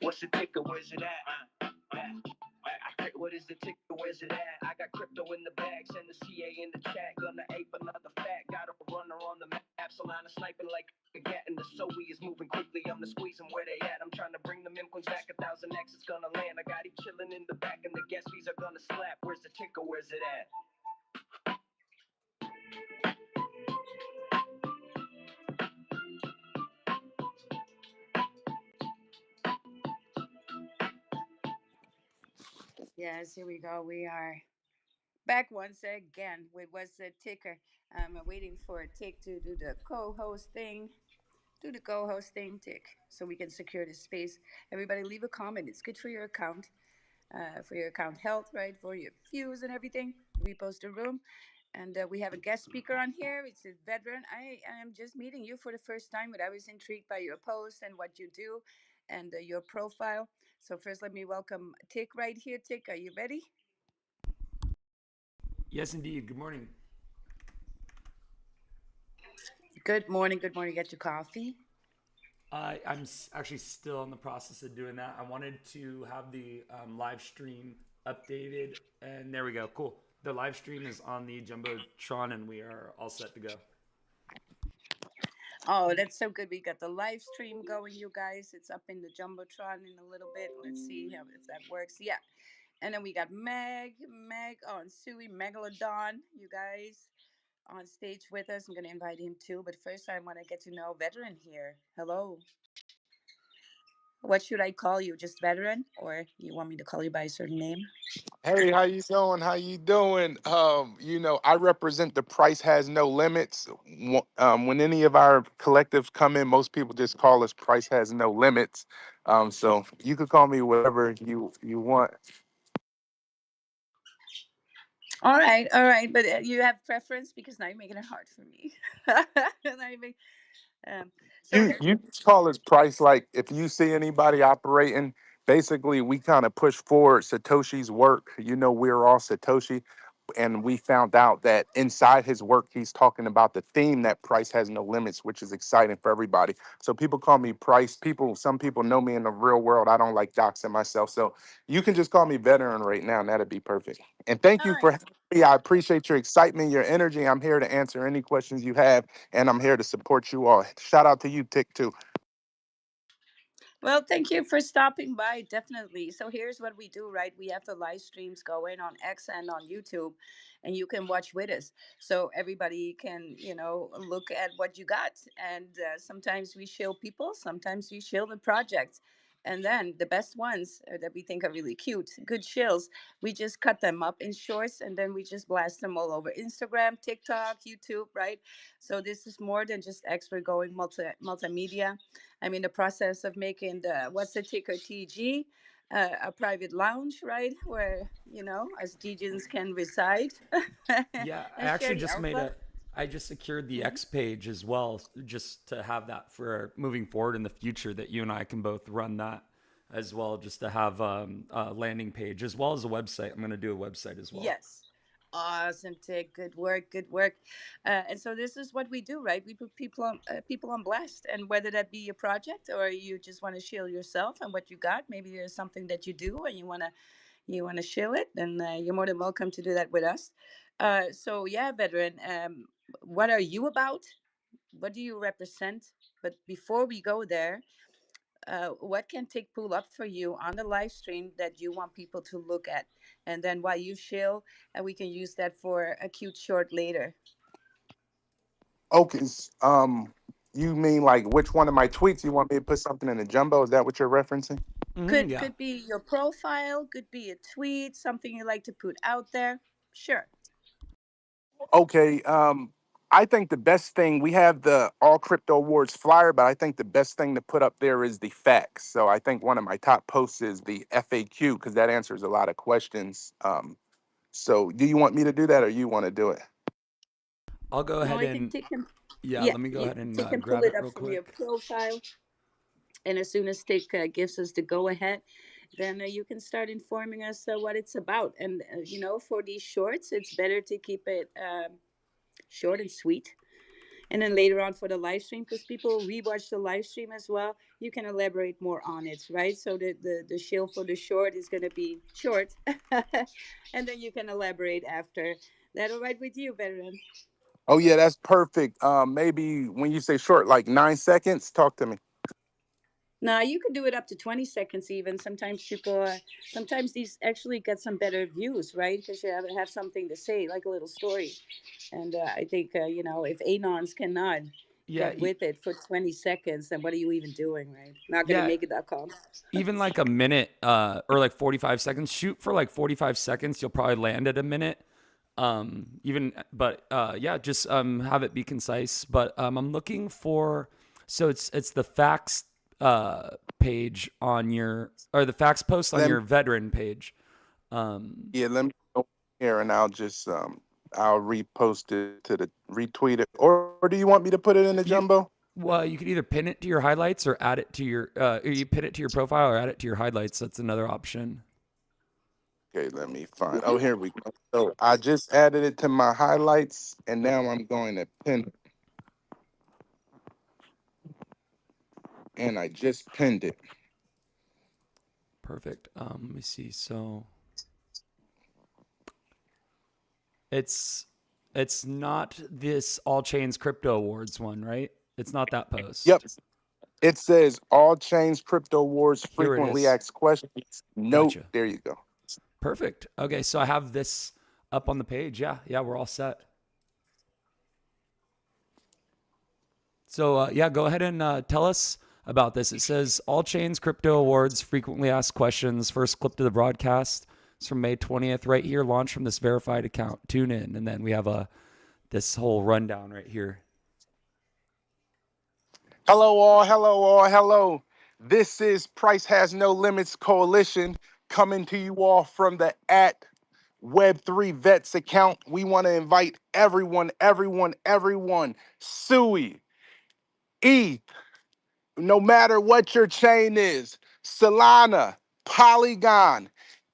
What's the ticker? Where's it at? What is the ticker? Where's it at? I got crypto in the bag, send the CA in the chat. Gonna ape another fat, got a runner on the map. Solana sniping like a gat, and the SUI is moving quickly. I'm the squeeze them where they at. I'm trying to bring the meme coins back. 1,000x it's gonna land. I got it chilling in the back, and the gas fees are gonna slap. Where's the ticker? Where's it at? Yes, here we go. We are back once again with What's the Ticker. I'm waiting for Tick to do the co-host thing. Do the co-host thing, Tick, so we can secure this space. Everybody leave a comment. It's good for your account health, right? For your views and everything. We post a room. And we have a guest speaker on here. It's a veteran. I am just meeting you for the first time, but I was intrigued by your post and what you do and your profile. So first, let me welcome Tick right here. Tick, are you ready? Yes, indeed. Good morning. Good morning. Good morning. Get your coffee. I'm actually still in the process of doing that. I wanted to have the live stream updated, and there we go. Cool. The live stream is on the Jumbotron, and we are all set to go. Oh, that's so good. We got the live stream going, you guys. It's up in the Jumbotron in a little bit. Let's see if that works. Yeah. And then we got Meg on Sui, Megalodon, you guys on stage with us. I'm going to invite him too. But first, I want to get to know Veteran here. Hello. What should I call you? Just Veteran? Or you want me to call you by a certain name? Hey, how you doing? How you doing? I represent the price has no limits. When any of our collectives come in, most people just call us price has no limits. So you could call me whatever you want. All right. But you have preference because now you're making it hard for me. Now you make, um, so You just call us price. Like if you see anybody operating, basically we kind of push forward Satoshi's work. We're all Satoshi, and we found out that inside his work he's talking about the theme that price has no limits, which is exciting for everybody. So people call me price. Some people know me in the real world. I don't like doxing myself, so you can just call me veteran right now, and that'd be perfect. And thank all you right. for having me. I appreciate your excitement, your energy. I'm here to answer any questions you have, and I'm here to support you all. Shout out to you, Tick, too. Well, thank you for stopping by. Definitely. So here's what we do, right? We have the live streams going on X and on YouTube, and you can watch with us. So everybody can, look at what you got. And sometimes we shill people, sometimes we shill the projects. And then the best ones that we think are really cute, good shills, we just cut them up in shorts and then we just blast them all over Instagram, TikTok, YouTube, right? So this is more than just X. We're going multimedia. I'm in the process of making the what's the ticker TG, a private lounge, right, where us DJs can reside Yeah, I and share actually the just made alpha. a. I just secured the Mhm. X page as well, just to have that for moving forward in the future. That you and I can both run that as well, just to have a landing page as well as a website. I'm going to do a website as well. Yes. Awesome, Tick. Good work. Good work. And so this is what we do, right? We put people on blast, and whether that be a project or you just want to shield yourself and what you got, maybe there's something that you do and you want to shill it, then you're more than welcome to do that with us. So yeah, veteran. What are you about? What do you represent? But before we go there, what can Tick pull up for you on the live stream that you want people to look at? And then while you chill, and we can use that for a cute short later. Okay. You mean like which one of my tweets you want me to put something in the jumbo? Is that what you're referencing? Could Yeah. could be your profile, could be a tweet, something you like to put out there. Sure. Okay. I think the best thing we have the All Crypto Awards flyer, but I think the best thing to put up there is the facts. So I think one of my top posts is the FAQ because that answers a lot of questions. So do you want me to do that or you want to do it? I'll go No, ahead I think and Tick can. yeah. Yeah, Let me go ahead and Tick can pull grab it it up real from your quick. profile, and as soon as Tick gives us the go ahead, then you can start informing us what it's about. And for these shorts, it's better to keep it short and sweet. And then later on for the live stream, because people rewatch the live stream as well, you can elaborate more on it, right? So the shield for the short is going to be short. And then you can elaborate after. That all right with you, veteran? Oh yeah, that's perfect. Maybe when you say short, like 9 seconds, talk to me. Now you could do it up to 20 seconds even. Sometimes people, sometimes these actually get some better views, right? Because you have something to say, like a little story. And I think, if Anons cannot Yeah, get with it for 20 seconds, then what are you even doing, right? Not going to yeah. make it.com. Even like a minute or like 45 seconds. Shoot for like 45 seconds. You'll probably land at a minute. Yeah, just have it be concise. But I'm looking for, so it's the facts page on your, or the facts post on Let me, your veteran page. yeah, let me go here and I'll repost it to the retweet it. Or do you want me to put it in the You jumbo? Well, you could either pin it to your highlights or add it to your or you pin it to your profile or add it to your highlights. That's another option. Okay, let me find. Oh, here we go. So I just added it to my highlights, and now I'm going to pin it. And I just pinned it. Perfect. Let me see. So it's not this All Chains Crypto Awards one, right? It's not that Yep. post. It says all chains crypto wars Here it frequently is. asked questions. Note, Gotcha. there you go. Perfect. Okay, so I have this up on the page. Yeah, we're all set. So yeah, go ahead and tell us about this. It says All Chains Crypto Awards frequently asked questions. First clip to the broadcast. It's from May 20th, right here. Launch from this verified account. Tune in, and then we have this whole rundown right here. Hello, all. Hello, all. Hello. This is Price Has No Limits Coalition coming to you all from the at Web3 Vets account. We want to invite everyone, SUI, ETH, no matter what your chain is, Solana, Polygon,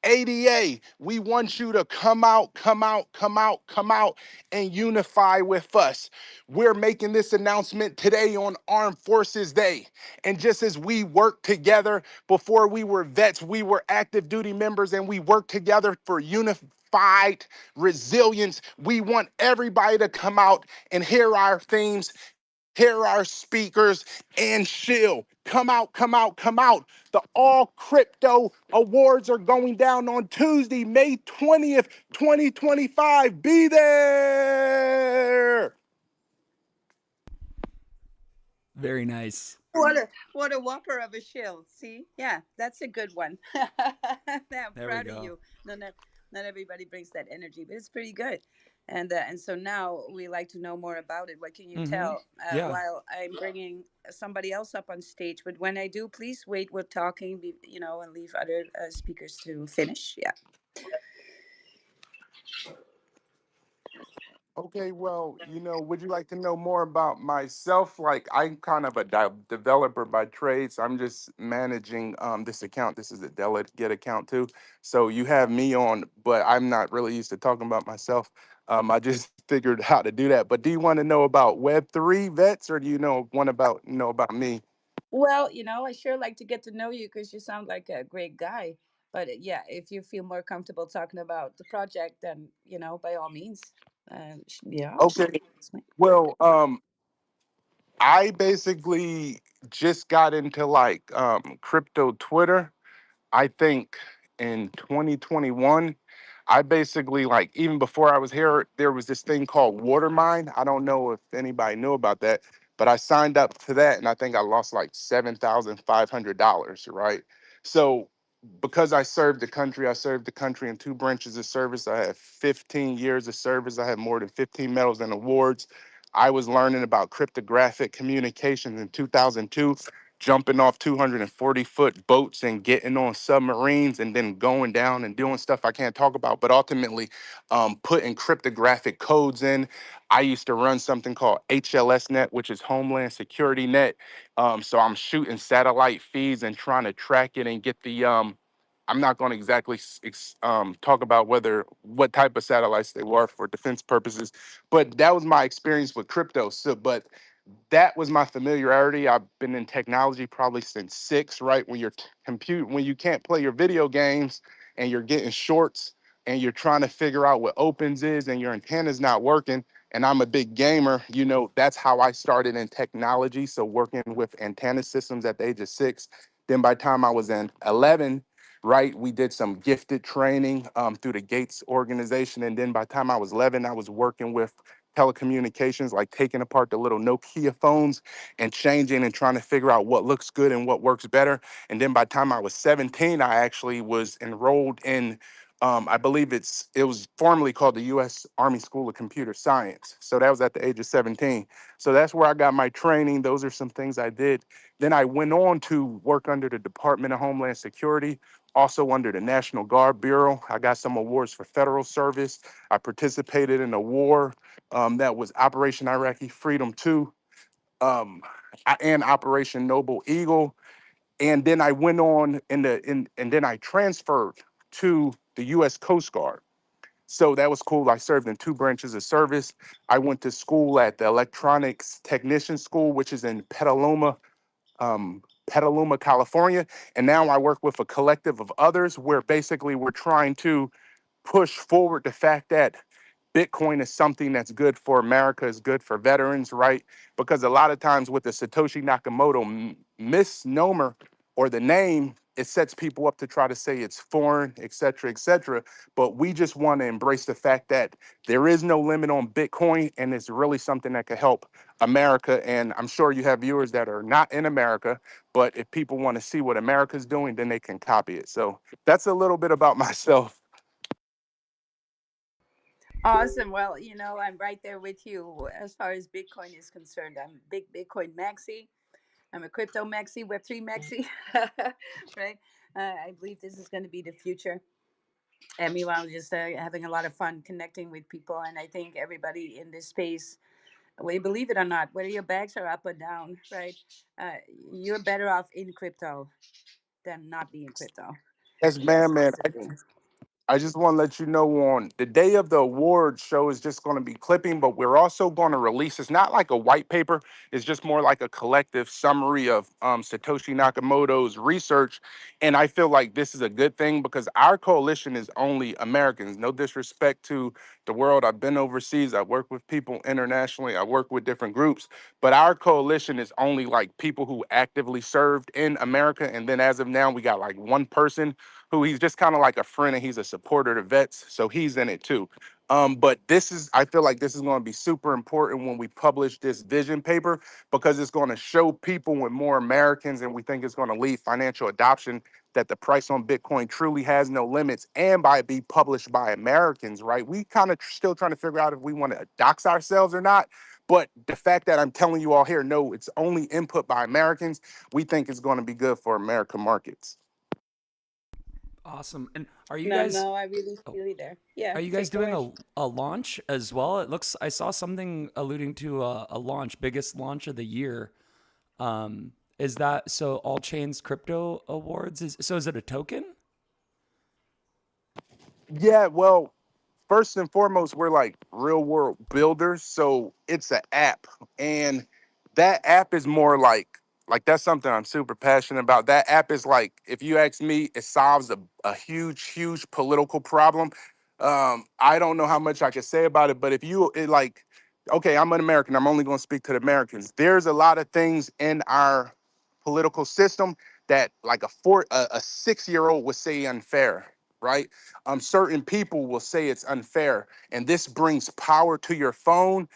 ADA, we want you to come out, and unify with us. We're making this announcement today on Armed Forces Day. And just as we worked together before we were vets, we were active duty members, and we worked together for unified resilience. We want everybody to come out and hear our themes, hear our speakers, and chill. Come out, come out, come out. The All Crypto Awards are going down on Tuesday, May 20th, 2025. Be there. Very nice. What a whopper of a shill. See? Yeah, that's a good one. I'm There we proud of go. you. Not everybody brings that energy, but it's pretty good. And so now we like to know more about it. What can you Mm-hmm. tell? Yeah. While I'm bringing somebody else up on stage, but when I do, please wait with talking, and leave other speakers to finish. Yeah. Okay, well, would you like to know more about myself? Like, I'm kind of a developer by trade, so I'm just managing this account. This is a delegate account too. So you have me on, but I'm not really used to talking about myself. I just figured how to do that. But do you want to know about Web3 vets, or do you know about me? Well, I sure like to get to know you because you sound like a great guy. But yeah, if you feel more comfortable talking about the project, then by all means, yeah. Okay, well, I basically just got into like crypto Twitter. I think in 2021, I basically, like, even before I was here, there was this thing called Watermine. I don't know if anybody knew about that, but I signed up to that, and I think I lost like $7,500, right? So because I served the country in two branches of service. I have 15 years of service. I have more than 15 medals and awards. I was learning about cryptographic communications in 2002, jumping off 240-foot boats and getting on submarines and then going down and doing stuff I can't talk about, but ultimately putting cryptographic codes in. I used to run something called HLS which is Homeland Security Net. So I'm shooting satellite feeds and trying to track it and get the I'm not going to exactly talk about what type of satellites they were for defense purposes, but that was my experience with crypto. So, but that was my familiarity. I've been in technology probably since six, right? When when you can't play your video games and you're getting shorts and you're trying to figure out what opens is and your antenna's not working. And I'm a big gamer, that's how I started in technology. So working with antenna systems at the age of six. Then by the time I was in 11, right, we did some gifted training through the Gates organization. And then by the time I was 11, I was working with telecommunications, like taking apart the little Nokia phones and changing and trying to figure out what looks good and what works better. And then by the time I was 17, I actually was enrolled in, I believe it was formerly called the U.S. Army School of Computer Science. So that was at the age of 17. So that's where I got my training. Those are some things I did. Then I went on to work under the Department of Homeland Security, also under the National Guard Bureau. I got some awards for federal service. I participated in a war that was Operation Iraqi Freedom 2 and Operation Noble Eagle. And then I went on and then I transferred to the U.S. Coast Guard. So that was cool. I served in two branches of service. I went to school at the Electronics Technician School, which is in Petaluma, California. And now I work with a collective of others where basically we're trying to push forward the fact that Bitcoin is something that's good for America, is good for veterans, right? Because a lot of times with the Satoshi Nakamoto misnomer or the name, it sets people up to try to say it's foreign, et cetera, et cetera. But we just want to embrace the fact that there is no limit on Bitcoin, and it's really something that could help America. And I'm sure you have viewers that are not in America, but if people want to see what America's doing, then they can copy it. So that's a little bit about myself. Awesome. Well, I'm right there with you as far as Bitcoin is concerned. I'm a big Bitcoin maxi. I'm a crypto maxi, Web3 maxi, right? I believe this is going to be the future. And meanwhile, just having a lot of fun connecting with people. And I think everybody in this space, whether you believe it or not, whether your bags are up or down, right? Uh, you're better off in crypto than not being crypto. Yes, That's man, man. just the thing. I just want to let you know on the day of the award show is just going to be clipping, but we're also going to release. It's not like a white paper. It's just more like a collective summary of Satoshi Nakamoto's research. And I feel like this is a good thing because our coalition is only Americans. No disrespect to the world. I've been overseas. I work with people internationally. I work with different groups, but our coalition is only like people who actively served in America. And then as of now, we got like one person who he's just kind of like a friend and he's a supporter to vets. So he's in it too. But I feel like this is going to be super important when we publish this vision paper because it's going to show people and more Americans, and we think it's going to lead financial adoption that the price on Bitcoin truly has no limits and by it be published by Americans, right? We kind of still trying to figure out if we want to dox ourselves or not. But the fact that I'm telling you all here, no, it's only input by Americans, we think it's going to be good for American markets. Awesome. And are you No, guys no, I really oh, feel you there. Yeah, are you guys take the doing word. a launch as well? It looks I saw something alluding to a launch, biggest launch of the year. Is that so all chains crypto awards is it a token? Yeah, well, first and foremost, we're like real world builders. So it's an app. And that app is more like that's something I'm super passionate about. That app is like, if you ask me, it solves a huge, huge political problem. I don't know how much I can say about it, but okay, I'm an American. I'm only going to speak to the Americans. There's a lot of things in our political system that like a 6-year-old would say unfair, right? Certain people will say it's unfair, and this brings power to your phone.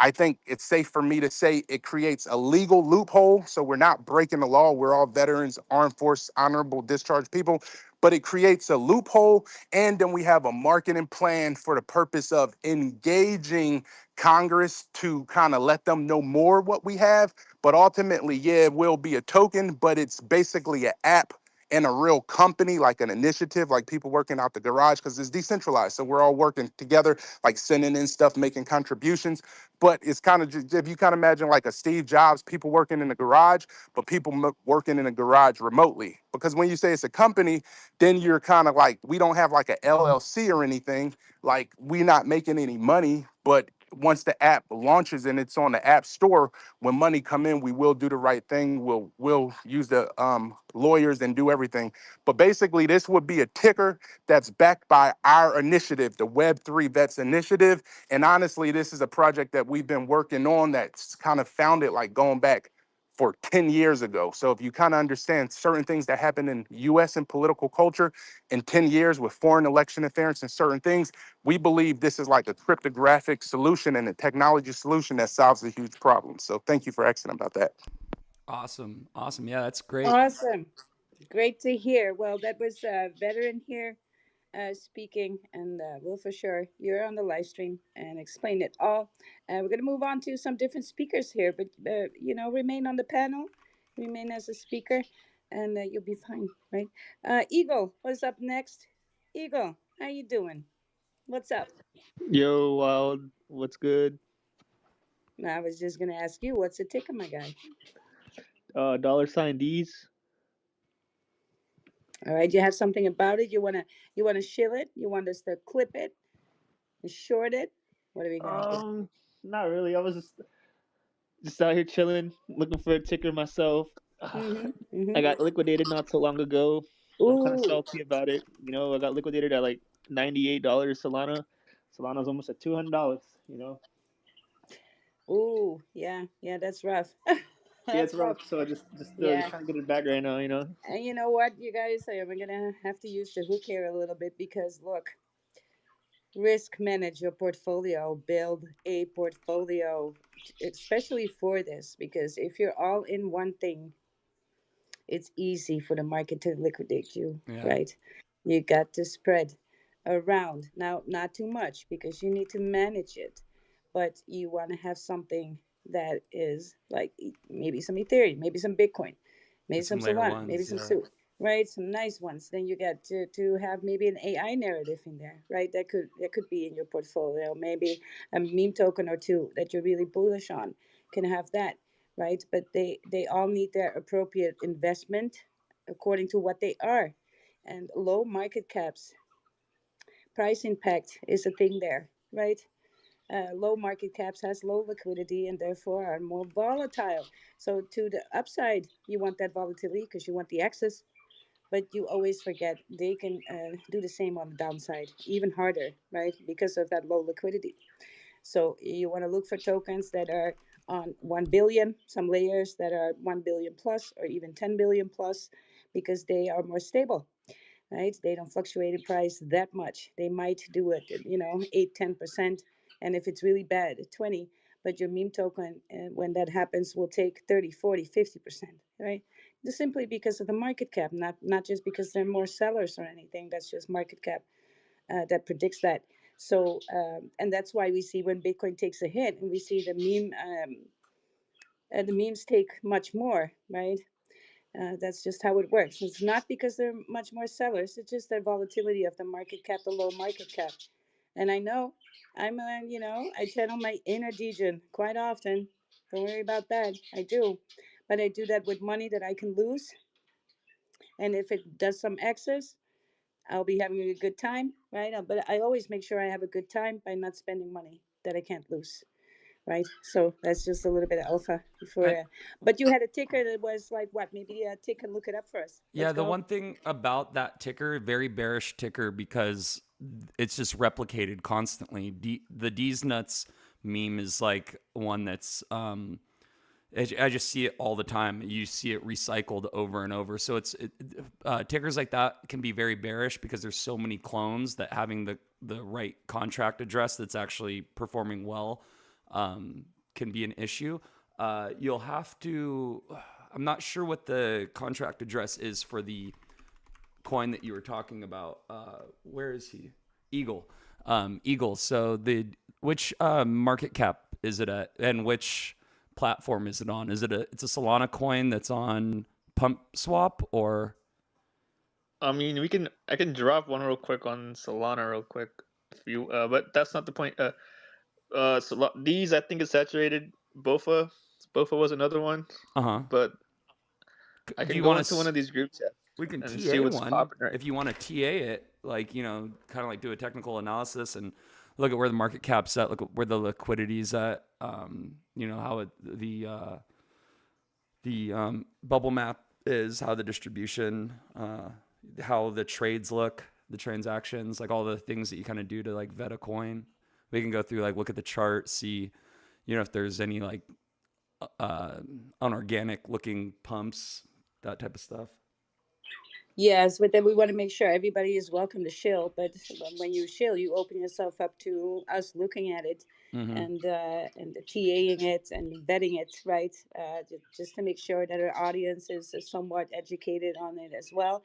I think it's safe for me to say it creates a legal loophole, so we're not breaking the law. We're all veterans, armed force, honorable discharge people, but it creates a loophole, and then we have a marketing plan for the purpose of engaging Congress to kind of let them know more what we have. But ultimately, yeah, it will be a token, but it's basically an app in a real company, like an initiative, like people working out the garage, because it's decentralized. So we're all working together, like sending in stuff, making contributions. But it's kind of, if you kind of imagine like a Steve Jobs, people working in the garage, but people working in a garage remotely. Because when you say it's a company, then you're kind of like, we don't have like a LLC or anything. Like, we're not making any money, but once the app launches and it's on the app store, when money come in, we will do the right thing. We'll use the lawyers and do everything. But basically, this would be a ticker that's backed by our initiative, the Web3 Vets Initiative. And honestly, this is a project that we've been working on that's kind of founded like going back for 10 years ago. So if you kind of understand certain things that happen in US and political culture in 10 years with foreign election interference and certain things, we believe this is like a cryptographic solution and a technology solution that solves a huge problem. So thank you for asking about that. Awesome. Awesome. Yeah, that's great. Awesome. Great to hear. Well, that was a veteran here speaking, and Will, for sure, you're on the live stream and explain it all. We're going to move on to some different speakers here, but remain on the panel, remain as a speaker, and you'll be fine, right? Eagle, what's up next? Eagle, how you doing? What's up? Yo, Wild, what's good? I was just going to ask you, what's the ticker, my guy? $sign D's. All right, you have something about it? You wanna shill it? You want us to clip it and short it? What are we gonna do? Not really. I was just out here chilling, looking for a ticker myself. Mm-hmm. I Mm-hmm. got liquidated not so long ago. I'm kind of Ooh. salty about it. I got liquidated at like $98 Solana. Solana's almost at $200. Ooh. Yeah. Yeah. That's rough. Yeah, it's That's rough. rough. So I just Yeah. trying to get it back right now. And you know what, you guys? I'm gonna have to use the hook here a little bit because look, risk manage your portfolio, build a portfolio, especially for this, because if you're all in one thing, it's easy for the market to liquidate you, Yeah. right? You got to spread around. Now, not too much because you need to manage it, but you want to have something that is like maybe some Ethereum, maybe some Bitcoin, maybe And some some layer Solana, maybe ones. some Yeah. Sui, right? Some nice ones. Then you got to have maybe an AI narrative in there, right? That could be in your portfolio. Maybe a meme token or two that you're really bullish on can have that, right? But they all need their appropriate investment according to what they are. And low market caps, price impact is a thing there, right? Low market caps has low liquidity and therefore are more volatile. So to the upside, you want that volatility because you want the access, but you always forget they can do the same on the downside, even harder, right? Because of that low liquidity. So you want to look for tokens that are on 1 billion, some layers that are 1 billion plus or even 10 billion plus, because they are more stable, right? They don't fluctuate in price that much. They might do it, 8, 10%. And if it's really bad, 20. But your meme token, when that happens, will take 30, 40, 50%, right? Just simply because of the market cap, not just because there are more sellers or anything. That's just market cap that predicts that. So, and that's why we see when Bitcoin takes a hit, and we see the memes take much more, right? That's just how it works. It's not because there are much more sellers. It's just the volatility of the market cap, the low market cap. And I know I channel my inner Degen quite often. Don't worry about that. I do. But I do that with money that I can lose. And if it does some excess, I'll be having a good time, right? But I always make sure I have a good time by not spending money that I can't lose, right? So that's just a little bit of alpha before. And But you had a ticker that was like what? Maybe tick and look it up for us. yeah, Let's the go. one thing about that ticker, very bearish ticker because it's just replicated constantly. The D's nuts meme is like one that's I just see it all the time. You see it recycled over and over. So tickers like that can be very bearish because there's so many clones that having the right contract address that's actually performing well can be an issue. You'll have to. I'm not sure what the contract address is for the coin that you were talking about. Where is he? Eagle. Eagle. So which market cap is it at, and which platform is it on? It's a Solana coin that's on Pump Swap or? I mean, I can drop one real quick on Solana real quick, if you. But that's not the point. These I think is saturated. Bofa was another one, Uh-huh. but I Do can you go want into one to? of these group chats We can and see TA what's one popping right if you want to TA it, like, kind of like do a technical analysis and look at where the market cap's at, look at where the liquidity's at, how the bubble map is, how the distribution, how the trades look, the transactions, like all the things that you kind of do to like vet a coin. We can go through, like, look at the chart, see, if there's any like unorganic looking pumps, that type of stuff. Yes, but then we want to make sure everybody is welcome to shill. But when you shill, you open yourself up to us looking at it Mm-hmm. and TAing it and vetting it, right? Just to make sure that our audience is somewhat educated on it as well.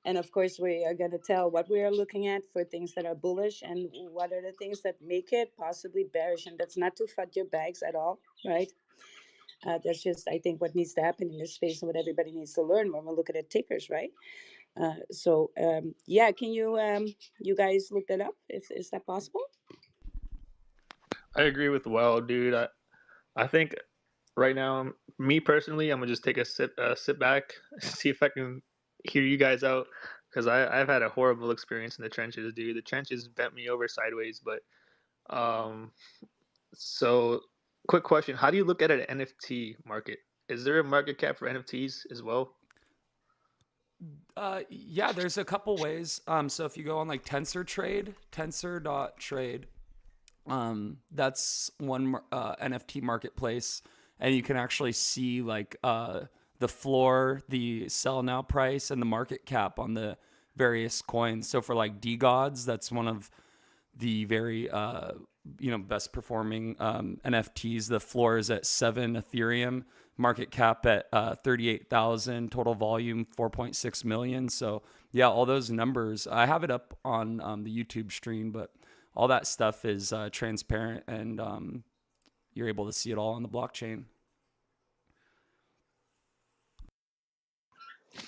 And of course, we are going to tell what we are looking at for things that are bullish and what are the things that make it possibly bearish. And that's not to fud your bags at all, right? That's just, I think, what needs to happen in this space and what everybody needs to learn when we look at the tickers, right? Yeah, can you guys look that up? Is that possible? I agree with Well, dude. I think right now, me personally, I'm gonna just take a sit back, see if I can hear you guys out, because I've had a horrible experience in the trenches, dude. The trenches bent me over sideways. But um, so quick question: how do you look at an NFT market? Is there a market cap for NFTs as well? Yeah, there's a couple ways. So if you go on like tensor.trade, that's one NFT marketplace, and you can actually see like the floor, the sell now price, and the market cap on the various coins. So for like DGods, that's one of the very best performing NFTs. The floor is at 7 Ethereum, market cap at 38,000, total volume 4.6 million. So yeah, all those numbers, I have it up on the YouTube stream, but all that stuff is transparent, and you're able to see it all on the blockchain.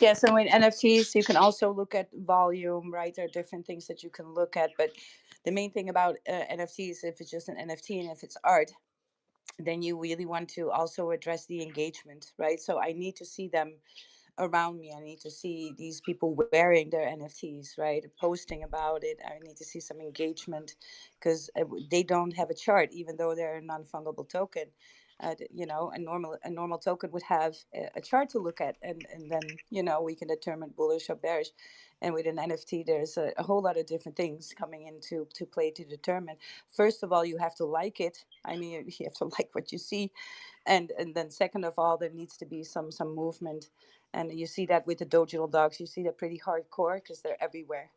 Yeah, so in NFTs, you can also look at volume, right? There are different things that you can look at, but the main thing about NFTs, if it's just an NFT and if it's art, then you really want to also address the engagement, right? So I need to see them around me. I need to see these people wearing their NFTs, right? Posting about it. I need to see some engagement because they don't have a chart, even though they're a non-fungible token. A normal token would have a chart to look at, and then we can determine bullish or bearish. And with an NFT, there's a whole lot of different things coming into to play to determine. First of all, you have to like it. I mean, you have to like what you see, and then second of all, there needs to be some movement, and you see that with the doginal dogs. You see that pretty hardcore because they're everywhere,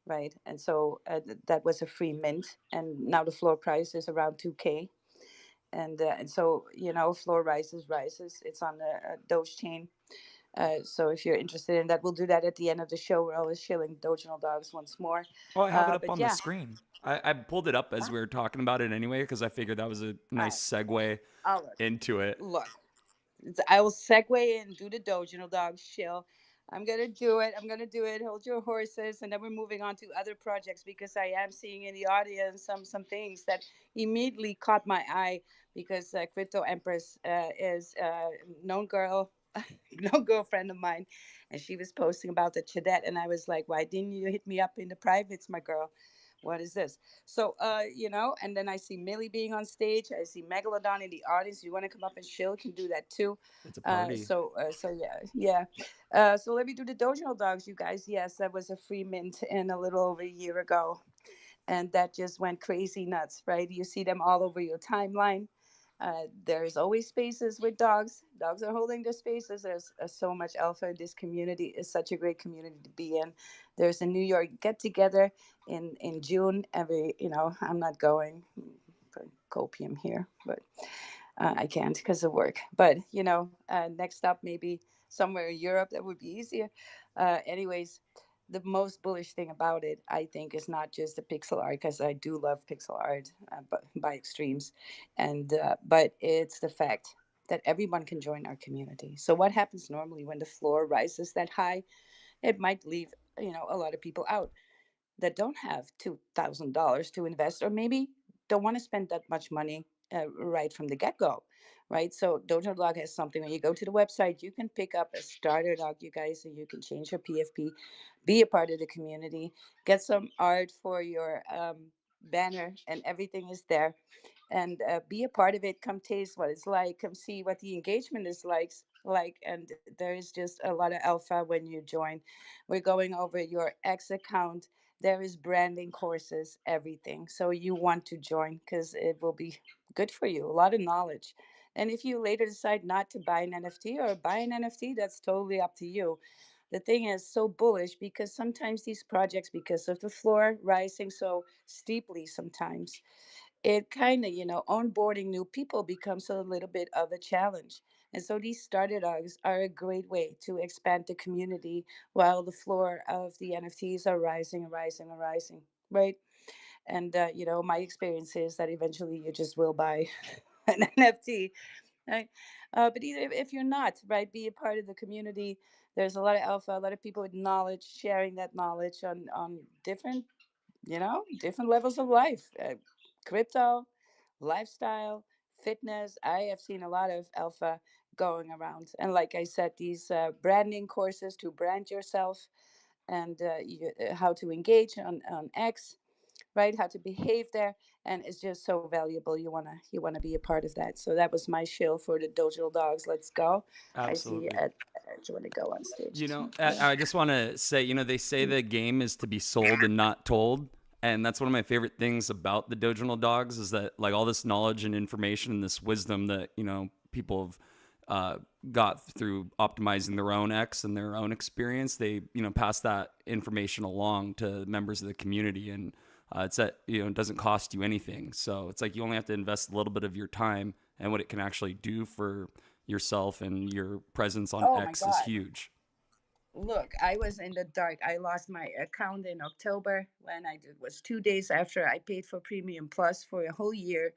right? And so that was a free mint, and now the floor price is around 2K, and so floor rises. It's on the Doge chain. So if you're interested in that, we'll do that at the end of the show. We're always shilling doginal dogs once more. Oh, I have it up But on the yeah, screen. I pulled it up as we were talking about it anyway, because I figured that was a nice segue I'll into it. look. I will segue and do the doginal dog shill. I'm gonna do it. I'm gonna do it. Hold your horses, and then we're moving on to other projects because I am seeing in the audience some things that immediately caught my eye because Crypto Empress is a known girl, known girlfriend of mine, and she was posting about the CHADETTE, and I was like, why didn't you hit me up in the privates, my girl? What is this? So, and then I see Millie being on stage. I see Megalodon in the audience. You want to come up and chill, can do that too. It's a party. So yeah. So let me do the doginal dogs, you guys. Yes, that was a free mint in a little over a year ago. And that just went crazy nuts, right? You see them all over your timeline. There's always spaces with dogs. Dogs are holding their spaces. There's so much alpha in this community. It's such a great community to be in. There's a New York get together in June. I'm not going for copium here, but I can't because of work. But next up maybe somewhere in Europe that would be easier. Anyways, the most bullish thing about it, I think, is not just the pixel art, because I do love pixel art, but by extremes, and but it's the fact that everyone can join our community. So what happens normally when the floor rises that high? It might leave a lot of people out that don't have $2,000 to invest, or maybe don't want to spend that much money right from the get go, right? So Dojo Dog has something. When you go to the website, you can pick up a starter dog, you guys, and you can change your PFP, be a part of the community, get some art for your banner, and everything is there. And be a part of it. Come taste what it's like. Come see what the engagement is like. And there is just a lot of alpha when you join. We're going over your X account. There is branding courses, everything. So you want to join because it will be good for you. A lot of knowledge. And if you later decide not to buy an NFT or buy an NFT, that's totally up to you. The thing is so bullish because sometimes these projects, because of the floor rising so steeply sometimes, it kind of, onboarding new people becomes a little bit of a challenge. And so these starter dogs are a great way to expand the community while the floor of the NFTs are rising and rising and rising, right? And, my experience is that eventually you just will buy an NFT, right? But either if you're not, right, be a part of the community. There's a lot of alpha, a lot of people with knowledge, sharing that knowledge on different different levels of life, crypto, lifestyle, fitness. I have seen a lot of alpha going around. And like I said, these branding courses to brand yourself, and how to engage on X, right? How to behave there. And it's just so valuable. You wanna be a part of that. So that was my shill for the Dojo Dogs. Let's go. I see Absolutely. Ed. Do you want to go on stage You know, too? Yeah. I just want to say, they say the game is to be sold and not told. And that's one of my favorite things about the Dojonal dogs is that like all this knowledge and information and this wisdom that, people have got through optimizing their own X and their own experience, they, pass that information along to members of the community. And it's that, it doesn't cost you anything. So it's like you only have to invest a little bit of your time, and what it can actually do for yourself and your presence on Oh my X is God. huge. Look, I was in the dark. I lost my account in October when it was 2 days after I paid for Premium Plus for a whole year,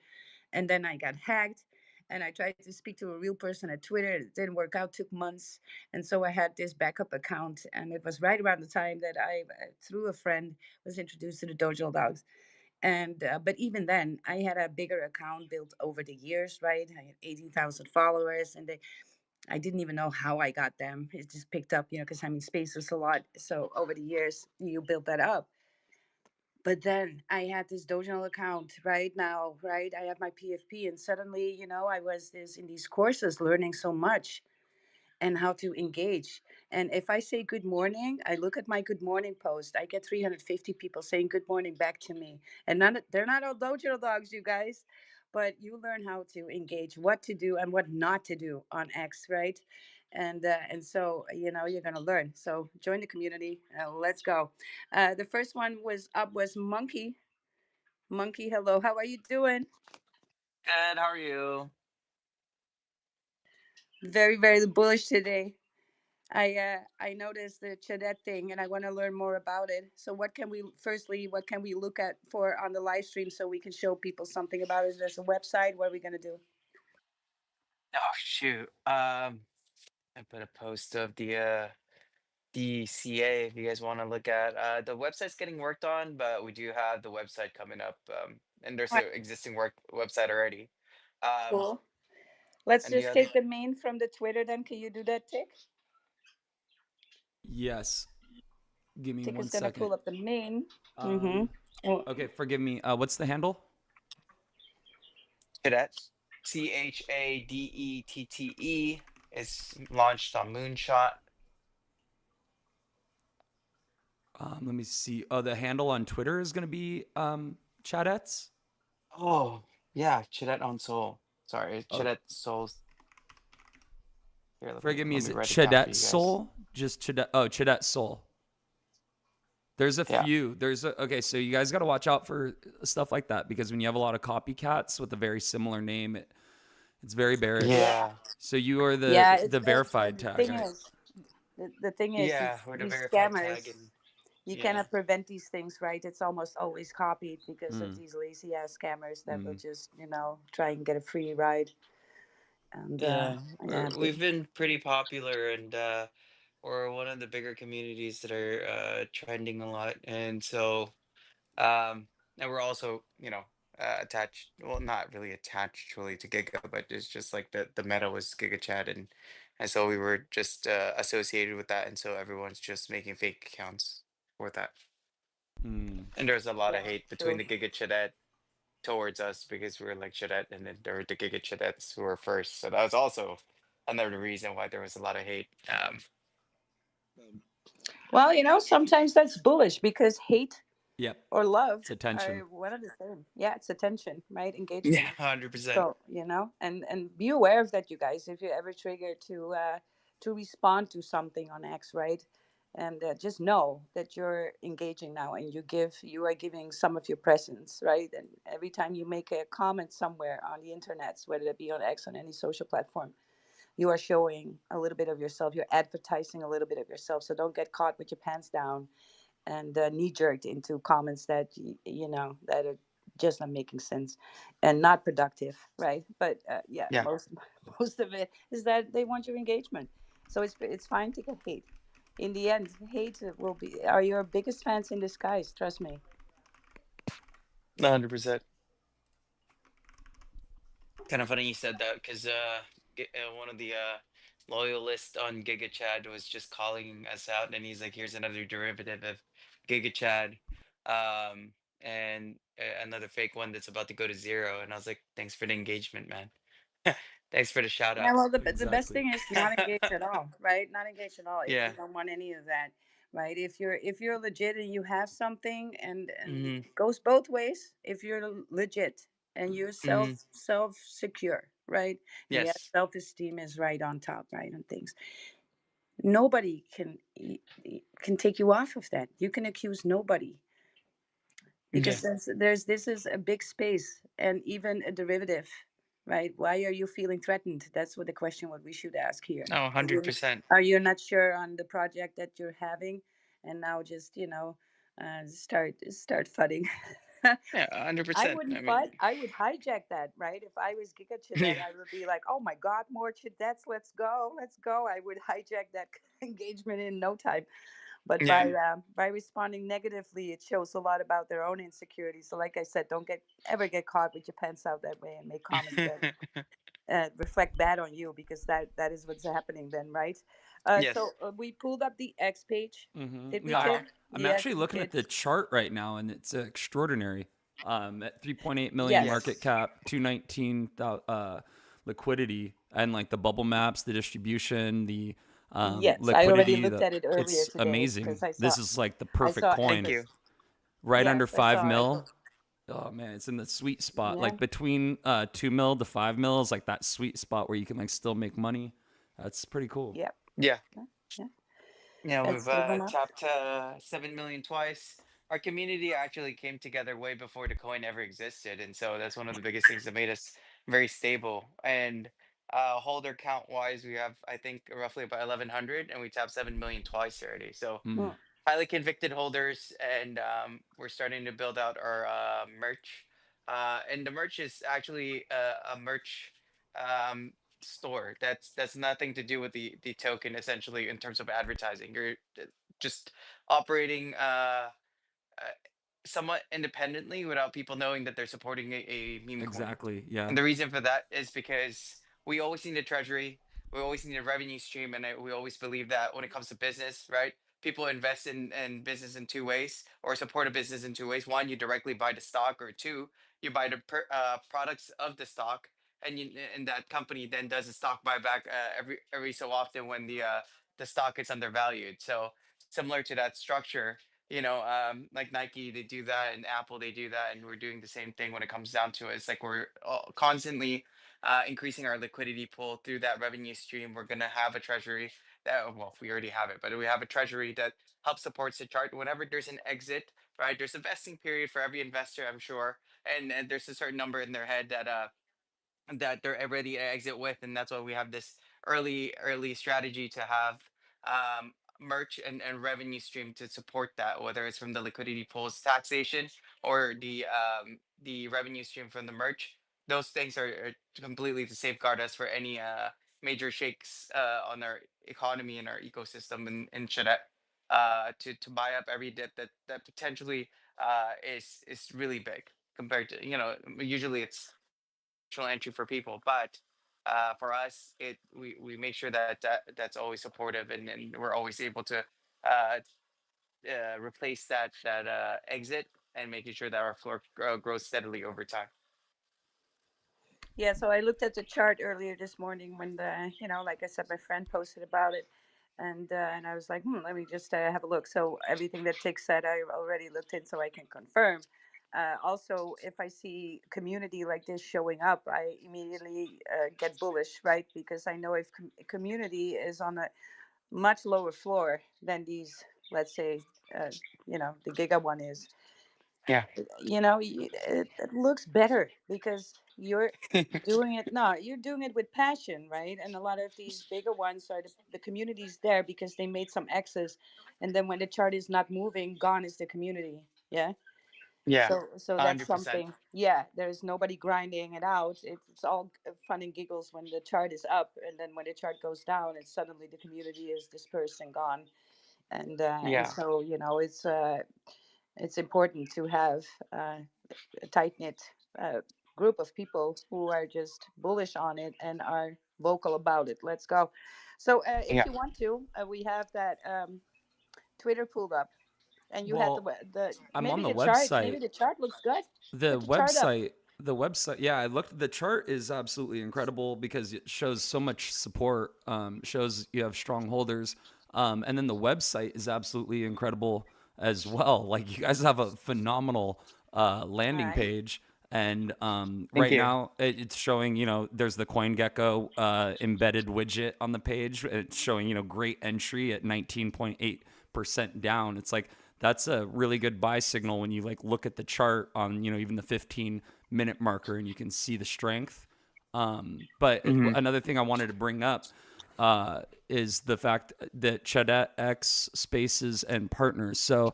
and then I got hacked. And I tried to speak to a real person at Twitter. It didn't work out. Took months, and so I had this backup account. And it was right around the time that I, through a friend, was introduced to the Dojo Dogs. And but even then, I had a bigger account built over the years. Right, I had 18,000 followers, and I didn't even know how I got them. It just picked up, because I mean, space is a lot. So over the years, you build that up. But then I had this Dojo account right now, right? I have my PFP, and suddenly, I was this in these courses learning so much and how to engage. And if I say good morning, I look at my good morning post. I get 350 people saying good morning back to me. And they're not all dojo dogs, you guys, but you learn how to engage, what to do and what not to do on X, right? And so you're gonna learn. So join the community. Let's go. The first one was Monkey. Monkey, hello. How are you doing? Good, how are you? Very, very bullish today. I noticed the CHADETTE thing, and I want to learn more about it. So what can we look at for on the live stream so we can show people something about it? There's a website. What are we gonna do? Oh shoot. I put a post of the CA if you guys want to look at. The website's getting worked on, but we do have the website coming up. And there's All an right, existing work website already. Um, cool. Let's and the just other take the main from the Twitter. Then can you do that, Tick? Yes. Give me Tick one is gonna second. pull up the main. Mm-hmm. Um, Oh, okay, forgive me. What's the handle? Cadette, CHADETTE is launched on Moonshot. Let me see. Oh, the handle on Twitter is going to be Chadettes. Oh yeah, Cadette on Soul. Sorry, Oh, Cadette Souls. Here, forgive me. let Is me it write it down for Chadette you guys. Soul? Just Chadette. Oh, Chadette Soul. There's a Yeah. few. Okay. So you guys got to watch out for stuff like that because when you have a lot of copycats with a very similar name, it's very bearish. yeah, Yeah. So you are the yeah. the verified The tag. thing is, the thing is, Yeah, or the these verified tag scammers. and You yeah. cannot prevent these things, right? It's almost always copied because of Mm, these lazy ass scammers that will mm. just, try and get a free ride. And Yeah, yeah, we've been pretty popular, and or one of the bigger communities that are trending a lot, and so and we're also, attached. Well, not really attached truly to Giga, but it's just like the meta was Giga Chat, and so we were just associated with that, and so everyone's just making fake accounts for that. Mm. And there's a lot Yeah, of hate between true. the Giga Chadette towards us because we were like Chadette, and then there were the Giga Chadettes who were first. So that was also another reason why there was a lot of hate. Well, sometimes that's bullish because hate Yep. or love It's attention. are one of the same. Yeah, it's attention, right? Yeah, Engagement. 100%. So, and be aware of that, you guys. If you're ever triggered to respond to something on X, right? And just know that you're engaging now, and you are giving some of your presence, right? And every time you make a comment somewhere on the internet, whether it be on X, on any social platform, you are showing a little bit of yourself. You're advertising a little bit of yourself. So don't get caught with your pants down and knee jerked into comments that that are just not making sense and not productive, right? But yeah, Yeah, most of it is that they want your engagement. So it's fine to get hate. In the end, hate will be are your biggest fans in disguise. Trust me. 100%. Kind of funny you said that because one of the loyalists on Giga Chad was just calling us out, and he's like, "Here's another derivative of Giga Chad, and another fake one that's about to go to zero." And I was like, "Thanks for the engagement, man. Thanks for the shout Yeah, out." well, the best Exactly. thing is not engage at all, right? Not engage at all if you Yeah. don't want any of that, right? If you're legit and you have something, and Hmm. it goes both ways. If you're legit and you're Hmm. self secure, right? And yeah, Yes. self esteem is right on top, right, on things. Nobody can take you off of that. You can accuse nobody Yeah. because there's this is a big space and even a derivative, right? Why are you feeling threatened? That's what the question what we should ask here. Oh, are you 100%. are you not sure on the project that you're having, and now just start fudding. Yeah, I 100%. I wouldn't mean, fud. I would hijack that, right? If I was Giga Chadette, yeah. I would be like, oh my God, more Chadettes, let's go. I would hijack that engagement in no time. But Yeah. by responding negatively, it shows a lot about their own insecurities. So, like I said, don't ever get caught with your pants out that way and make comments that reflect bad on you, because that is what's happening then, right? So Yes. we pulled up the X page. Did we, Yeah, Uh-huh. Tim? I'm Yes, actually we looking did. at the chart right now, and it's extraordinary. At 3.8 million Yes, market Yes. cap, 219 liquidity, and like the bubble maps, the distribution, the yes. I already liquidity. looked at it earlier It's today amazing. because I This saw is like the I perfect saw Thank coin, you. X's. right under Yes, I five saw it. mil. Oh man, it's in the sweet spot. Yeah. Like between 2 mil to 5 mil is like that sweet spot where you can like still make money. That's pretty cool. Yep. Yeah. Yeah. Yeah. Yeah, we've That's good enough. tapped 7 million twice. Our community actually came together way before the coin ever existed. And so that's one of the biggest things that made us very stable. And holder count wise, we have, I think, roughly about 1,100, and we tapped 7 million twice already. So Mm. Mm. highly convicted holders, and we're starting to build out our merch. And the merch is actually a merch um, store. That's nothing to do with the token. Essentially, in terms of advertising, you're just operating somewhat independently without people knowing that they're supporting a meme coin. Exactly. Yeah. And the reason for that is because we always need a treasury, we always need a revenue stream, and we always believe that when it comes to business, right? People invest in business in two ways, or support a business in two ways. One, you directly buy the stock, or two, you buy the products of the stock, and that company then does a stock buyback every so often when the stock is undervalued. So similar to that structure, like Nike, they do that, and Apple, they do that, and we're doing the same thing when it comes down to it. It's like we're constantly increasing our liquidity pool through that revenue stream. We're gonna have a treasury that, well, we already have it, but we have a treasury that helps supports the chart. Whenever there's an exit, right? There's a vesting period for every investor, I'm sure, and there's a certain number in their head that they're ready to exit with, and that's why we have this early strategy to have merch and revenue stream to support that, whether it's from the liquidity pools taxation or the revenue stream from the merch. Those things are completely to safeguard us for any major shakes on our economy and our ecosystem in Chadette, to buy up every dip that potentially is really big compared to, usually it's initial entry for people, but for us, we make sure that's always supportive, and we're always able to uh, replace that exit, and making sure that our floor grows steadily over time. Yeah, so I looked at the chart earlier this morning when like I said, my friend posted about it, and I was like, let me just have a look. So everything that Tick said, I already looked in, so I can confirm. Also, if I see community like this showing up, I immediately get bullish, right? Because I know if community is on a much lower floor than these, let's say, uh, the Giga one is, Yeah. it looks better because you're doing it. No, you're doing it with passion, right? And a lot of these bigger ones are the communities there because they made some X's, and then when the chart is not moving, gone is the community. Yeah. Yeah, So that's 100%. something. Yeah, there's nobody grinding it out. It's all fun and giggles when the chart is up, and then when the chart goes down, it's suddenly the community is dispersed and gone. And Yeah, so it's important to have a tight knit uh, group of people who are just bullish on it and are vocal about it. Let's go. So if yeah. you want to, we have that Twitter pulled up, and you had Well, the I'm on maybe the the chart. Maybe website. the chart looks good. The Put the chart up. website, the website, yeah, I looked. The chart is absolutely incredible because it shows so much support. Shows you have strong holders, and then the website is absolutely incredible as well. Like you guys have a phenomenal All landing right. page, and Thank right you. now it's showing. There's the CoinGecko embedded widget on the page. It's showing great entry at 19.8% down. It's like that's a really good buy signal when you like look at the chart on even the 15-minute marker and you can see the strength. Hmm. Another thing I wanted to bring up is the fact that Chadette X spaces and partners. So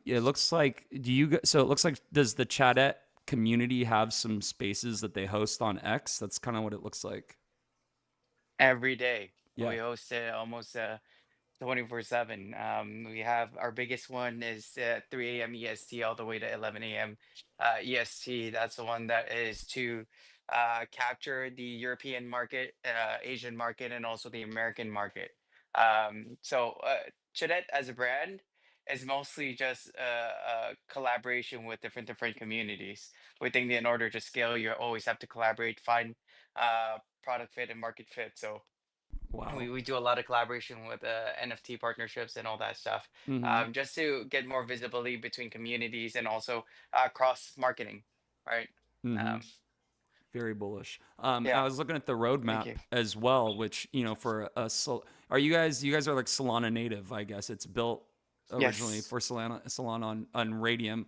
it looks like does the Chadette community have some spaces that they host on X? That's kind of what it looks like. Every day Yeah. we host it almost 24/7. We have our biggest one is 3 a.m. EST all the way to 11 a.m. EST. That's the one that is to capture the European market, Asian market, and also the American market. So Chadette as a brand is mostly just a collaboration with different communities. We think that in order to scale, you always have to collaborate, find product fit and market fit. So Wow. we do a lot of collaboration with NFT partnerships and all that stuff, Mm-hmm. just to get more visibility between communities, and also cross marketing, right? Mm-hmm. Um, Very bullish. I yeah, was looking at the thank roadmap you. as well, which for are you guys are like Solana native? I guess it's built originally Yes. for Solana on Radium.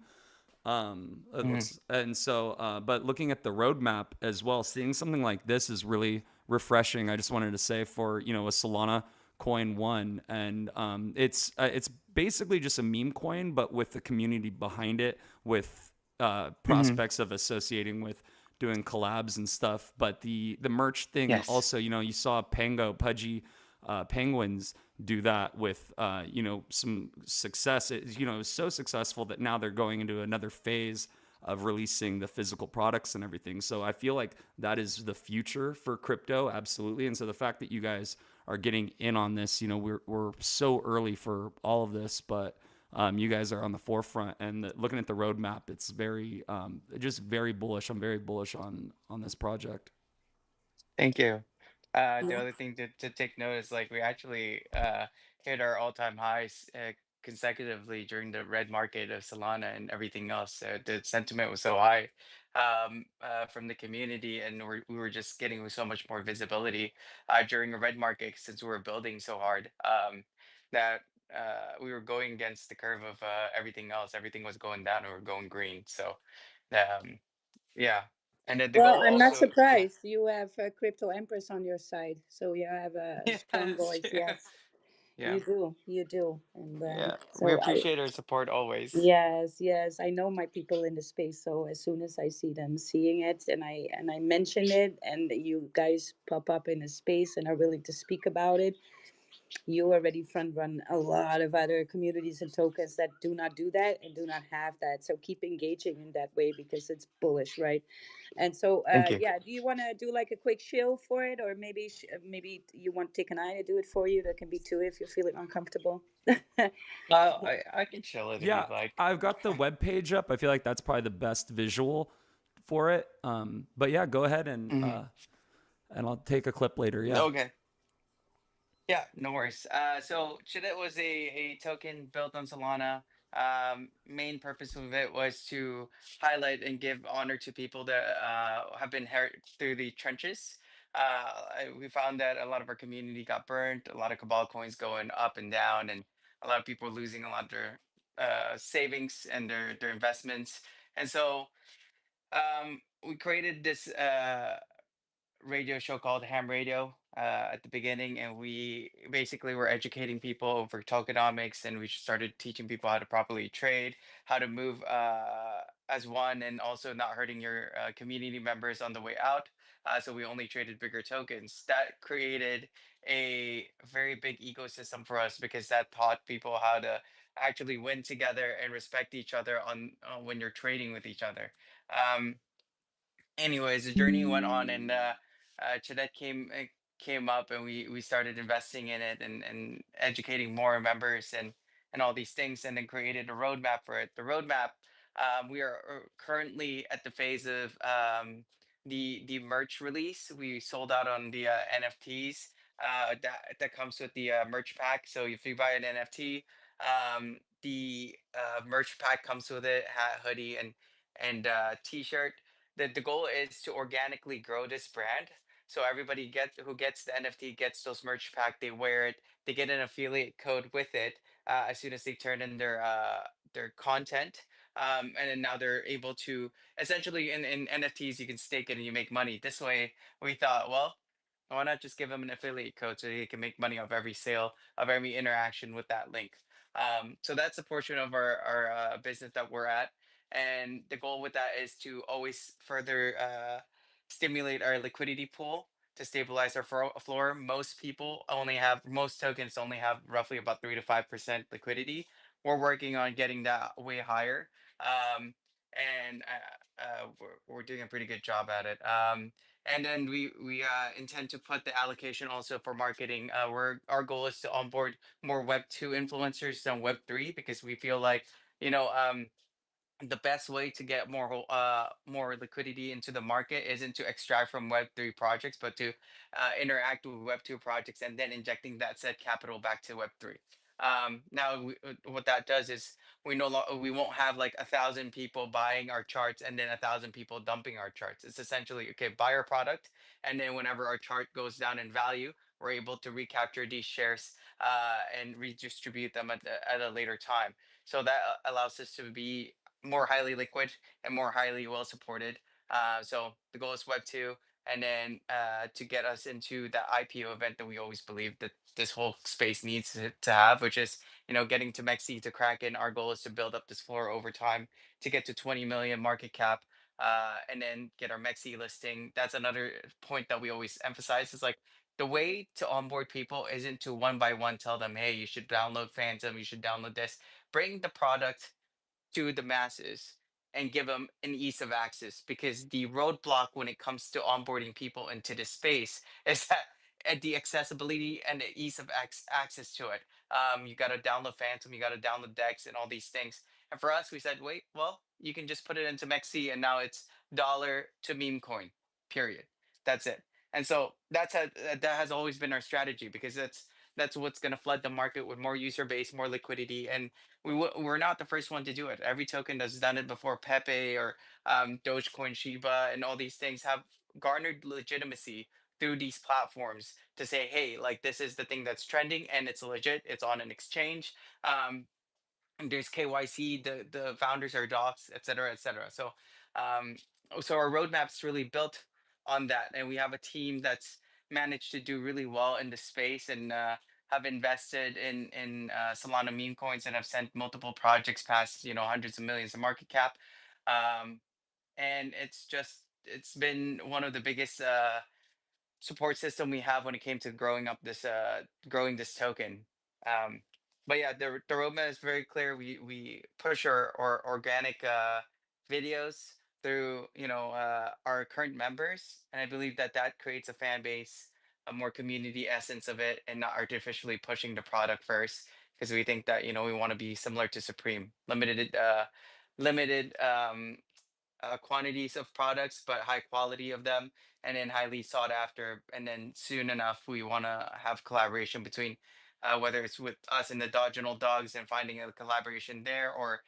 It Hmm. looks and so, but looking at the roadmap as well, seeing something like this is really refreshing. I just wanted to say for a Solana coin one, and it's basically just a meme coin, but with the community behind it, with Hmm. prospects of associating with doing collabs and stuff. But the merch thing Yes. also, you saw Pudgy Penguins do that with some success. It was so successful that now they're going into another phase of releasing the physical products and everything. So I feel like that is the future for crypto, absolutely. And so the fact that you guys are getting in on this, we're so early for all of this, but you guys are on the forefront. And looking at the roadmap, it's very just very bullish. I'm very bullish on this project. Thank you. The Yeah. other thing to take note is, like, we actually hit our all-time highs consecutively during the red market of Solana and everything else. So the sentiment was so high from the community, and we were just getting so much more visibility during a red market, since we were building so hard, that we were going against the curve of everything else. Everything was going down, and we were going green. So um, yeah, and then the Well, goal I'm not also, yeah. surprised. You have Crypto Empress on your side, so you have a strong Yes. voice. Yes. Yeah. You do, you do, and Yeah. We so I. appreciate our support always. Yes, yes, I know my people in the space. So as soon as I see them seeing it, and I mention it, and you guys pop up in a space and are willing to speak about it, you already front run a lot of other communities and tokens that do not do that and do not have that. So keep engaging in that way because it's bullish, right? And so, Thank you. yeah, do you want to do like a quick shill for it, or maybe maybe you want Tick and I to do it for you? That can be two if you're feeling uncomfortable. I can chill it if Yeah, you'd like. I've got the web page up. I feel like that's probably the best visual for it. But yeah, go ahead Hmm. and I'll take a clip later. Yeah. Okay. Yeah, no worries. So CHADETTE was a token built on Solana. Main purpose of it was to highlight and give honor to people that have been hurt through the trenches. We found that a lot of our community got burnt, a lot of Cabal coins going up and down, and a lot of people losing a lot of their savings and their investments. And so we created this radio show called Ham Radio at the beginning, and we basically were educating people over tokenomics, and we started teaching people how to properly trade, how to move as one, and also not hurting your community members on the way out. So we only traded bigger tokens. That created a very big ecosystem for us because that taught people how to actually win together and respect each other on when you're trading with each other. Um, Anyways, the journey went on, and CHADETTE came up, and we started investing in it and educating more members and all these things, and then created a roadmap for it. The roadmap, we are currently at the phase of the merch release. We sold out on the NFTs that comes with the merch pack. So if you buy an NFT, the merch pack comes with it, hat, hoodie, and t-shirt. The goal is to organically grow this brand. So everybody who gets the NFT gets those merch pack. They wear it. They get an affiliate code with it as soon as they turn in their content. And then now they're able to essentially in NFTs you can stake it and you make money. This way we thought, well, why not just give them an affiliate code so they can make money off every sale of every interaction with that link. So that's a portion of our business that we're at, and the goal with that is to always further stimulate our liquidity pool to stabilize our floor. Most tokens only have roughly about 3 to 5% liquidity. We're working on getting that way higher, and we're doing a pretty good job at it. And then we intend to put the allocation also for marketing. Our goal is to onboard more Web 2 influencers than Web 3, because we feel like, you know the best way to get more liquidity into the market isn't to extract from Web 3 projects, but to interact with Web 2 projects and then injecting that said capital back to Web 3. Now, what that does is we won't have like 1,000 people buying our charts and then 1,000 people dumping our charts. It's essentially, okay, buy our product, and then whenever our chart goes down in value, we're able to recapture these shares and redistribute them at a later time. So that allows us to be more highly liquid and more highly well supported. So the goal is Web 2, and then to get us into the IPO event that we always believe that this whole space needs to have, which is, getting to Mexi to Kraken. Our goal is to build up this floor over time to get to 20 million market cap. And then get our Mexi listing. That's another point that we always emphasize, is like the way to onboard people isn't to one by one tell them, hey, you should download Phantom, you should download this. Bring the product to the masses and give them an ease of access, because the roadblock when it comes to onboarding people into this space is that the accessibility and the ease of access to it. You got to download Phantom, you got to download Dex and all these things. And for us, we said, wait, well, you can just put it into Mexi, and now it's dollar to meme coin, period. That's it. And so that has always been our strategy, because that's what's going to flood the market with more user base, more liquidity, and we're not the first one to do it. Every token that's done it before, Pepe or Dogecoin, Shiba, and all these things have garnered legitimacy through these platforms to say, hey, like this is the thing that's trending and it's legit. It's on an exchange. And there's KYC. The founders are docs, et cetera, et cetera. Um, so our roadmap's really built on that, and we have a team that's managed to do really well in the space, and have invested in Solana meme coins and have sent multiple projects past hundreds of millions of market cap. And it's been one of the biggest support system we have when it came to growing this token. Um, but yeah, the roadmap is very clear. We push our organic videos through our current members, and I believe that creates a fan base, a more community essence of it, and not artificially pushing the product first, because we think that we want to be similar to Supreme, limited quantities of products, but high quality of them, and then highly sought after. And then soon enough, we want to have collaboration between, whether it's with us and the Dodginal Dogs and finding a collaboration there, or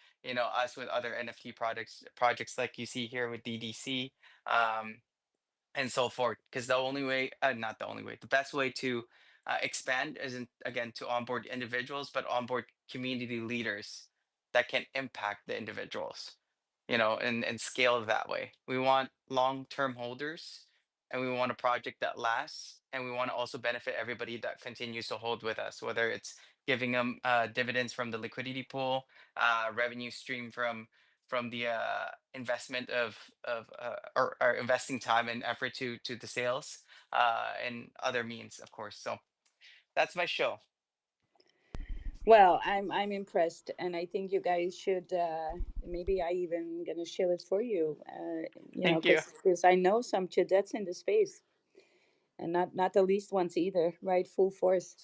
us with other NFT projects like you see here with DDC. Um, and so forth. Because the only way, not the only way, the best way to expand isn't, again, to onboard individuals, but onboard community leaders that can impact the individuals, and scale that way. We want long-term holders, and we want a project that lasts, and we want to also benefit everybody that continues to hold with us, whether it's giving them dividends from the liquidity pool, revenue stream from the investment or investing time and effort to the sales, and other means, of course. So that's my show. Well, I'm impressed, and I think you guys should. Maybe I even gonna share it for you. Thank you. Because I know some Chadettes in the space, and not the least ones either, right? Full force.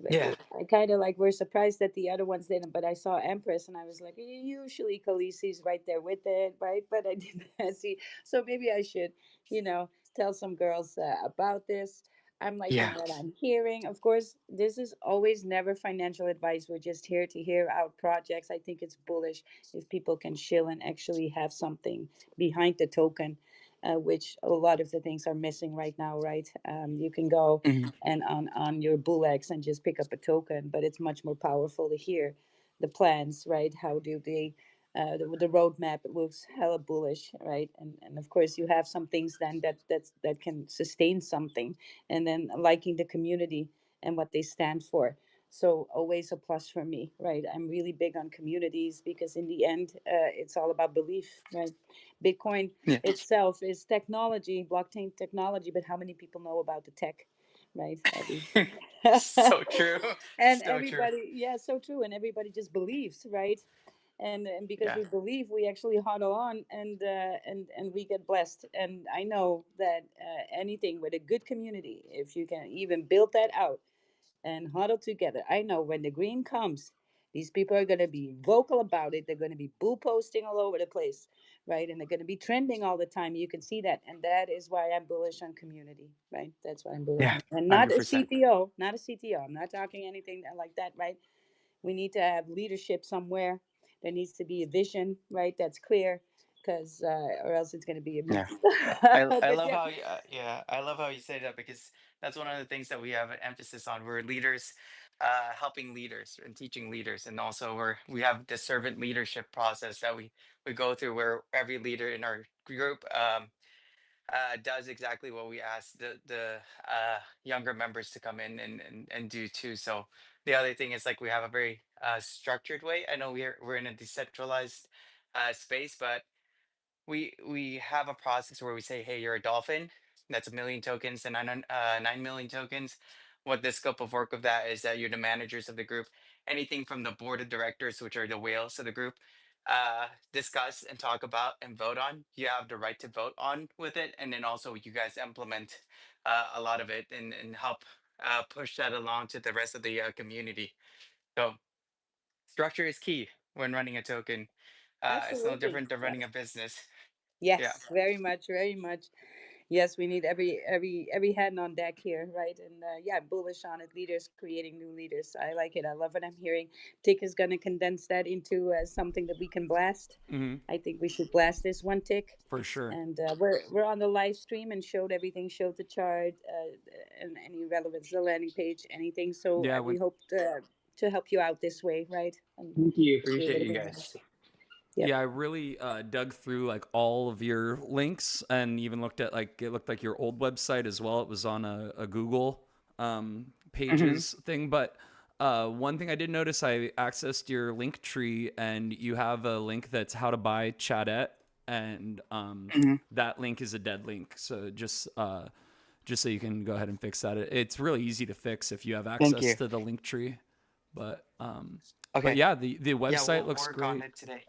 Yeah. I kind of like we're surprised that the other ones didn't, but I saw Empress and I was like, usually Khaleesi's right there with it, right? But I didn't see, so maybe I should, you know, tell some girls about this. I'm liking Yeah. what I'm hearing. Of course, this is always never financial advice. We're just here to hear out projects. I think it's bullish if people can chill and actually have something behind the token, which a lot of the things are missing right now, right? You can go Mhm. and on your bullx and just pick up a token, but it's much more powerful to hear the plans, right? How do they the roadmap looks hella bullish, right? And of course you have some things then that can sustain something, and then liking the community and what they stand for. So always a plus for me, right? I'm really big on communities because in the end, it's all about belief, right? Bitcoin Yeah. itself is technology, blockchain technology, but how many people know about the tech, right? So true. And So true. everybody, yeah, so true, and everybody just believes, right? And because Yeah. we believe, we actually huddle on, and we get blessed. And I know that anything with a good community, if you can even build that out and huddle together. I know when the green comes, these people are going to be vocal about it. They're going to be bull posting all over the place, right? And they're going to be trending all the time. You can see that. And that is why I'm bullish on community, right? That's why I'm bullish Yeah. on. And not a 100%. CTO, not a CTO. I'm not talking anything like that, right? We need to have leadership somewhere. There needs to be a vision, right? That's clear, because or else it's going to be a Yeah. mess. I But love yeah, how yeah, I love how you say that, because that's one of the things that we have an emphasis on. We're leaders, helping leaders and teaching leaders, and also we have the servant leadership process that we go through, where every leader in our group does exactly what we ask the younger members to come in and do too. So the other thing is, like, we have a very structured way. I know we're in a decentralized space, but we have a process where we say, hey, you're a dolphin, that's a million tokens and 9 million tokens. What the scope of work of that is that you're the managers of the group. Anything from the board of directors, which are the whales of the group, discuss and talk about and vote on, you have the right to vote on with it. And then also you guys implement a lot of it, and help push that along to the rest of the community. So structure is key when running a token. It's no absolutely. different than Yeah. running a business. Yeah. Yes, very much, very much. Yes, we need every hand on deck here, right? And yeah, bullish on it. Leaders creating new leaders. I like it. I love what I'm hearing. Tick is going to condense that into something that we can blast. Hmm. I think we should blast this one tick. For sure. And we're on the live stream and showed everything, showed the chart, and any relevance, the landing page, anything. So Yeah. we hope to help you out this way, right? And Thank you. do a Appreciate little you bit of guys. this. Yep. Yeah, I really dug through like all of your links and even looked at, like, it looked like your old website as well. It was on a Google pages thing, but one thing I did notice, I accessed your link tree, and you have a link that's how to buy CHADETTE, and that link is a dead link. So just so you can go ahead and fix that. It's really easy to fix if you have Thank access you. to the link tree. But Okay. yeah, the Yeah, website we'll looks work on great. it today.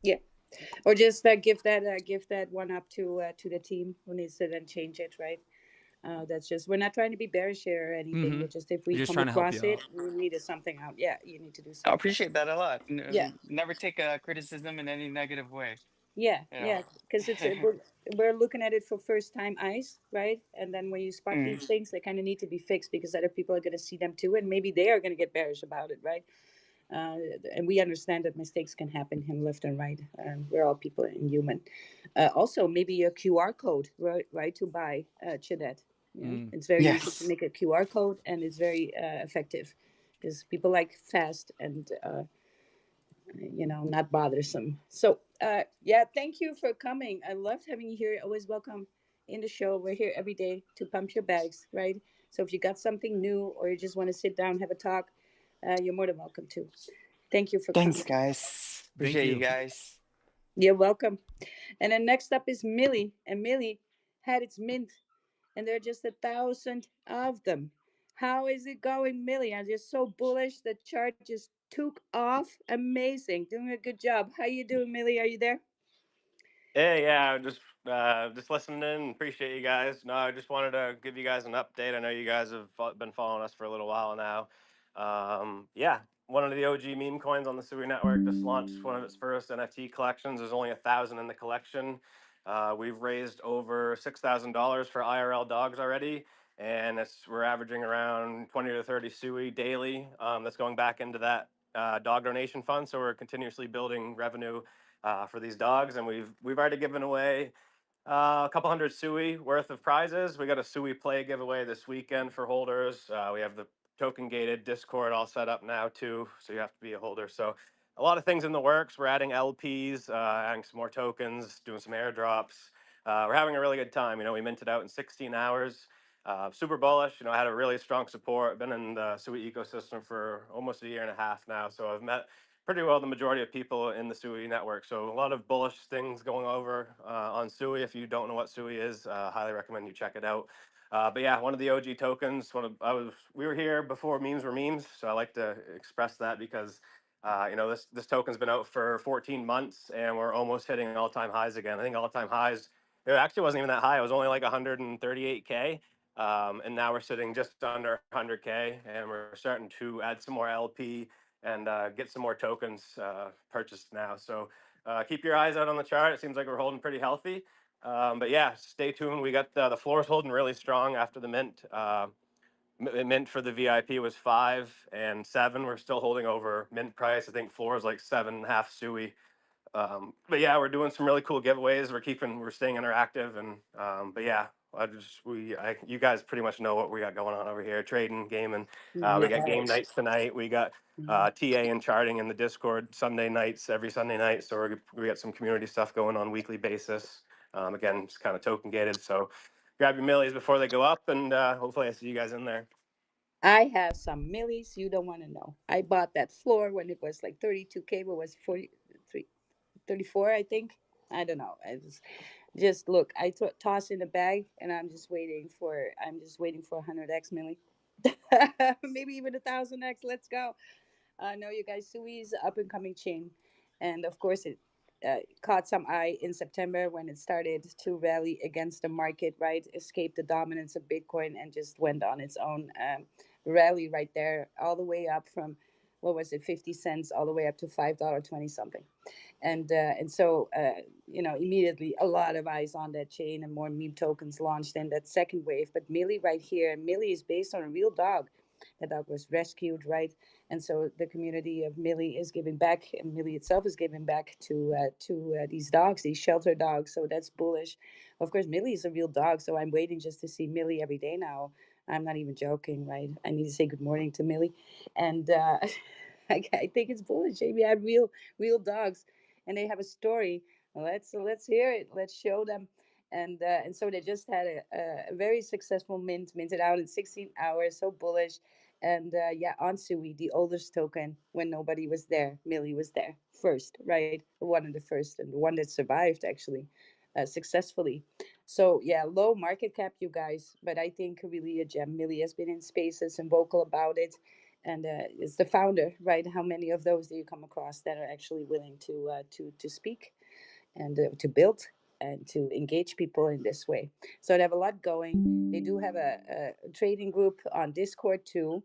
Yeah. Or just give that one up to the team who needs to then change it, right? That's just, we're not trying to be bearish here or anything. We're just, if We're we just come trying to help across you it, out. we needed something out. Yeah, you need to do I something. appreciate that a lot. Yeah, Never take criticism in any negative way. yeah, You yeah. know. Because we're looking at it for first time eyes, right? And then when you spot Mm. these things, they kind of need to be fixed because other people are going to see them too, and maybe they are going to get bearish about it, right? Uh, and we understand that mistakes can happen in left and right. We're all people and human. Also, maybe a QR code, right, to buy CHADETTE. You know, it's very easy to Yes. make a QR code, and it's very effective because people like fast and not bothersome. So yeah, thank you for coming. I loved having you here. Always welcome in the show. We're here every day to pump your bags, right? So if you got something new or you just want to sit down, have a talk, you're more than welcome to. Thank you for Thanks, coming. guys. Thank Appreciate you you. guys. You're welcome. And then next up is Millie, and Millie had its mint, and there are just 1,000 of them. How is it going, Millie? I'm just so bullish. The chart just took off. Amazing. Doing a good job. How you doing, Millie? Are you there? Yeah, just listening in. Appreciate you guys. No, I just wanted to give you guys an update. I know you guys have been following us for a little while now. Yeah, one of the OG meme coins on the Sui network just launched one of its first NFT collections. There's only 1,000 in the collection. We've raised over $6,000 for IRL dogs already, and we're averaging around 20 to 30 Sui daily. That's going back into that dog donation fund. So we're continuously building revenue for these dogs, and we've already given away a couple hundred Sui worth of prizes. We got a Sui play giveaway this weekend for holders. We have the token gated Discord all set up now too, so you have to be a holder. So a lot of things in the works. We're adding LPs, adding some more tokens, doing some airdrops. We're having a really good time. We minted out in 16 hours. Super bullish. I had a really strong support. Been in the Sui ecosystem for almost a year and a half now, so I've met pretty well the majority of people in the Sui network. So a lot of bullish things going over on Sui. If you don't know what Sui is, highly recommend you check it out. But yeah, one of the OG tokens. We were here before memes were memes, so I like to express that because this token's been out for 14 months and we're almost hitting all-time highs again. I think all-time highs. It actually wasn't even that high. It was only like 138K. And now we're sitting just under 100K, and we're starting to add some more LP and get some more tokens purchased now. So keep your eyes out on the chart. It seems like we're holding pretty healthy. But yeah, stay tuned. We got the floor's holding really strong after the mint. Mint for the VIP was 5 and 7. We're still holding over mint price. I think floor is like 7.5 Sui. But yeah, we're doing some really cool giveaways. We're staying interactive, and but yeah, you guys pretty much know what we got going on over here: trading, gaming. We got game Nice. nights tonight. We got TA and charting in the Discord Sunday nights, every Sunday night. So we got some community stuff going on weekly basis. Again, it's kind of token gated. So grab your millies before they go up, and hopefully I see you guys in there. I have some millies you don't want to know. I bought that floor when it was like 32K, but was 43, 34, I think. I don't know. I just look. I toss in a bag, and I'm just waiting for 100x milli, maybe even 1,000x. Let's go. No, you guys, Sui's up and coming chain, and of course it caught some eye in September when it started to rally against the market. Right, escaped the dominance of Bitcoin and just went on its own rally right there, all the way up from what was it, 50 cents, all the way up to $5.20 something. And so immediately a lot of eyes on that chain and more meme tokens launched in that second wave. But Millie right here, Millie is based on a real dog. The dog was rescued, right? And so the community of Millie is giving back, and Millie itself is giving back to these dogs, these shelter dogs. So that's bullish. Of course, Millie is a real dog, so I'm waiting just to see Millie every day now. I'm not even joking, right? I need to say good morning to Millie, and I think it's bullish. Maybe I have real dogs, and they have a story. Let's hear it. Let's show them. And so they just had a very successful minted out in 16 hours, so bullish. And yeah, on Sui, the oldest token, when nobody was there, Millie was there first, right? One of the first, and the one that survived actually successfully. So yeah, low market cap, you guys, but I think really a gem. Millie has been in spaces and vocal about it, and is the founder, right? How many of those do you come across that are actually willing to speak and to build and to engage people in this way? So they have a lot going. They do have a trading group on Discord too.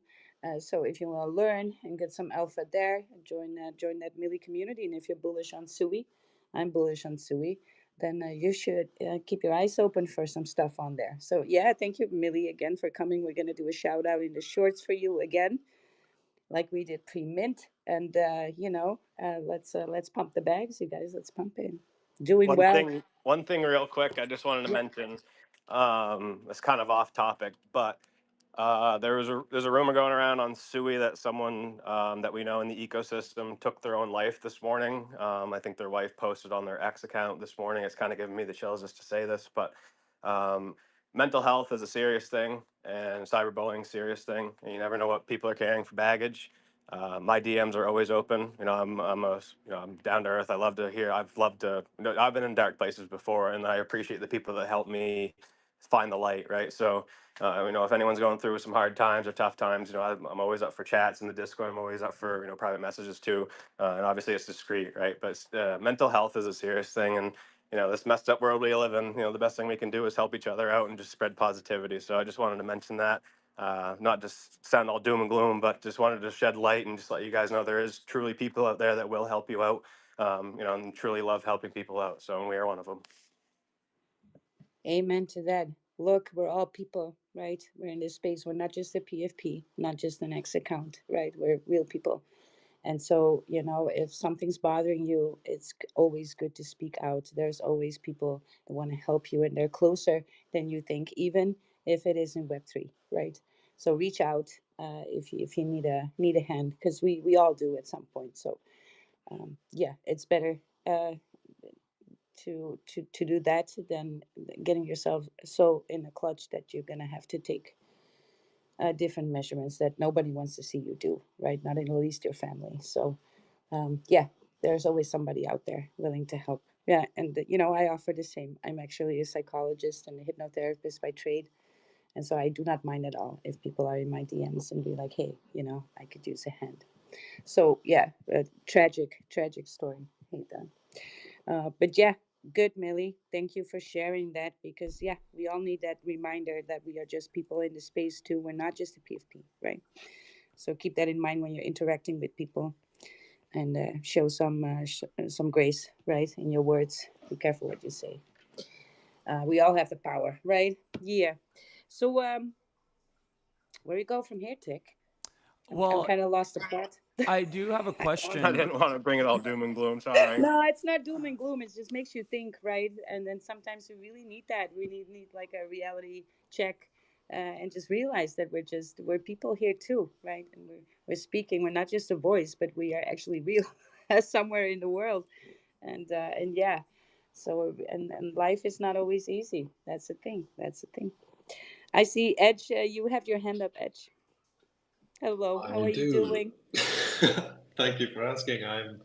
So if you want to learn and get some alpha there, join that Millie community. And if you're bullish on Sui, I'm bullish on Sui, then you should keep your eyes open for some stuff on there. So yeah, thank you, Millie, again for coming. We're gonna do a shout out in the shorts for you again, like we did pre-mint. And let's pump the bags, you guys. Let's pump in. Doing well. One thing real quick, I just wanted to Yeah. mention, it's kind of off topic, but there's a rumor going around on Sui that someone that we know in the ecosystem took their own life this morning. I think their wife posted on their X account this morning. It's kind of giving me the chills just to say this, but um, mental health is a serious thing, and cyberbullying is a serious thing, and you never know what people are carrying for baggage. My DMs are always open. I'm down to earth. I love to hear. I've loved to. I've been in dark places before, and I appreciate the people that help me find the light. Right. So, if anyone's going through some hard times or tough times, I'm always up for chats in the Discord. I'm always up for private messages too. And obviously it's discreet, right? But mental health is a serious thing, and this messed up world we live in. The best thing we can do is help each other out and just spread positivity. So I just wanted to mention that. Not just sound all doom and gloom, but just wanted to shed light and just let you guys know there is truly people out there that will help you out, and truly love helping people out. So we are one of them. Amen to that. Look, we're all people, right? We're in this space. We're not just a PFP, not just an X account, right? We're real people. And so, if something's bothering you, it's always good to speak out. There's always people that want to help you, and they're closer than you think, even if it is in Web3, right? So reach out if you need a hand, because we all do at some point. So yeah, it's better to do that than getting yourself so in a clutch that you're gonna have to take different measurements that nobody wants to see you do, right? Not in the least your family. So yeah, there's always somebody out there willing to help. Yeah, and I offer the same. I'm actually a psychologist and a hypnotherapist by trade, and so I do not mind at all if people are in my DMs and be like, hey, I could use a hand. So yeah, tragic story. Hate that. But yeah, good, Millie. Thank you for sharing that, because yeah, we all need that reminder that we are just people in the space too. We're not just a PFP, right? So keep that in mind when you're interacting with people, and show some grace, right, in your words. Be careful what you say. We all have the power, right? Yeah. So where we go from here, Tick? I'm Well, kind of lost the plot. I do have a I question. didn't want to bring it all doom and gloom. Sorry. No, it's not doom and gloom. It just makes you think, right? And then sometimes we really need that. We need like a reality check, and just realize that we're people here too, right? And we're speaking. We're not just a voice, but we are actually real somewhere in the world. And yeah, so and life is not always easy. That's the thing. That's the thing. I see Edge. You have your hand up, Edge. Hello. How I are you do. doing? Thank you for asking. I'm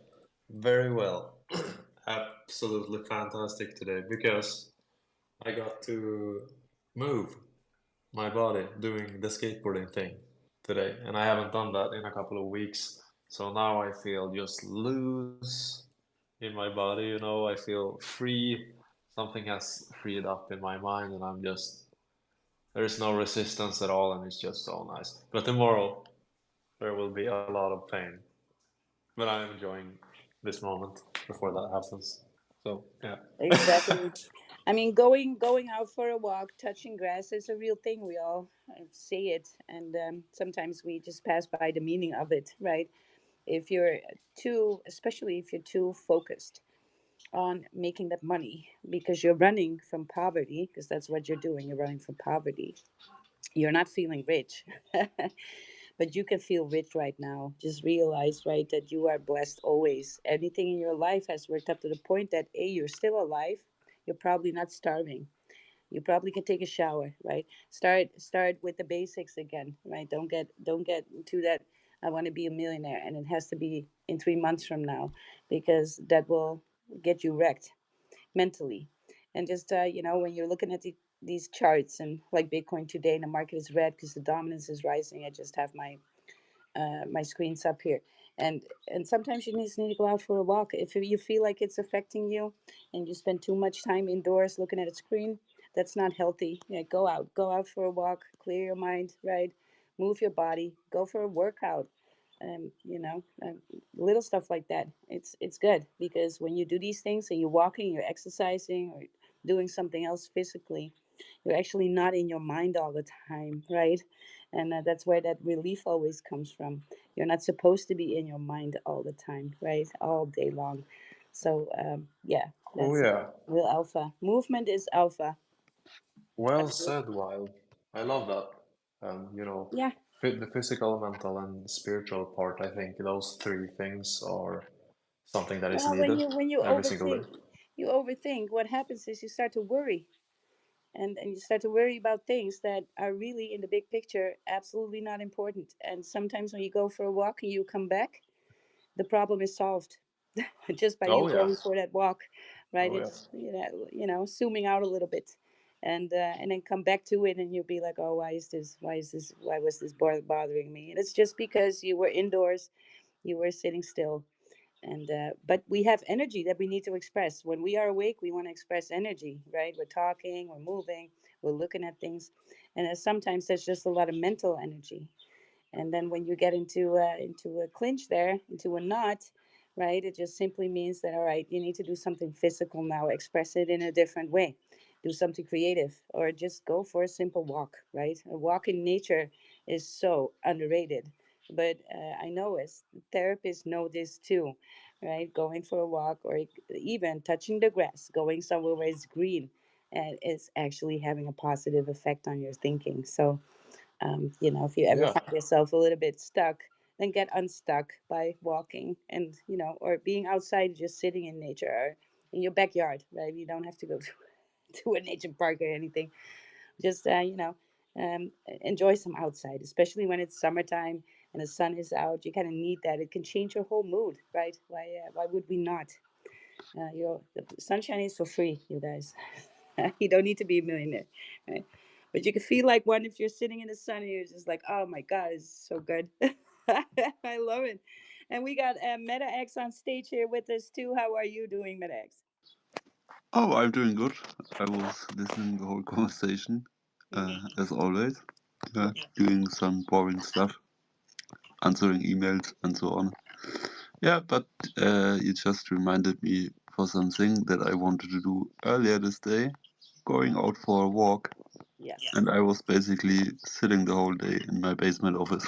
very well. Absolutely fantastic today because I got to move my body doing the skateboarding thing today, and I haven't done that in a couple of weeks. So now I feel just loose in my body, I feel free. Something has freed up in my mind, and there's no resistance at all, and it's just so nice. But tomorrow, there will be a lot of pain. But I'm enjoying this moment before that happens. So yeah. Exactly. I mean, going out for a walk, touching grass is a real thing. We all say it, and sometimes we just pass by the meaning of it, right? If you're especially if you're too focused on making that money because you're running from poverty, because that's what you're doing. You're running from poverty. You're not feeling rich, but you can feel rich right now. Just realize, right, that you are blessed always. Anything in your life has worked up to the point that A, you're still alive. you're probably not starving. You probably can take a shower, right? Start with the basics again, right? Don't get into that I want to be a millionaire and it has to be in 3 months from now, because that will get you wrecked mentally. And just when you're looking at these charts, and like Bitcoin today, and the market is red because the dominance is rising. I just have my screens up here, and sometimes you just need to go out for a walk if you feel like it's affecting you, and you spend too much time indoors looking at a screen. That's not healthy. Yeah, go out for a walk, clear your mind, right? Move your body, go for a workout. Little stuff like that. It's good, because when you do these things and you're walking, you're exercising, or doing something else physically, you're actually not in your mind all the time, right? And that's where that relief always comes from. You're not supposed to be in your mind all the time, right? All day long. So yeah, Oh that's yeah, real alpha. Movement is alpha. well Absolutely. said, Wild. I love that. Yeah. The physical, mental, and spiritual part. I think those three things are something that is Well, when needed you every single day. overthink, what happens is you start to worry, and you start to worry about things that are really in the big picture absolutely not important. And sometimes when you go for a walk and you come back, the problem is solved just by you Oh yeah, going for that walk, right? oh It's yes, zooming out a little bit, and then come back to it, and you'll be like, oh, why was this bothering me? And it's just because you were indoors, you were sitting still. And but we have energy that we need to express. When we are awake, we want to express energy, right? We're talking, we're moving, we're looking at things, and sometimes there's just a lot of mental energy. And then when you get into a clinch there, into a knot, right? It just simply means that, all right, you need to do something physical now, express it in a different way, do something creative, or just go for a simple walk, right? A walk in nature is so underrated. But I know as therapists know this too, right? Going for a walk, or even touching the grass, going somewhere where it's green, and it's actually having a positive effect on your thinking. So if you ever yeah, find yourself a little bit stuck, then get unstuck by walking, and or being outside, just sitting in nature, or in your backyard, right? You don't have to go to a nature park or anything. Just enjoy some outside, especially when it's summertime and the sun is out. You kind of need that. It can change your whole mood, right? Why would we not? The sunshine is for free, you guys. You don't need to be a millionaire, right? But you can feel like one if you're sitting in the sun and you're just like, oh my god, it's so good. I love it. And we got Meta X on stage here with us too. How are you doing, Meta X? Oh, I'm doing good. I was listening the whole conversation, as always. Doing some boring stuff, answering emails and so on. Yeah, but you just reminded me for something that I wanted to do earlier this day, going out for a walk, Yes. and I was basically sitting the whole day in my basement office.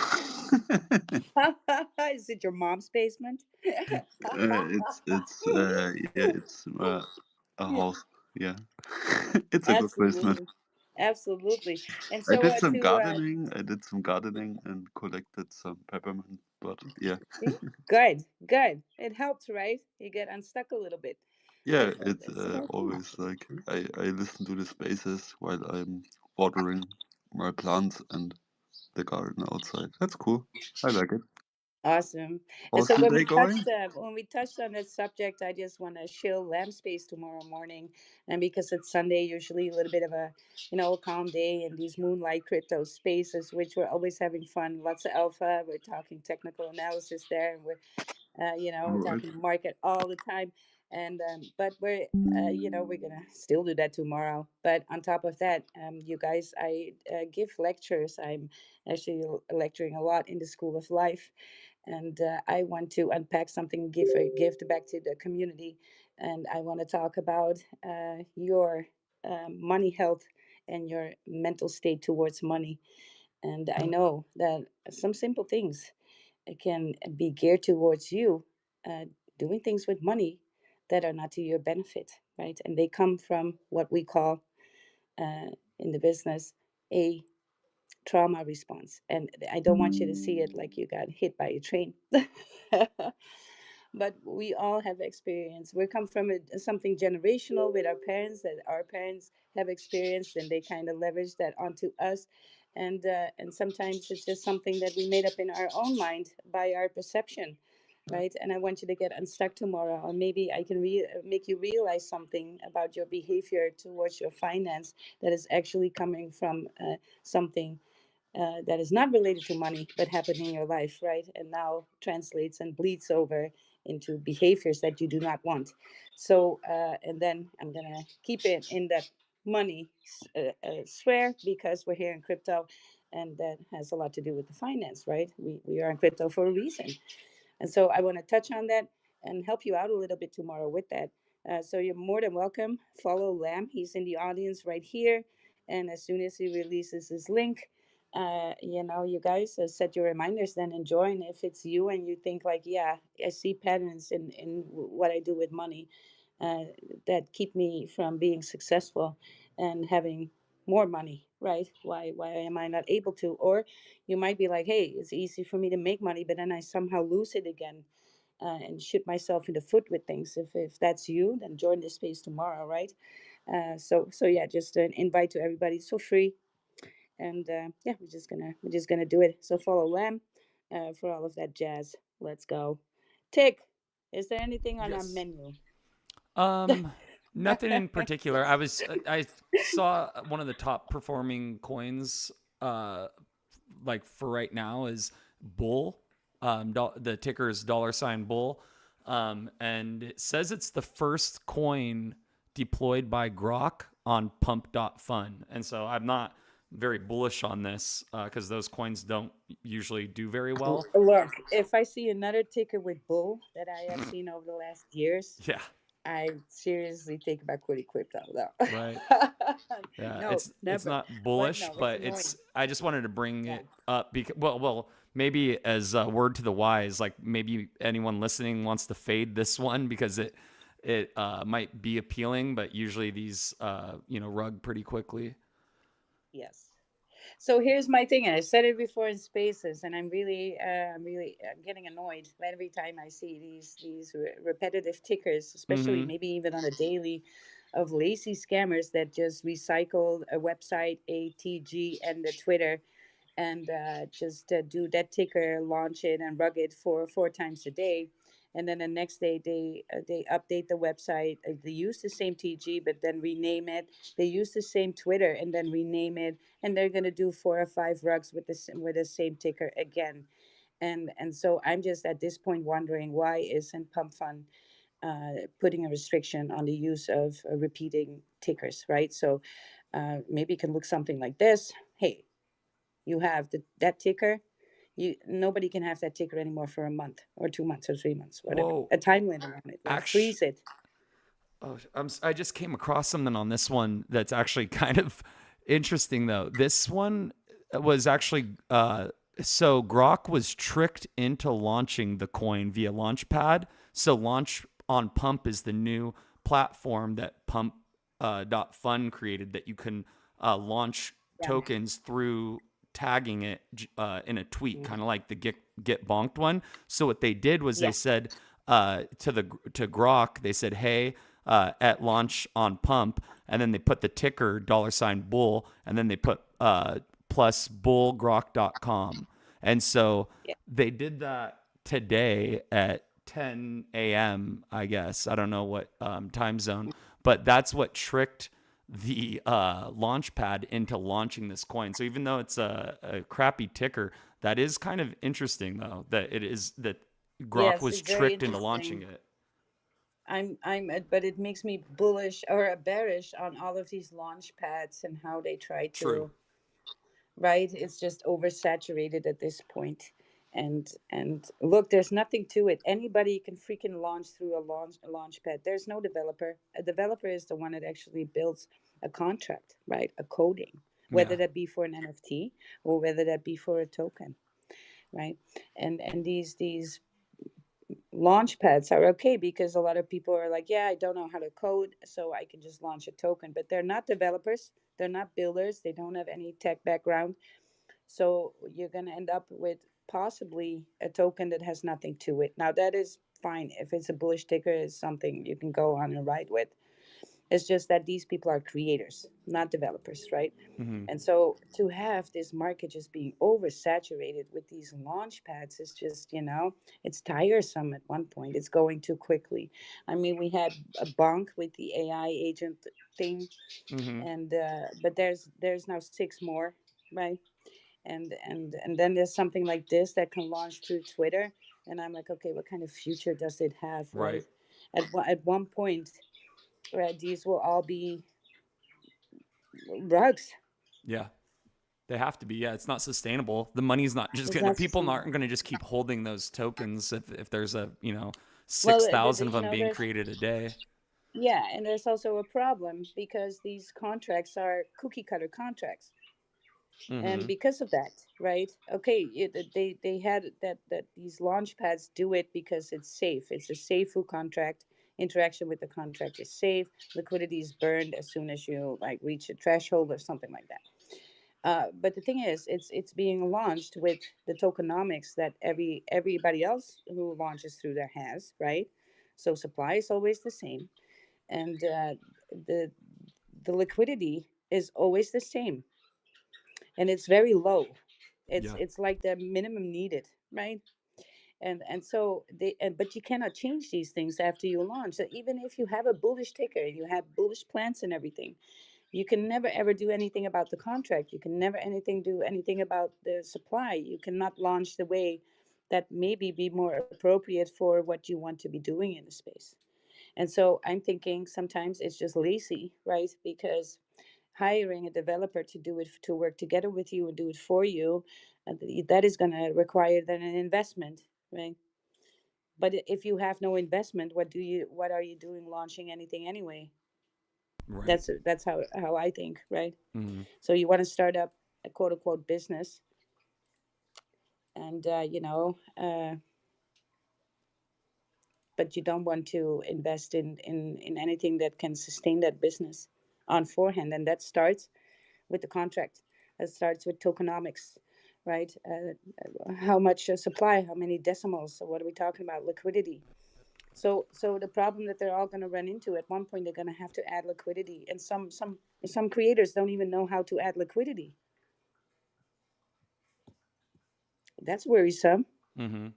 Is it your mom's basement? It's a Yeah, house. Yeah, it's a good basement. absolutely, absolutely. And I so did some to gardening. I did some gardening and collected some peppermint. But yeah, see, good, good. It helps, right? You get unstuck a little bit. yeah, it's That's the whole thing. always like I listen to the spaces while I'm watering my plants and the garden outside. That's cool. I like it. Awesome. And How's so your day going? when we touched on that subject, I just want to chill lamp space tomorrow morning, and because it's Sunday, usually a little bit of a calm day in these moonlight crypto spaces, which we're always having fun. Lots of alpha. We're talking technical analysis there, and we're All right. talking market all the time. And but we're gonna still do that tomorrow. But on top of that, you guys, I give lectures. I'm actually lecturing a lot in the School of Life, and I want to unpack something, give a gift back to the community, and I want to talk about your money health and your mental state towards money. And I know that some simple things can be geared towards you uh, doing things with money that are not to your benefit, right? And they come from what we call uh, in the business a trauma response. And I don't want you to see it like you got hit by a train. but we all have experience. We come from something generational with our parents that our parents have experienced, and they kind of leverage that onto us. And sometimes it's just something that we made up in our own mind by our perception, right? And I want you to get unstuck tomorrow, or maybe I can make you realize something about your behavior towards your finance that is actually coming from something that is not related to money but happened in your life, right? And now translates and bleeds over into behaviors that you do not want. So, and then I'm gonna keep it in that money sphere because we're here in crypto, and that has a lot to do with the finance, right? We are in crypto for a reason. And so I want to touch on that and help you out a little bit tomorrow with that. So you're more than welcome. Follow Lamb. He's in the audience right here. And as soon as he releases his link, you guys set your reminders then and join if it's you and you think like, yeah, I see patterns in what I do with money uh, that keep me from being successful and having more money, right? Why am I not able to? Or you might be like, hey, it's easy for me to make money, but then I somehow lose it again and shoot myself in the foot with things. If that's you, then join the space tomorrow, right? So yeah, just an invite to everybody. It's so free, and yeah, we're just gonna do it. So follow Lamb for all of that jazz. Let's go. Tick, is there anything on our Yes. menu? Nothing in particular. I saw one of the top performing coins, like for right now, is Bull. The ticker is $Bull, and it says it's the first coin deployed by Grok on Pump.fun. And so I'm not very bullish on this because those coins don't usually do very well. Look, if I see another ticker with Bull that I have seen over the last years, Yeah. I seriously think about quitting crypto. No, Right. Yeah, no, it's never. not But bullish, no, it's but annoying. I just wanted to bring Yeah. it up because maybe as a word to the wise, like maybe anyone listening wants to fade this one because it might be appealing, but usually these rug pretty quickly. Yes. So here's my thing, and I said it before in spaces, and I'm getting annoyed every time I see these repetitive tickers, especially Mm-hmm. maybe even on a daily, of lazy scammers that just recycle a website, a TG, and the Twitter, and just do that ticker, launch it, and rug it for 4 times a day. And then the next day they update the website. They use the same TG, but then rename it. They use the same Twitter and then rename it. And they're gonna do 4 or 5 rugs with the same ticker again. And so I'm just at this point wondering why isn't Pump Fund putting a restriction on the use of repeating tickers, right? So maybe it can look something like this. Hey, you have that ticker. Nobody can have that ticker anymore for a month or 2 months or 3 months, whatever. Whoa. A time limit on it, right? Actually, Freeze it. I just came across something on this one that's actually kind of interesting, though. This one was actually so Grok was tricked into launching the coin via Launchpad. So Launch on Pump is the new platform that Pump.fun created that you can launch Yeah. tokens through tagging it in a tweet, kind of like the get bonked one. So what they did was they Yeah. said to Grok, they said, hey, at launch on Pump, and then they put the ticker $Bull, and then they put plus bullgrok.com. And so Yeah. they did that today at 10 a.m., I guess. I don't know what time zone, but that's what tricked the Launchpad into launching this coin. So even though it's a crappy ticker, that is kind of interesting, though, that Grok Yes, was it's very tricked into launching interesting. it. But it makes me bullish or bearish on all of these launch pads and how they try True. to, right? It's just oversaturated at this point. And look, there's nothing to it. Anybody can freaking launch through a launch pad. There's no developer. A developer is the one that actually builds a contract, right? A coding, whether Yeah. that be for an NFT or whether that be for a token, right? And these launch pads are okay because a lot of people are like, yeah, I don't know how to code, so I can just launch a token. But they're not developers, they're not builders, they don't have any tech background. So you're going to end up with possibly a token that has nothing to it. Now, that is fine. If it's a bullish ticker, it's something you can go on and ride with. It's just that these people are creators, not developers, right? Mm-hmm. And so to have this market just being oversaturated with these launch pads is just, it's tiresome at one point. It's going too quickly. I mean, we had a bonk with the AI agent thing, Mm-hmm. and but there's now six more, right? And then there's something like this that can launch through Twitter, and I'm like, okay, what kind of future does it have, right? Right. At one point, these will all be rugs. Yeah. They have to be. Yeah, it's not sustainable. The money's not just It's gonna. not People sustainable. aren't gonna just keep holding those tokens if there's a Well, 6,000 of them being there's created a day. yeah, and there's also a problem because these contracts are cookie cutter contracts, Mm-hmm. and because of that, right? Okay, they had that these launch pads do it because it's safe. It's a safe contract. Interaction with the contract is safe. Liquidity is burned as soon as you like reach a threshold or something like that. But the thing is, it's being launched with the tokenomics that everybody else who launches through there has, right? So supply is always the same, and the the liquidity is always the same, and it's very low. It's Yeah. it's like the minimum needed, right? And so but you cannot change these things after you launch. So even if you have a bullish ticker and you have bullish plans and everything, you can never ever do anything about the contract. You can never do anything about the supply. You cannot launch the way that maybe be more appropriate for what you want to be doing in the space. And so I'm thinking sometimes it's just lazy, right? Because hiring a developer to do it, to work together with you and do it for you, that is going to require then an investment, right? But if you have no investment, what are you doing launching anything anyway? Right. That's how I think, right? Mm-hmm. So you want to start up a quote unquote business, and but you don't want to invest in anything that can sustain that business on forehand, and that starts with the contract. That starts with tokenomics, right? How much supply, how many decimals, so what are we talking about, liquidity. So the problem that they're all going to run into, at one point they're going to have to add liquidity, and some creators don't even know how to add liquidity. That's worrisome, Mm-hmm.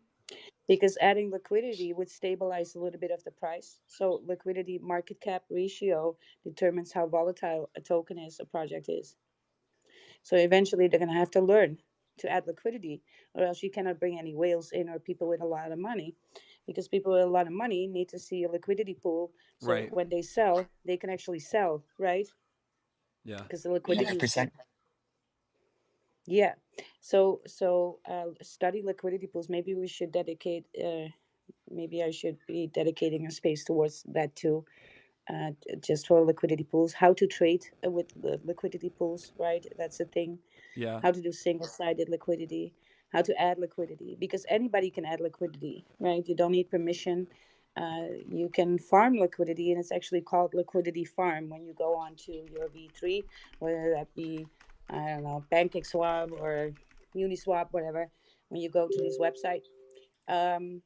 because adding liquidity would stabilize a little bit of the price. So liquidity market cap ratio determines how volatile a token is, a project is. So eventually they're going to have to learn to add liquidity, or else you cannot bring any whales in or people with a lot of money, because people with a lot of money need to see a liquidity pool. So Right. when they sell, they can actually sell, right? Yeah. Because the liquidity is 100%. there. Yeah. So study liquidity pools. Maybe we should dedicate. Maybe I should be dedicating a space towards that too. Just for liquidity pools, how to trade with the liquidity pools, right? That's the thing. Yeah. How to do single-sided liquidity, how to add liquidity, because anybody can add liquidity, right? You don't need permission. You can farm liquidity, and it's actually called liquidity farm when you go on to your V3, whether that be, I don't know, PancakeSwap or Uniswap, whatever. When you go to this website, um,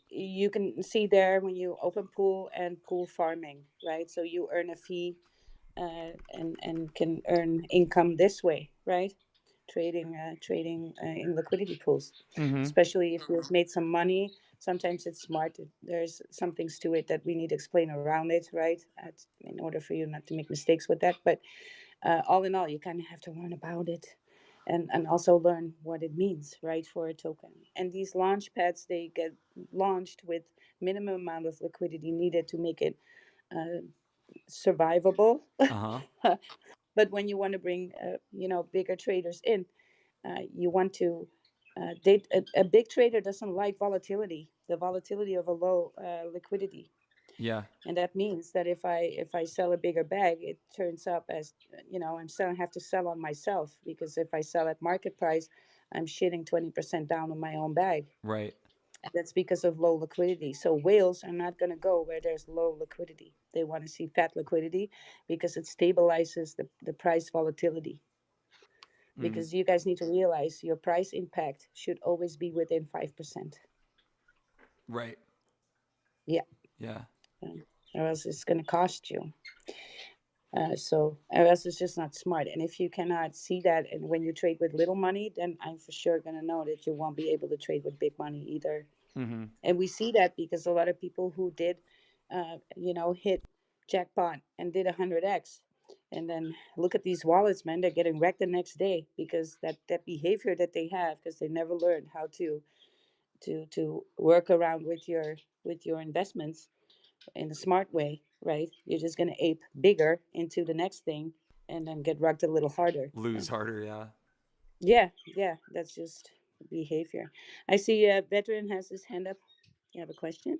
you can see there when you open pool and pool farming, right? So you earn a fee, and can earn income this way, right? Trading in liquidity pools, Mm-hmm. especially if you've made some money. Sometimes it's smart. There's some things to it that we need to explain around it, right? In order for you not to make mistakes with that. But all in all, you kind of have to learn about it, and also learn what it means, right, for a token. And these launch pads, they get launched with minimum amount of liquidity needed to make it uh, survivable. Uh-huh. But when you want to bring, bigger traders in, you want to. A big trader doesn't like volatility, the volatility of a low liquidity, Yeah. and that means that if I sell a bigger bag, it turns up as, have to sell on myself, because if I sell at market price, I'm shitting 20% down on my own bag. Right. And that's because of low liquidity. So whales are not going to go where there's low liquidity. They want to see fat liquidity, because it stabilizes the price volatility. Mm. Because you guys need to realize your price impact should always be within 5%. Right. Yeah. Yeah. Or else it's going to cost you. Or else it's just not smart. And if you cannot see that, and when you trade with little money, then I'm for sure going to know that you won't be able to trade with big money either. Mm-hmm. And we see that because a lot of people who did, hit jackpot and did 100x, and then look at these wallets, man, they're getting wrecked the next day because that behavior that they have, because they never learned how to work around with your investments in a smart way, right? You're just going to ape bigger into the next thing and then get rugged a little harder. Lose harder. Yeah. Yeah, yeah, that's just behavior. I see a veteran has his hand up. You have a question?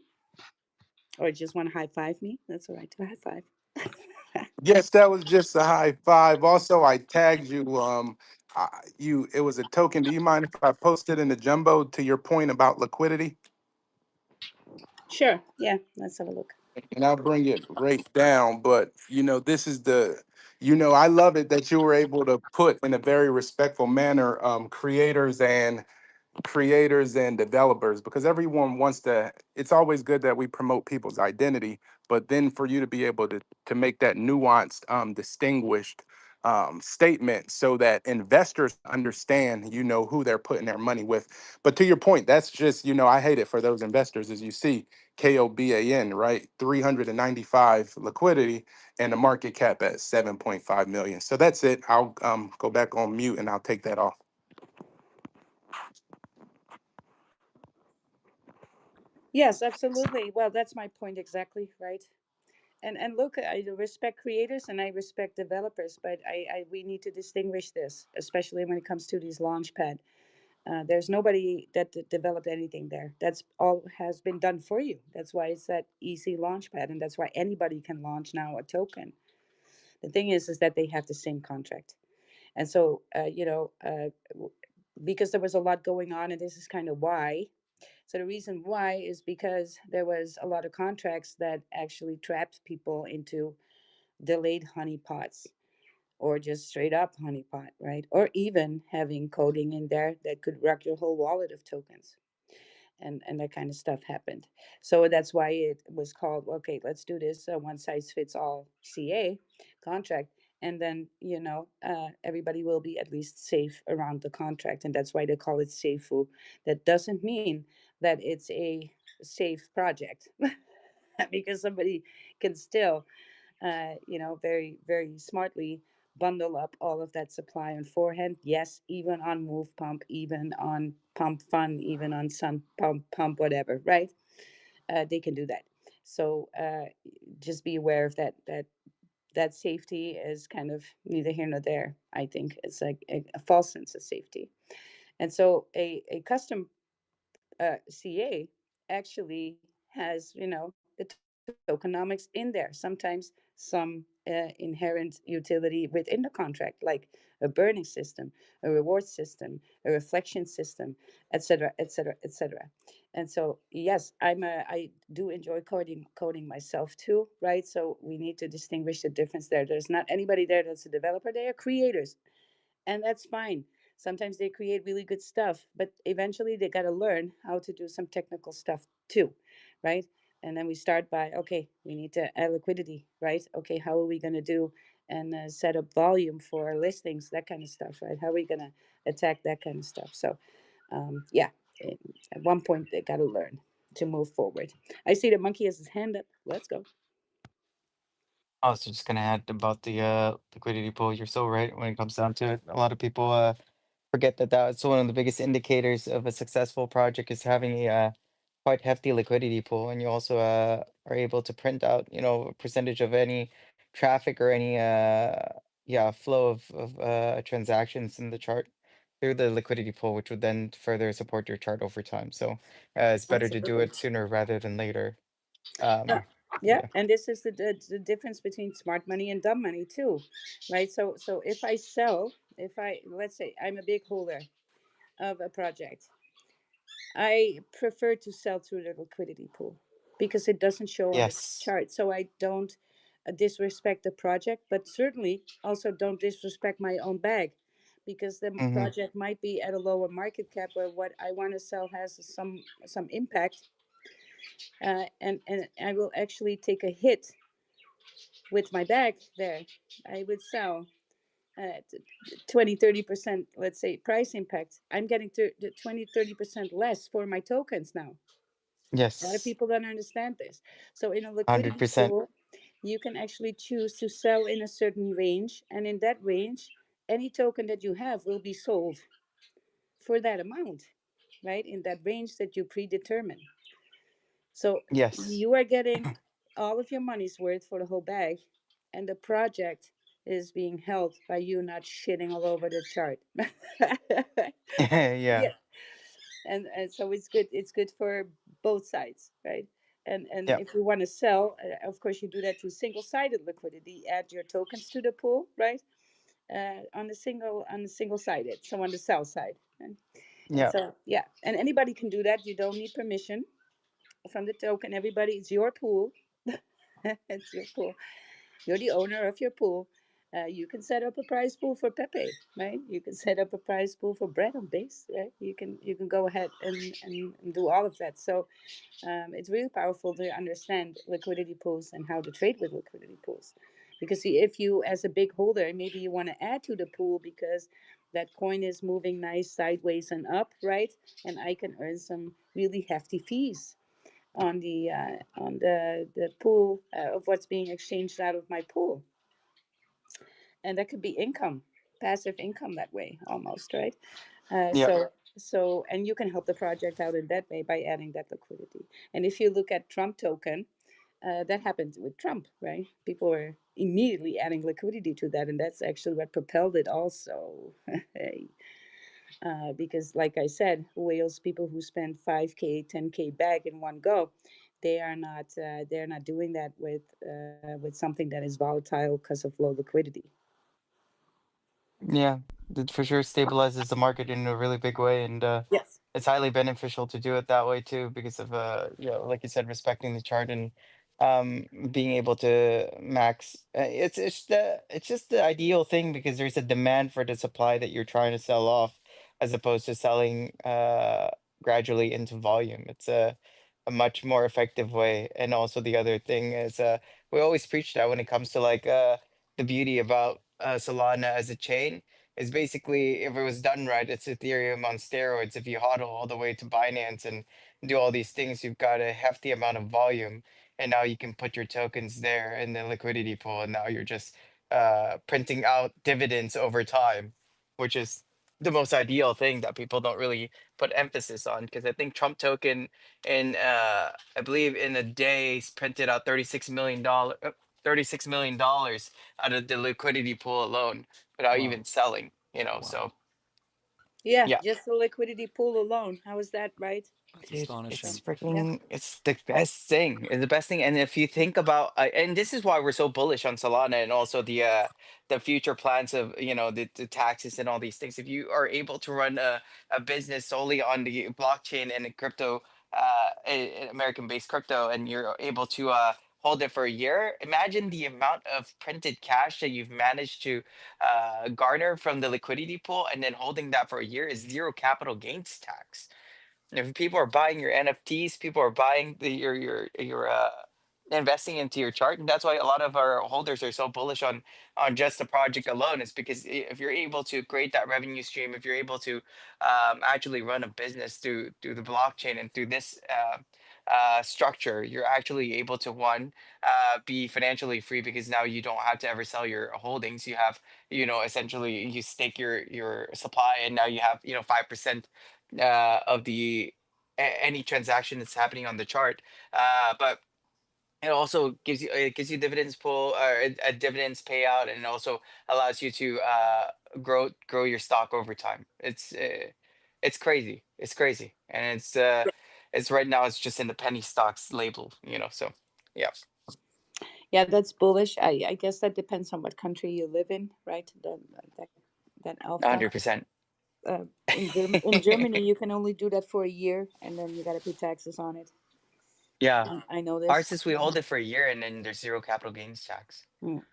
Or just want to high five me? That's all right. Do a high five. Yes, that was just a high five. Also, I tagged you. It was a token. Do you mind if I posted in the jumbo to your point about liquidity? Sure. Yeah, let's have a look. And I'll bring it right down. But this is I love it that you were able to put in a very respectful manner, creators and developers, because everyone wants to. It's always good that we promote people's identity, but then for you to be able to make that nuanced, distinguished statement so that investors understand who they're putting their money with. But to your point, that's just I hate it for those investors. As you see, KOBAN, right, 395 liquidity and the market cap at 7.5 million. So that's it. I'll go back on mute and I'll take that off. Yes, absolutely. Well, that's my point exactly, right? And look, I respect creators and I respect developers, but I we need to distinguish this, especially when it comes to these launchpad. There's nobody that developed anything there. That's all has been done for you. That's why it's that easy launchpad, and that's why anybody can launch now a token. The thing is that they have the same contract, and so because there was a lot going on, and this is kind of why. So the reason why is because there was a lot of contracts that actually trapped people into delayed honeypots or just straight up honeypot, right? Or even having coding in there that could wreck your whole wallet of tokens. And that kind of stuff happened. So that's why it was called, okay, let's do this one size fits all CA contract. And then, everybody will be at least safe around the contract. And that's why they call it SAFU. That doesn't mean that it's a safe project because somebody can still very, very smartly bundle up all of that supply on forehand. Yes, even on Move Pump, even on Pump Fun, even on Sun Pump, whatever, right? They can do that. So just be aware of that. That safety is kind of neither here nor there. I think it's like a false sense of safety. And so a custom CA actually has, the tokenomics in there. Sometimes some inherent utility within the contract, like a burning system, a reward system, a reflection system, etc., etc., etc. And so, yes, I do enjoy coding myself too, right? So we need to distinguish the difference there. There's not anybody there that's a developer; they are creators, and that's fine. Sometimes they create really good stuff, but eventually they got to learn how to do some technical stuff too, right? And then we start by, okay, we need to add liquidity, right? Okay, how are we going to do and set up volume for our listings, that kind of stuff, right? How are we going to attack that kind of stuff? So, yeah, at one point they got to learn to move forward. I see the monkey has his hand up. Let's go. I was just gonna add about the liquidity pool. You're so right when it comes down to it. A lot of people forget that that's one of the biggest indicators of a successful project is having a quite hefty liquidity pool, and you also are able to print out, a percentage of any traffic or any yeah flow of transactions in the chart through the liquidity pool, which would then further support your chart over time. So it's better to do Absolutely. it sooner rather than later. Uh, Um, yeah, yeah. and this is the difference between smart money and dumb money too, right? So if I sell, if I let's say I'm a big holder of a project, I prefer to sell through the liquidity pool because it doesn't show on the Yes. chart. So I don't disrespect the project, but certainly also don't disrespect my own bag because the Mm-hmm. project might be at a lower market cap where what I want to sell has some impact, and I will actually take a hit with my bag there. I would sell 20-30%, let's say, price impact. I'm getting to 20-30% less for my tokens now. A lot of Yes. people don't understand this. So in a liquidity 100%. pool, you can actually choose to sell in a certain range, and in that range, any token that you have will be sold for that amount, right? In that range that you predetermine. So Yes. you are getting all of your money's worth for the whole bag, and the project is being held by you not shitting all over the chart. Yeah. Yeah, and so it's good. It's good for both sides, right? And Yeah. if you want to sell, of course, you do that through single-sided liquidity. Add your tokens to the pool, right? On the single-sided, so on the sell side. And Yeah. so yeah, and anybody can do that. You don't need permission from the token. Everybody, it's your pool. It's your pool. You're the owner of your pool. You can set up a prize pool for Pepe, right? You can set up a prize pool for bread on base, right? You can go ahead and do all of that. So it's really powerful to understand liquidity pools and how to trade with liquidity pools. Because see, if you, as a big holder, maybe you want to add to the pool because that coin is moving nice sideways and up, right? And I can earn some really hefty fees on the pool of what's being exchanged out of my pool, and that could be income, passive income that way almost, right? uh, Yeah. so so and you can help the project out in that way by adding that liquidity. And if you look at Trump token, that happened with Trump, right? People were immediately adding liquidity to that, and that's actually what propelled it also. Because like I said, whales, people who spend 5K 10K bag in one go, they're not doing that with something that is volatile because of low liquidity. Yeah. It for sure stabilizes the market in a really big way, and Yes. it's highly beneficial to do it that way too, because of like you said, respecting the chart and being able to max. It's just the ideal thing because there's a demand for the supply that you're trying to sell off, as opposed to selling gradually into volume. It's a much more effective way. And also the other thing is we always preach that when it comes to like the beauty about Solana as a chain is basically if it was done right, it's Ethereum on steroids. If you hodl all the way to Binance and do all these things, you've got a hefty amount of volume, and now you can put your tokens there in the liquidity pool, and now you're just printing out dividends over time, which is the most ideal thing that people don't really put emphasis on. Because I think Trump token in I believe in a day printed out $36 million out of the liquidity pool alone without Wow. even selling, Wow. so Yeah, yeah. just the liquidity pool alone. How is that, right? That's Dude, it's astonishing. Yeah. freaking, it's the best thing. It's the best thing. And if you think about, and this is why we're so bullish on Solana and also the future plans of, the taxes and all these things. If you are able to run a business solely on the blockchain and the crypto, American-based crypto, and you're able to hold it for a year, imagine the amount of printed cash that you've managed to garner from the liquidity pool, and then holding that for a year is zero capital gains tax. If people are buying your NFTs, people are buying your investing into your chart, and that's why a lot of our holders are so bullish on just the project alone. Is because if you're able to create that revenue stream, if you're able to actually run a business through the blockchain and through this structure, you're actually able to one be financially free because now you don't have to ever sell your holdings. You have essentially you stake your supply, and now you have 5% of the any transaction that's happening on the chart. But it gives you dividends pool or a dividends payout, and it also allows you to grow your stock over time. It's crazy. It's crazy, and it's right now it's just in the penny stocks label. So yeah, Yeah, that's bullish. I guess that depends on what country you live in, right? That alpha. 100%. In Germany, you can only do that for a year, and then you got to pay taxes on it. Yeah, I know this. ours is we hold it for a year, and then there's zero capital gains tax. Mm.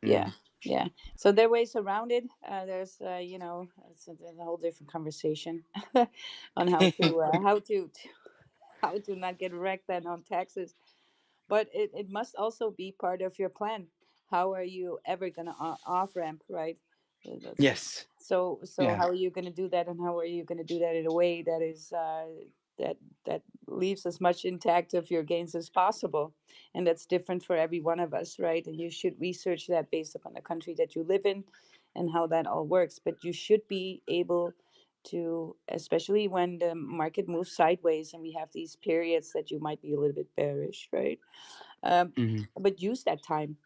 Yeah, Mm. yeah. So there are ways around it. There's, it's a whole different conversation on how to how to not get wrecked then on taxes. But it must also be part of your plan. How are you ever going to off ramp, right? Yes. So Yeah. how are you going to do that, and how are you going to do that in a way that is that that leaves as much intact of your gains as possible? And that's different for every one of us, right? And you should research that based upon the country that you live in and how that all works. But you should be able to, especially when the market moves sideways and we have these periods that you might be a little bit bearish, right? um, Hmm. but use that time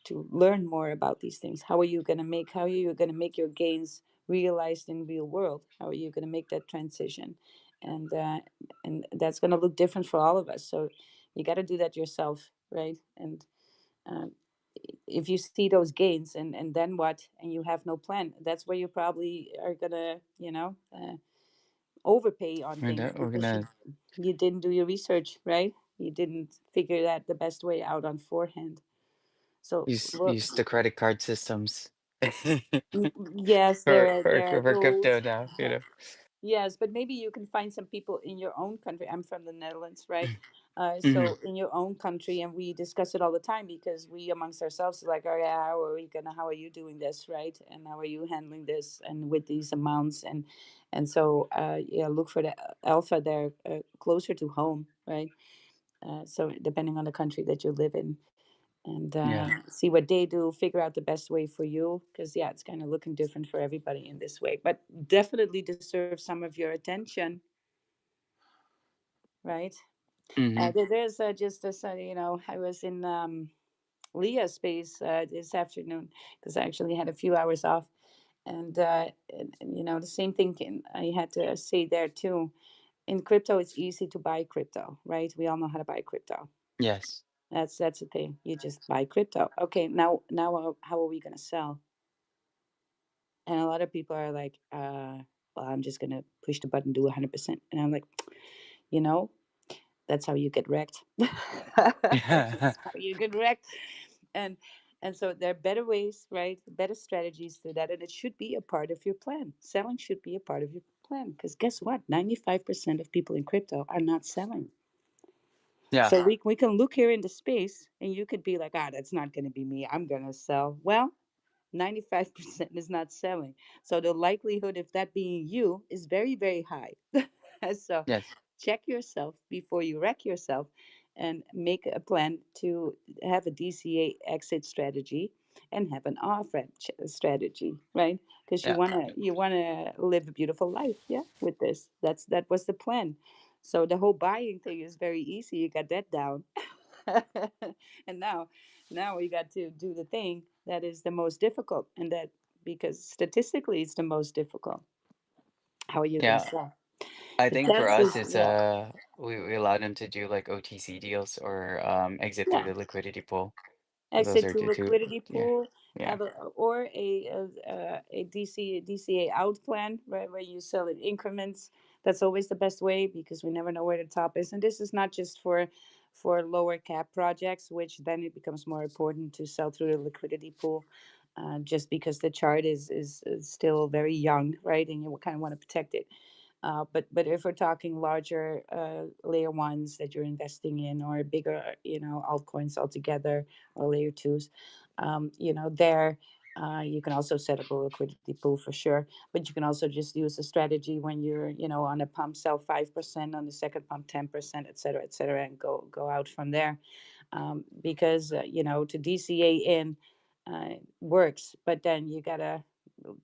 to learn more about these things. How are you going to make your gains realized in real world? How are you going to make that transition? And uh, and that's going to look different for all of us, so you got to do that yourself, right? And um, if you see those gains, and then what, and you have no plan, that's where you probably are going to overpay on things We're because gonna you didn't do your research, right? You didn't figure that the best way out on forehand. So well, use the credit card systems yes, there are for those. crypto now, you know. Yes, but maybe you can find some people in your own country. I'm from the Netherlands, right? Hmm. So in your own country, and we discuss it all the time because we amongst ourselves are like, oh yeah, how are you doing this, right? And how are you handling this, and with these amounts, and so yeah, look for the alpha there closer to home, right? So depending on the country that you live in, and Yeah. see what they do, figure out the best way for you, because yeah, it's kind of looking different for everybody in this way, but definitely deserves some of your attention, right? Hmm. There's just this, I was in Leah space this afternoon because I actually had a few hours off, and the same thing I had to say there too. In crypto, it's easy to buy crypto, right? We all know how to buy crypto. Yes. That's the thing. You just buy crypto. Okay, now how are we gonna sell? And a lot of people are like, well, I'm just gonna push the button, do 100%. And I'm like, you know, that's how you get wrecked. Yeah. That's how you get wrecked. And and so there are better ways, right? Better strategies to that, and it should be a part of your plan. Selling should be a part of your plan because guess what? 95% of people in crypto are not selling. Yeah. So we can look here in the space, and you could be like, that's not going to be me. I'm going to sell. Well, 95% is not selling. So the likelihood of that being you is very, very high. So Yes. check yourself before you wreck yourself, and make a plan to have a DCA exit strategy and have an off ramp strategy, right? Because Yeah. you want to live a beautiful life, yeah, with this. That was the plan. So the whole buying thing is very easy. You got that down. And now we got to do the thing that is the most difficult, and that, because statistically it's the most difficult. How are you going to Yeah. sell I the think for us chances? it's Yeah, we allow them to do like OTC deals or exit through yeah. the liquidity pool. Those Exit are to the two. liquidity Yeah. pool, Yeah. have or a DCA out plan, right, where you sell in increments. That's always the best way because we never know where the top is, and this is not just for lower cap projects, which then it becomes more important to sell through the liquidity pool. Just because the chart is still very young, right, and you kind of want to protect it. But if we're talking larger layer ones that you're investing in, or bigger, altcoins altogether, or layer twos, there you can also set up a liquidity pool for sure. But you can also just use a strategy when you're, on a pump, sell 5%, on the second pump 10%, et cetera, and go out from there. Because to DCA in works, but then you gotta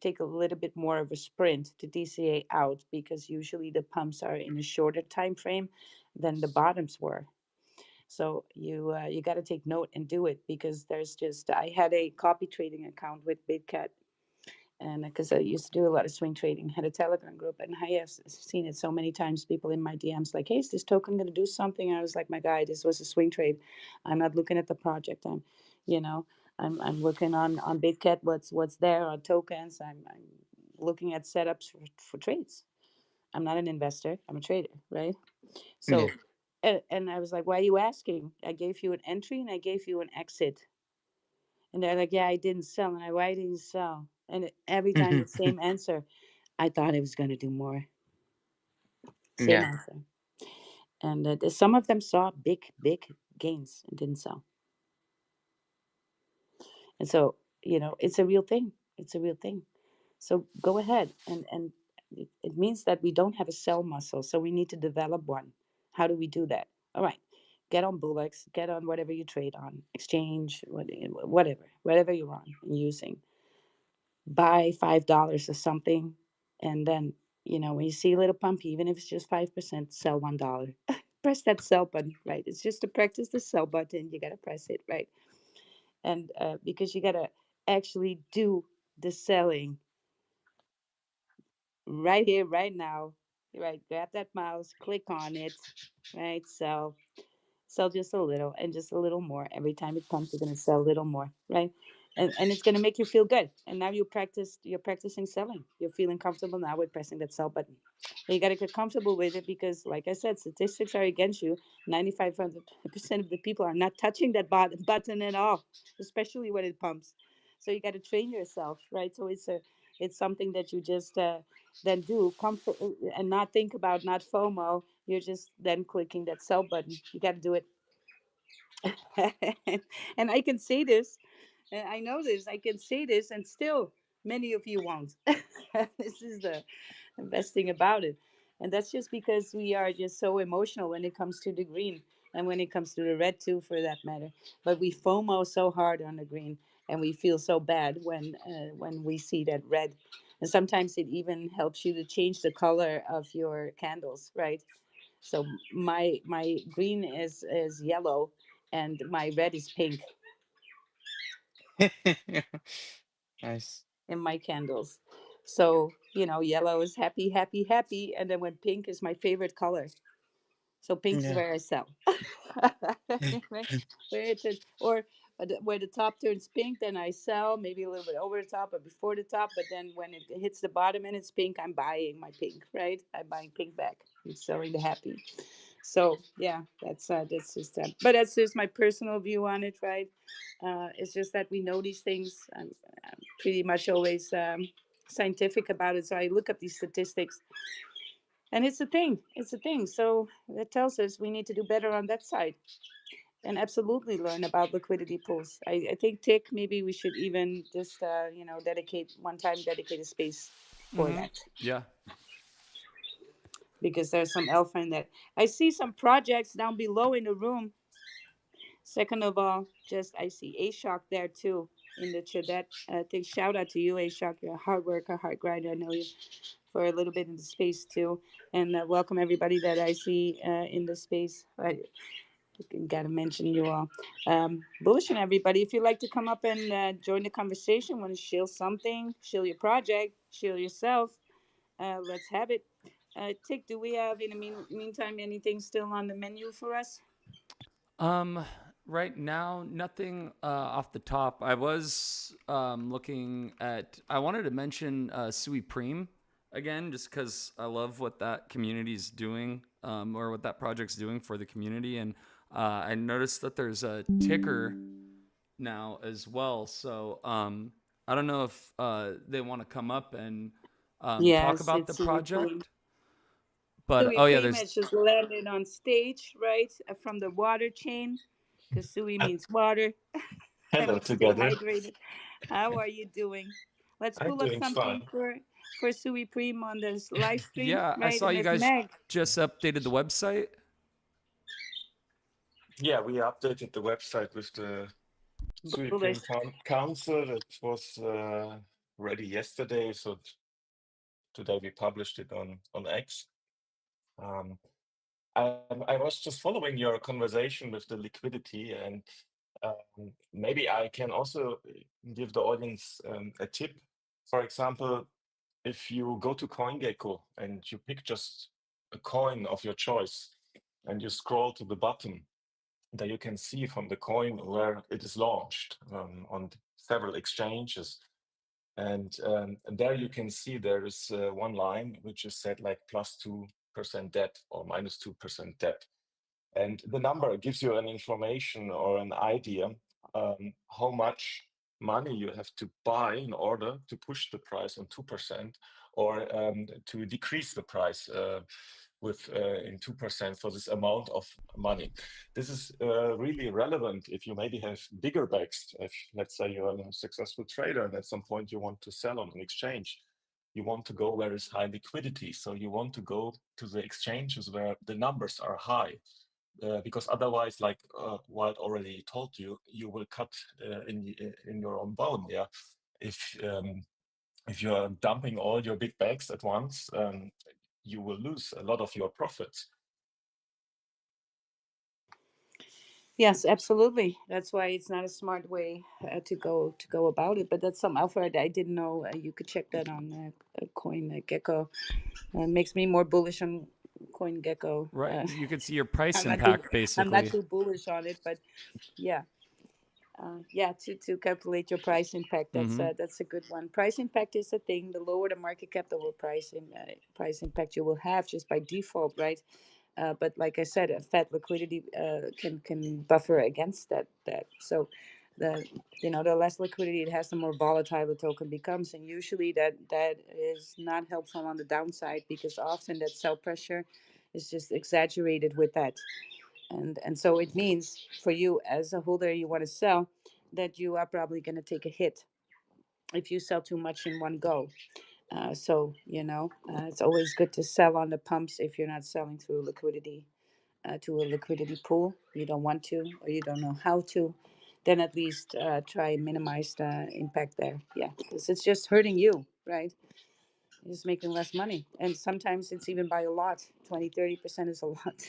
take a little bit more of a sprint to DCA out, because usually the pumps are in a shorter time frame than the bottoms were. So you got to take note and do it, because there's just, I had a copy trading account with BitCat, and because I used to do a lot of swing trading, had a Telegram group, and I have seen it so many times. People in my DMs like, "Hey, is this token going to do something?" And I was like, "My guy, this was a swing trade. I'm not looking at the project. You know, I'm looking on BitCat. What's there on tokens. I'm looking at setups for trades. I'm not an investor. I'm a trader, right? So, Yeah. and I was like, "Why are you asking? I gave you an entry and I gave you an exit." And they're like, "Yeah, I didn't sell." And why didn't you sell? And every time the same answer. I thought it was going to do more. Same Yeah. answer. And some of them saw big gains and didn't sell. And so, it's a real thing. It's a real thing. So go ahead. And it means that we don't have a sell muscle. So we need to develop one. How do we do that? All right. Get on Bullocks, get on whatever you trade on, exchange, whatever you're on and using. Buy $5 or something. And then, when you see a little pump, even if it's just 5%, sell $1. Press that sell button, right? It's just to practice the sell button. You got to press it, right? And because you got to actually do the selling right here, right now, right? Grab that mouse, click on it, right? Sell just a little and just a little more. Every time it comes, you're going to sell a little more, right? And it's going to make you feel good. And now you're practicing selling. You're feeling comfortable now with pressing that sell button. And you got to get comfortable with it because, like I said, statistics are against you. 95% of the people are not touching that button at all, especially when it pumps. So you got to train yourself, right? So it's something that you just then do comfort and not think about, not FOMO. You're just then clicking that sell button. You got to do it. And I can say this, and I know this, I can say this, and still many of you won't. This is the best thing about it. And that's just because we are just so emotional when it comes to the green and when it comes to the red too, for that matter. But we FOMO so hard on the green, and we feel so bad when we see that red. And sometimes it even helps you to change the color of your candles, right? So my green is yellow, and my red is pink Nice. in my candles. So yellow is happy, happy, happy, and then when pink is my favorite color. So pink is Yeah. where I sell. Right? Where it is, or where the top turns pink, then I sell maybe a little bit over the top or before the top. But then when it hits the bottom and it's pink, I'm buying my pink. Right? I'm buying pink back. I'm selling the happy. So yeah, that's just that. But that's just my personal view on it, right? It's just that we know these things. I'm pretty much always scientific about it. So I look up these statistics, and it's a thing. It's a thing. So that tells us we need to do better on that side, and absolutely learn about liquidity pools. I think Tick, maybe we should even just dedicate a space for Mm-hmm. that, Yeah. because there's some alpha in that. I see some projects down below in the room. Second of all, just I see A Shock there too in the CHADETTE. I think shout out to you, A Shock. You're a hard worker, hard grinder. I know you for a little bit in the space too. And welcome everybody that I see in the space. I gotta mention you all. Bullish and everybody. If you'd like to come up and join the conversation, want to shill something, shill your project, shill yourself, let's have it. Tick, do we have in the meantime anything still on the menu for us? Um, right now, nothing off the top. I was looking at. I wanted to mention SUIPRE again, just because I love what that community is doing, or what that project's doing for the community, and I noticed that there's a ticker now as well. So I don't know if they want to come up and talk Yes, about the it's Sui Prime. project, but Sui oh yeah, Prime there's has just landed on stage, right, from the water chain, because Sui Uh, means water. I Hello mean, stay together. hydrated. How are you doing? Let's I'm pull up doing something fine. for Sui Prime on this live stream, yeah. I right? saw And you if guys Meg, just updated the website. Yeah, we updated the website with the bullish, Supreme Council. It was ready yesterday, so today we published it on X. Um, I was just following your conversation with the liquidity, and maybe I can also give the audience a tip. For example, if you go to CoinGecko and you pick just a coin of your choice and you scroll to the bottom, that you can see from the coin where it is launched on several exchanges. And there you can see there is one line which is set like +2% debt or -2% debt. And the number gives you an information or an idea how much money you have to buy in order to push the price on 2% or to decrease the price with in 2% for this amount of money. This is really relevant if you maybe have bigger bags. If, let's say, you're a successful trader and at some point you want to sell on an exchange, you want to go where is high liquidity. So you want to go to the exchanges where the numbers are high. Because otherwise, like Wild already told you, you will cut in your own bone. Yeah, if you are dumping all your big bags at once, you will lose a lot of your profits. Yes, absolutely. That's why it's not a smart way to go about it. But that's some alpha I didn't know. You could check that on Coin Gecko. Makes me more bullish on Coin Gecko. Right. You can see your price I'm not impact I'm not basically. too bullish on it, but yeah. Yeah, to calculate your price impact, that's a good one. Price impact is a thing. The lower the market cap, the lower price impact you will have just by default, right? But like I said, a fat liquidity can buffer against that. So the the less liquidity it has, the more volatile the token becomes, and usually that is not helpful on the downside because often that sell pressure is just exaggerated with that. And so it means for you as a holder, you want to sell, that you are probably going to take a hit if you sell too much in one go. So it's always good to sell on the pumps if you're not selling through liquidity to a liquidity pool. You don't want to, or you don't know how to. Then at least try and minimize the impact there. Yeah, because it's just hurting you, right? You're just making less money, and sometimes it's even by a lot. 20-30% is a lot.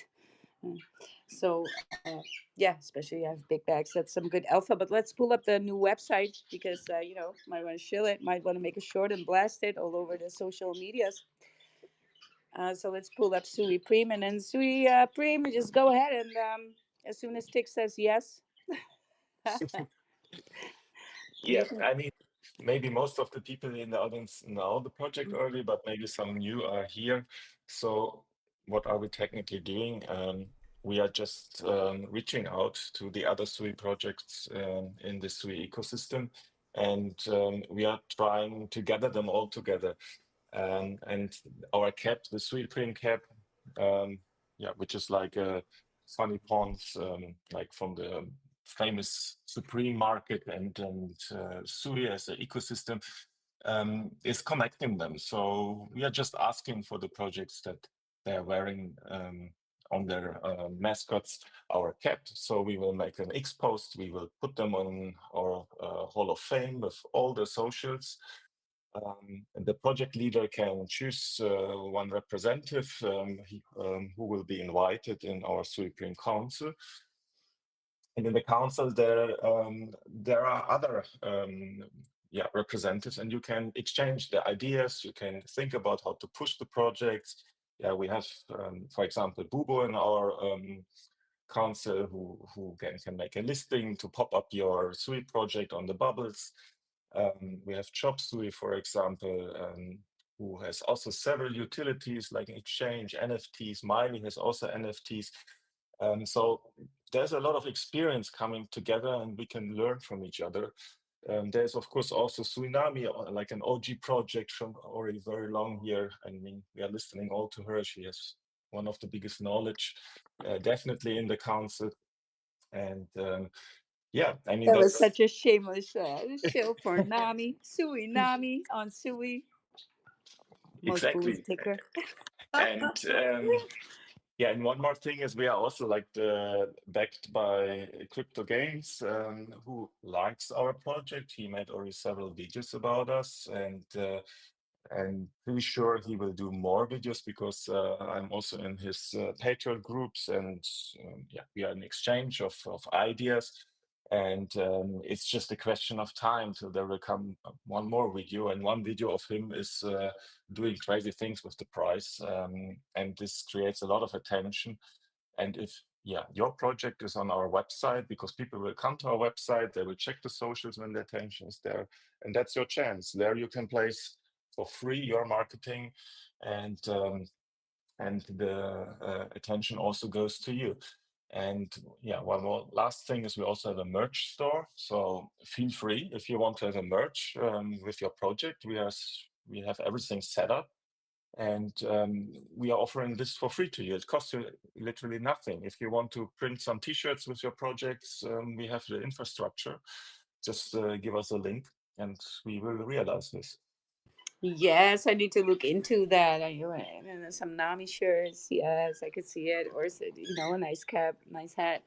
So, yeah, especially you have big bags. That's some good alpha. But let's pull up the new website because, might want to shill it, might want to make a short and blast it all over the social medias. So let's pull up SUIPRE, and then SUIPRE, just go ahead and as soon as Tick says yes, Yeah, you can. I mean, maybe most of the people in the audience know the project already, but maybe some new are here. So what are we technically doing? We are just reaching out to the other SUI projects in the SUI ecosystem, and we are trying to gather them all together. And our cap, the SUIPRE cap, which is like a funny pawns, like from the famous Supreme market and Sui as an ecosystem, is connecting them. So we are just asking for the projects that they're wearing on their mascots our cap. So we will make an X post. We will put them on our Hall of Fame with all the socials. And the project leader can choose one representative who will be invited in our Supreme Council. And in the council, there are other representatives, and you can exchange the ideas. You can think about how to push the projects. Yeah, we have, for example, Bubo in our council who can make a listing to pop up your Sui project on the bubbles. We have Chop Suey, for example, who has also several utilities like exchange, NFTs. MILLIE has also NFTs. So there's a lot of experience coming together, and we can learn from each other. There's of course also Tsunami, like an OG project from already very long here. I mean, we are listening all to her. She has one of the biggest knowledge, definitely in the council. And yeah, I mean, That was that's such a shameless show for Nami, Nami on Sui, most bullish exactly. ticker. And yeah, and one more thing is we are also like backed by Crypto Games, who likes our project. He made already several videos about us, and pretty sure he will do more videos because I'm also in his Patreon groups, and yeah, we are in exchange of ideas. And it's just a question of time till there will come one more video, and one video of him is doing crazy things with the price, and this creates a lot of attention. And if your project is on our website, because people will come to our website, they will check the socials when the attention is there, and that's your chance. There you can place for free your marketing, and the attention also goes to you. And yeah, one more last thing is we also have a merch store. So feel free if you want to have a merch with your project. We have everything set up. And we are offering this for free to you. It costs you literally nothing. If you want to print some T-shirts with your projects, we have the infrastructure. Just give us a link and we will realize this. Yes, I need to look into that. Some Nami shirts. Yes, I could see it. Or a nice cap, nice hat.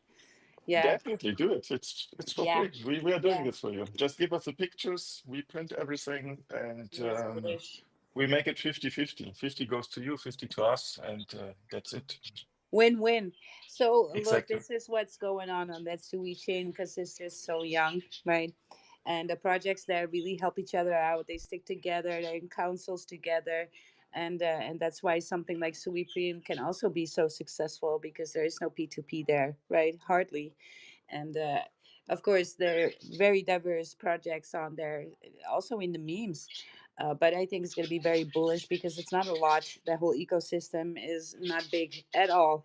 Yeah, Definitely do it. It's for yeah, free. We are doing yeah. it for you. Just give us the pictures. We print everything and Yes, bullish. we make it 50-50. 50 goes to you, 50 to us, and that's it. Win-win. So look, Exactly. this is what's going on that Sui chain because it's just so young, right? And the projects there really help each other out. They stick together. They're in councils together, and that's why something like SUIPRE can also be so successful because there is no P2P there, right? Hardly, and of course there are very diverse projects on there, also in the memes. But I think it's going to be very bullish because it's not a lot. The whole ecosystem is not big at all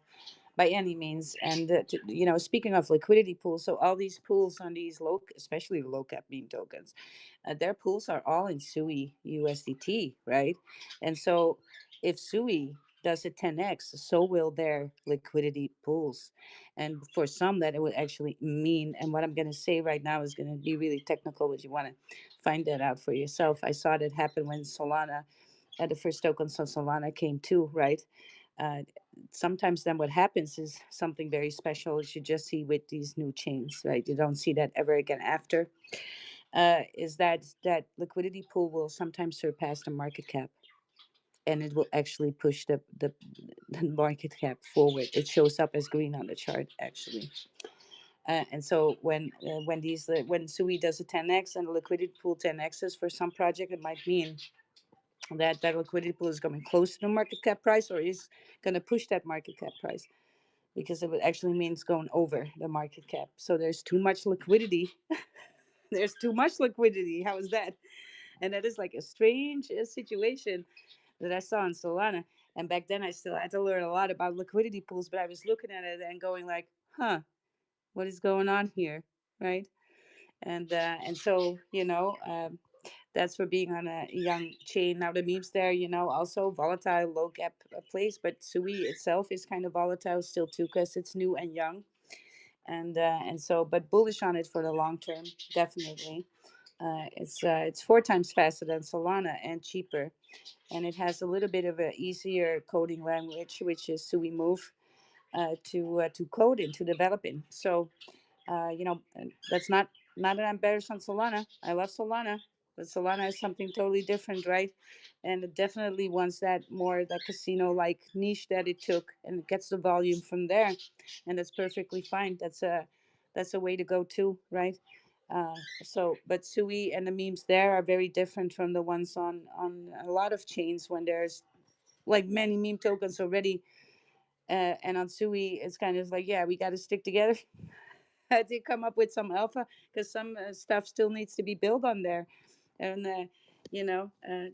by any means. And speaking of liquidity pools, so all these pools on these low, especially the low cap meme tokens, their pools are all in Sui USDT, right? And so if Sui does a 10x, so will their liquidity pools. And for some, that it would actually mean, and what I'm going to say right now is going to be really technical, but you want to find that out for yourself. I saw that happen when Solana, the first tokens on Solana came too, right? Uh, Sometimes then what happens is something very special, as you just see with these new chains, right? You don't see that ever again after. Is that liquidity pool will sometimes surpass the market cap, and it will actually push the market cap forward. It shows up as green on the chart actually. And so when Sui does a 10x and the liquidity pool 10x's for some project, it might mean that liquidity pool is coming close to the market cap price or is going to push that market cap price because it would actually means going over the market cap. So there's too much liquidity. There's too much liquidity. How is that? And that is like a strange situation that I saw in Solana. And back then I still had to learn a lot about liquidity pools, but I was looking at it and going like, huh, what is going on here? Right. And so, that's for being on a young chain. Now the memes there, also volatile, low gap place, but Sui itself is kind of volatile still too because it's new and young, and so but bullish on it for the long term, definitely. It's 4 times faster than Solana and cheaper, and it has a little bit of a easier coding language, which is Sui Move, to code in, to develop in. So that's not that I'm better on Solana. I love Solana, but Solana is something totally different, right? And it definitely wants that more that casino like niche that it took, and it gets the volume from there, and that's perfectly fine. That's a way to go too, right? But Sui and the memes there are very different from the ones on a lot of chains when there's like many meme tokens already, and on Sui it's kind of like, yeah, we got to stick together. Had to come up with some alpha because some stuff still needs to be built on there, and you know uh,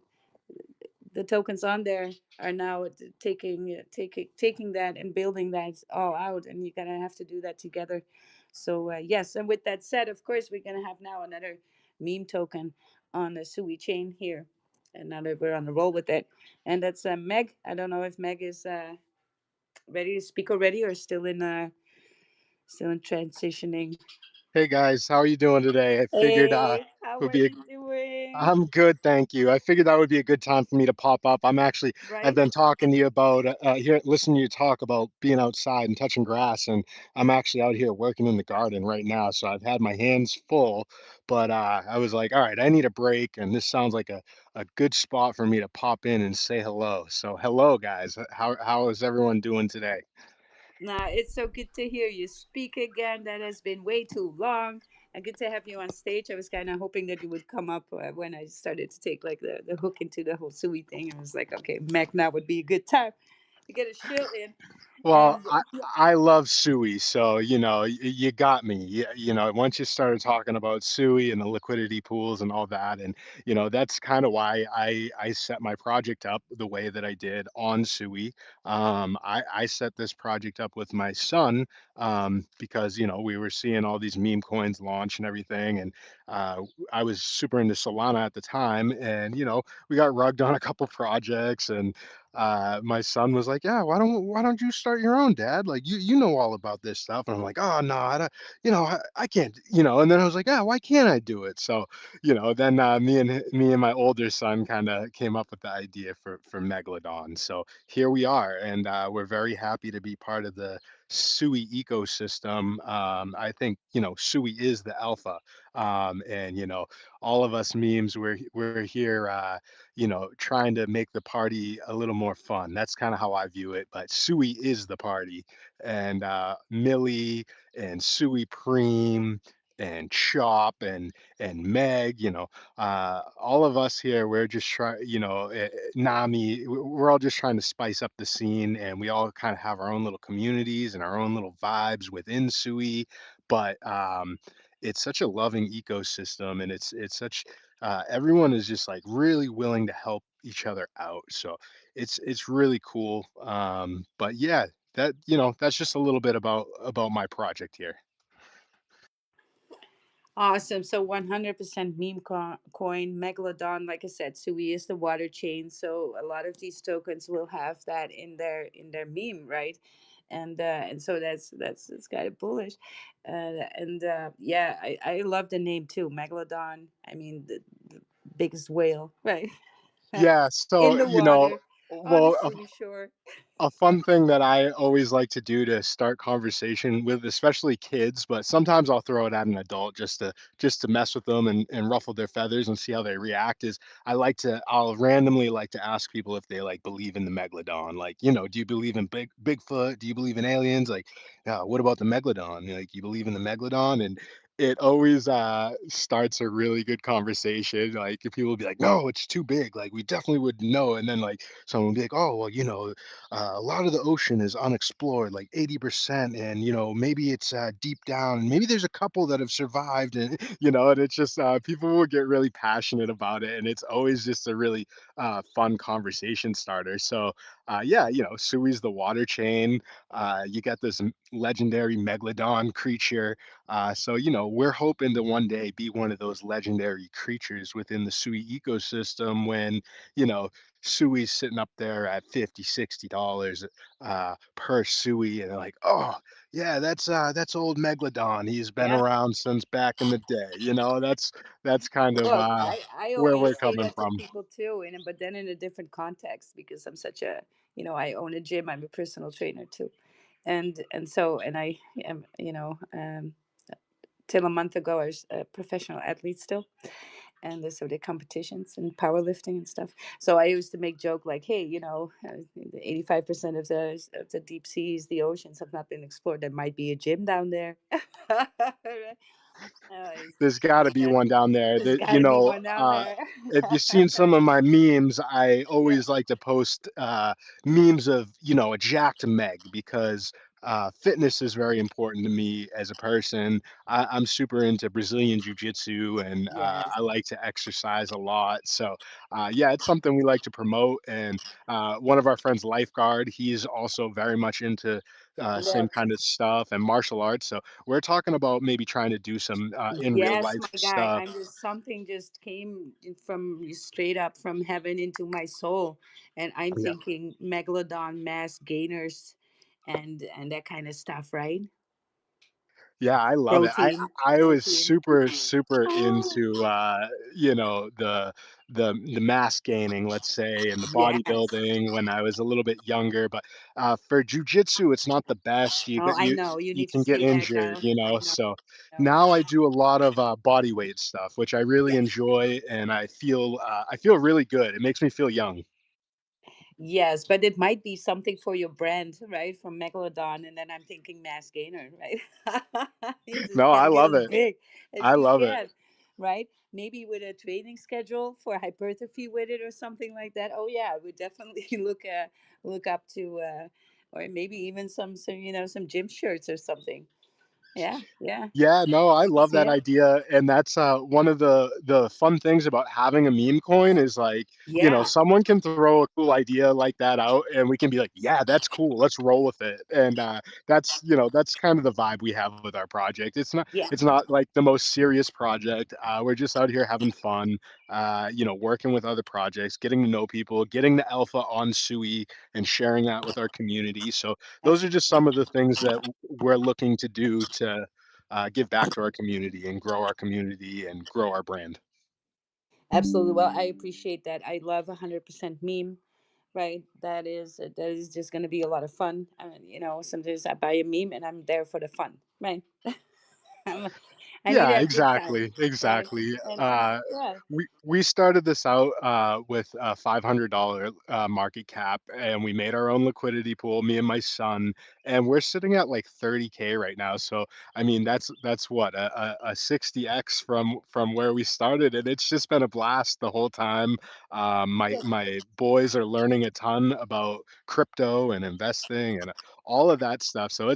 the tokens on there are now taking that and building that all out, and you're gonna have to do that together. So yes, and with that said, of course we're gonna have now another meme token on the Sui chain here, and now that we're on the roll with it, and that's Meg. I don't know if Meg is ready to speak already or still in transitioning. Hey guys, how are you doing today? I figured Hey, it how would are be a, you doing? I'm good, thank you. I figured that would be a good time for me to pop up. I've Right? been talking to you about here, listening to you talk about being outside and touching grass, and I'm actually out here working in the garden right now. So I've had my hands full, but I was like, all right, I need a break, and this sounds like a good spot for me to pop in and say hello. So hello, guys. How is everyone doing today? Now, it's so good to hear you speak again. That has been way too long. And good to have you on stage. I was kind of hoping that you would come up when I started to take like the hook into the whole Sui thing. I was like, okay, Mac, now would be a good time. You get a shill in, Well, and I love Sui, so you got me. Once you started talking about Sui and the liquidity pools and all that, and that's kind of why I set my project up the way that I did on Sui. I set this project up with my son because we were seeing all these meme coins launch and everything, and uh, I was super into Solana at the time, and we got rugged on a couple projects, and my son was like, "Yeah, why don't you start your own, Dad? Like you know all about this stuff." And I'm like, "Oh no, I don't, I can't, And then I was like, "Yeah, why can't I do it?" So, then me and my older son kind of came up with the idea for Megalodon. So here we are, and we're very happy to be part of the Sui ecosystem. I think Sui is the alpha, and all of us memes we're here. Trying to make the party a little more fun. That's kind of how I view it. But Sui is the party, and Millie and Sui Preem and Chop and Meg, all of us here, we're just trying, Nami, we're all just trying to spice up the scene, and we all kind of have our own little communities and our own little vibes within Sui. But it's such a loving ecosystem, and it's such everyone is just like really willing to help each other out. So it's really cool. But yeah, that's just a little bit about my project here. awesome. So 100% meme coin megalodon. Like I said, Sui is the water chain. So a lot of these tokens will have that in their meme, right? And so that's kind of bullish. And yeah, I love the name too, megalodon. I mean, the biggest whale, right? Yeah, In so the water, on the well, seashore. a fun thing that I always like to do to start conversation with, especially kids, but sometimes I'll throw it at an adult just to mess with them and ruffle their feathers and see how they react. Is I'll randomly like to ask people if they like believe in the megalodon. Like, do you believe in Bigfoot? Do you believe in aliens? Like, yeah, what about the megalodon? Like, you believe in the megalodon? And it always starts a really good conversation. Like, if people will be like, no, it's too big. Like, we definitely would know. And then like someone will be like, oh, well, a lot of the ocean is unexplored, like 80%, and maybe it's deep down, and maybe there's a couple that have survived, and and it's just people will get really passionate about it, and it's always just a really fun conversation starter. So yeah, Sui's the water chain. You got this legendary megalodon creature. So we're hoping to one day be one of those legendary creatures within the Sui ecosystem when you know Sui's sitting up there at 50, $60 per Sui, and they're like, oh yeah, that's old Megalodon. He's been Yeah. around since back in the day. That's kind of Look, I where we're always say coming that to from. people too, but then in a different context because I'm such a, I own a gym. I'm a personal trainer too, and I am, till a month ago I was a professional athlete still, and so the competitions and powerlifting and stuff. So I used to make joke like, hey, 85% of the deep seas, the oceans have not been explored. There might be a gym down there. There's got to be one down there. There's got to be one down there. If you've seen some of my memes, I Yeah. always like to post memes of a jacked Meg because fitness is very important to me as a person. I'm super into Brazilian jiu-jitsu, and Yes. I like to exercise a lot. So yeah, it's something we like to promote. And one of our friends, Lifeguard, he's also very much into same Look. kind of stuff and martial arts. So we're talking about maybe trying to do some in real Yes, life my guy. stuff. I'm just something just came from straight up from heaven into my soul, and I'm Yeah. thinking megalodon mass gainers, and that kind of stuff, right? Yeah, I love it. I Protein, I was protein. super Oh, into the mass gaining, let's say, and the yes. bodybuilding when I was a little bit younger. But for jujitsu, it's not the best. You Oh, got I you know. You you need to can get stay injured, agile. I know. So No. now I do a lot of body weight stuff, which I really Yes. enjoy, and I feel really good. It makes me feel young. Yes, but it might be something for your brand, right? From Megalodon, and then I'm thinking mass gainer, right? You just No, I gotta get love as it. big as I you love it. can, right? Maybe with a training schedule for hypertrophy with it or something like that. Oh yeah, I would definitely look up to, or maybe even some some gym shirts or something. Yeah, yeah, Yeah, no, I love that yeah, idea, and that's one of the fun things about having a meme coin is like, yeah, someone can throw a cool idea like that out, and we can be like, yeah, that's cool, let's roll with it, and that's kind of the vibe we have with our project. yeah. It's not like the most serious project. We're just out here having fun, working with other projects, getting to know people, getting the alpha on Sui, and sharing that with our community. So those are just some of the things that we're looking to do to give back to our community and grow our community and grow our brand. Absolutely. Well, I appreciate that. I love 100% meme, right? That is just going to be a lot of fun. Sometimes I buy a meme and I'm there for the fun, right? I need to Yeah, have a good time, exactly, right? exactly. And yeah, We started this out with a $500 market cap, and we made our own liquidity pool, me and my son, and we're sitting at like 30K right now. So I mean, that's what a 60x from where we started, and it's just been a blast the whole time. My boys are learning a ton about crypto and investing and all of that stuff. So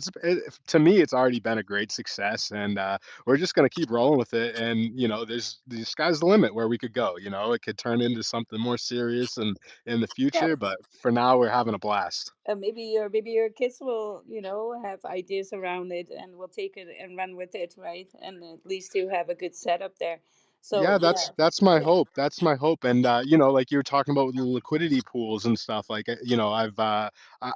to me, it's already been a great success, and we're just going to keep rolling with it. And there's the sky's the limit where we could go. It could turn into something more serious and in the well, future, but for now we're having a blast. maybe your kids will have ideas around it and will take it and run with it, right? And at least you have a good setup there. So Yeah, yeah, that's my yeah, hope. That's my hope. And like you were talking about with the liquidity pools and stuff, like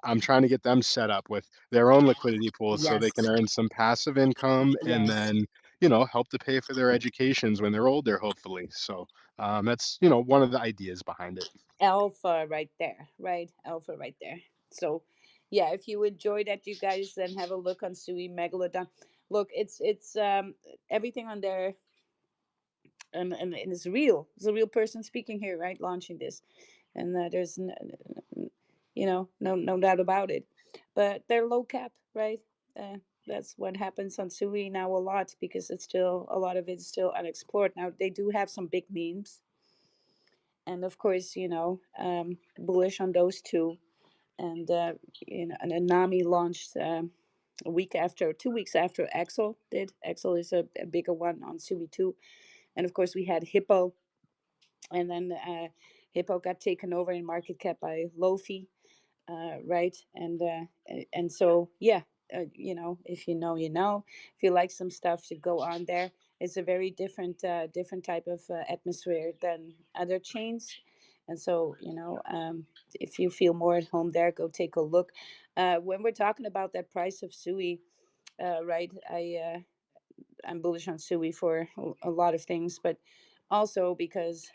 I'm trying to get them set up with their own liquidity pools so they can yes, earn some passive income and yes. then help to pay for their educations when they're older, hopefully. So that's one of the ideas behind it. Alpha right there, right? Alpha right there. So, yeah, if you enjoy that, you guys, then have a look on Sui Megalodon. Look, it's everything on there, and it's real. It's a real person speaking here, right? Launching this, and there's no doubt about it. But they're low cap, right? Uh, that's what happens on Sui now a lot because it's still a lot of it's still unexplored. Now they do have some big memes, and of course, bullish on those two. And and then Nami launched a week after, 2 weeks after Axel did. Axel is a bigger one on Sui too, and of course we had Hippo, and then Hippo got taken over in market cap by Lofi, right? And so yeah, if you know, you know. If you like some stuff, to go on there. It's a very different type of atmosphere than other chains, and so if you feel more at home there, go take a look. When we're talking about that price of Sui, right? I'm bullish on Sui for a lot of things, but also because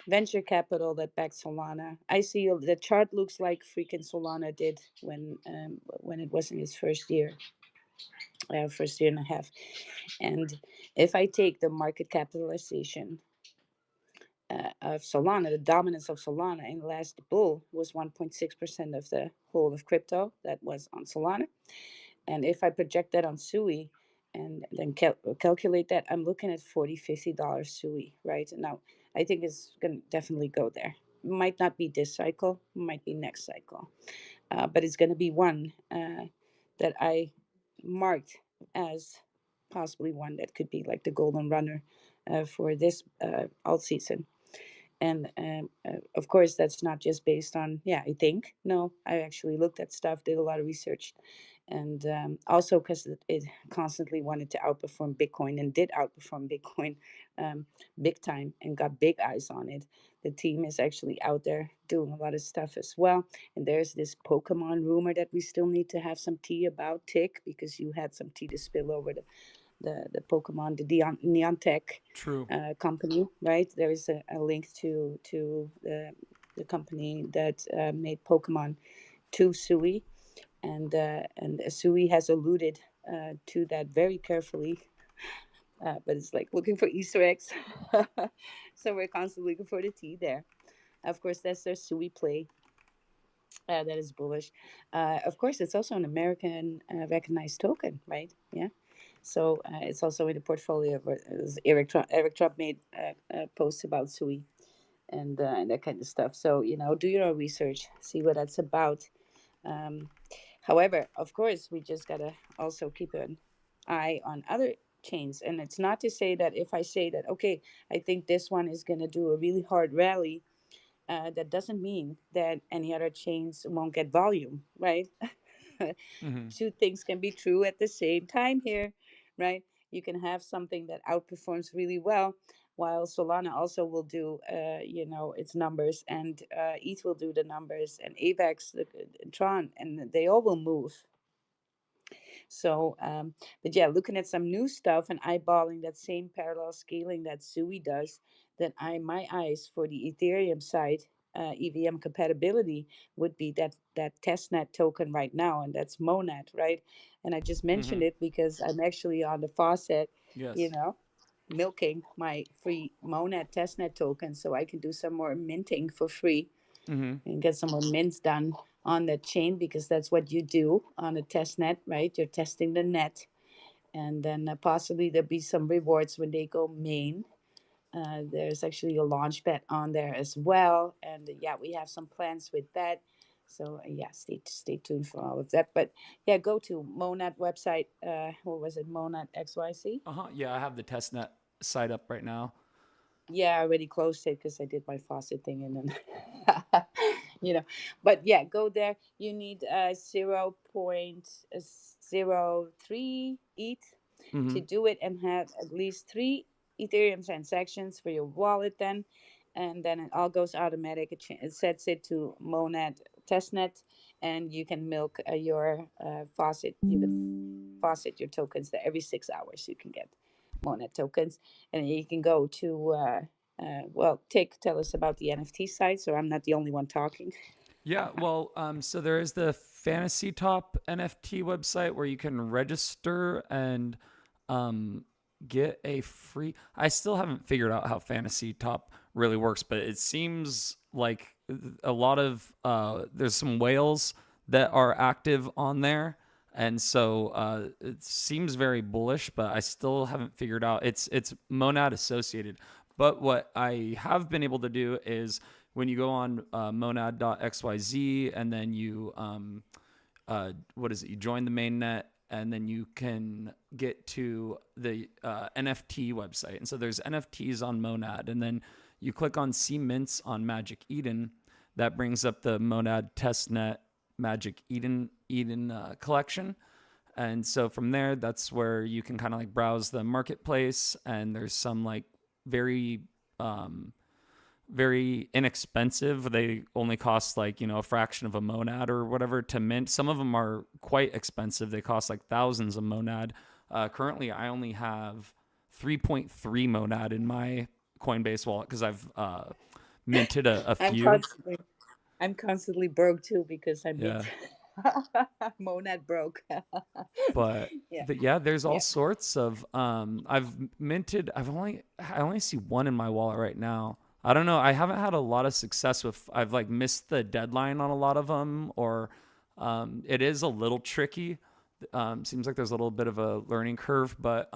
venture capital that backs Solana. I see the chart looks like freaking Solana did when it was in its first year and a half. And if I take the market capitalization of Solana, the dominance of Solana in the last bull was 1.6% of the whole of crypto that was on Solana. And if I project that on Sui and then calculate that, I'm looking at $40-$50 Sui right now. I think it's going to definitely go there. Might not be this cycle, might be next cycle, but it's going to be one that I marked as possibly one that could be like the golden runner for this alt season. And of course, that's not just based on, yeah, I think. No, I actually looked at stuff, did a lot of research. And also because it constantly wanted to outperform Bitcoin and did outperform Bitcoin big time and got big eyes on it. The team is actually out there doing a lot of stuff as well. And there's this Pokemon rumor that we still need to have some tea about, Tick, because you had some tea to spill over the Pokemon, the Neontech True. company, right? There is a link to the company that made Pokemon to Sui, and Sui has alluded to that very carefully. But it's like looking for Easter eggs, so we're constantly looking for the tea there. Of course, that's their Sui play. That is bullish. Of course, it's also an American recognized token, right? Yeah. So it's also in the portfolio. Eric Trump made posts about Sui, and that kind of stuff. So do your own research, see what that's about. um, However, of course, we just gotta also keep an eye on other chains. And it's not to say that if I say that, okay, I think this one is gonna do a really hard rally, that doesn't mean that any other chains won't get volume, right? Mm-hmm. Two things can be true at the same time here, right? You can have something that outperforms really well, while Solana also will do, its numbers, and ETH will do the numbers, and AVAX, Tron, and they all will move. So, but yeah, looking at some new stuff and eyeballing that same parallel scaling that Sui does, then my eyes for the Ethereum side, EVM compatibility would be that testnet token right now, and that's Monad, right? And I just mentioned Mm-hmm. it because I'm actually on the faucet, you Yes. know, milking my free Monad testnet token, so I can do some more minting for free Mm-hmm. and get some more mints done on the chain, because that's what you do on a test net, right? You're testing the net, and then possibly there'll be some rewards when they go main. There's actually a launch pad on there as well, and yeah, we have some plans with that. So yeah, stay tuned for all of that. But yeah, go to Monad website. What was it? Monad XYZ. Uh-huh. Yeah, I have the testnet site up right now. Yeah, I already closed it because I did my faucet thing, and then But yeah, go there. You need 0.03 ETH Mm-hmm. to do it, and have at least 3 Ethereum transactions for your wallet. And then it all goes automatic. It sets it to Monad testnet, and you can milk your faucet. You can faucet your tokens there every 6 hours. You can get Monad tokens, and you can go to. Well, tell us about the NFT site, so I'm not the only one talking. Yeah, well, so there is the Fantasy Top NFT website where you can register and um, get a free. I still haven't figured out how Fantasy Top really works, but it seems like a lot of there's some whales that are active on there, and so it seems very bullish. But I still haven't figured out. It's Monad associated, but what I have been able to do is when you go on monad.xyz and then you what is it? You join the main net, and then you can get to the NFT website. And so there's NFTs on Monad, and then you click on See Mints on Magic Eden. That brings up the Monad testnet Magic Eden collection. And so from there, that's where you can kind of like browse the marketplace, and there's some like very very inexpensive. They only cost like, a fraction of a monad or whatever to mint. Some of them are quite expensive. They cost like thousands of monad. Currently, I only have 3.3 monad in my Coinbase wallet because I've minted a I'm few. constantly, I'm constantly broke too because I Yeah. mint. Monad broke. But Yeah, yeah, there's all yeah. sorts of I've minted. I only see one in my wallet right now. I don't know. I haven't had a lot of success with. I've like missed the deadline on a lot of them, or it is a little tricky. Seems like there's a little bit of a learning curve, but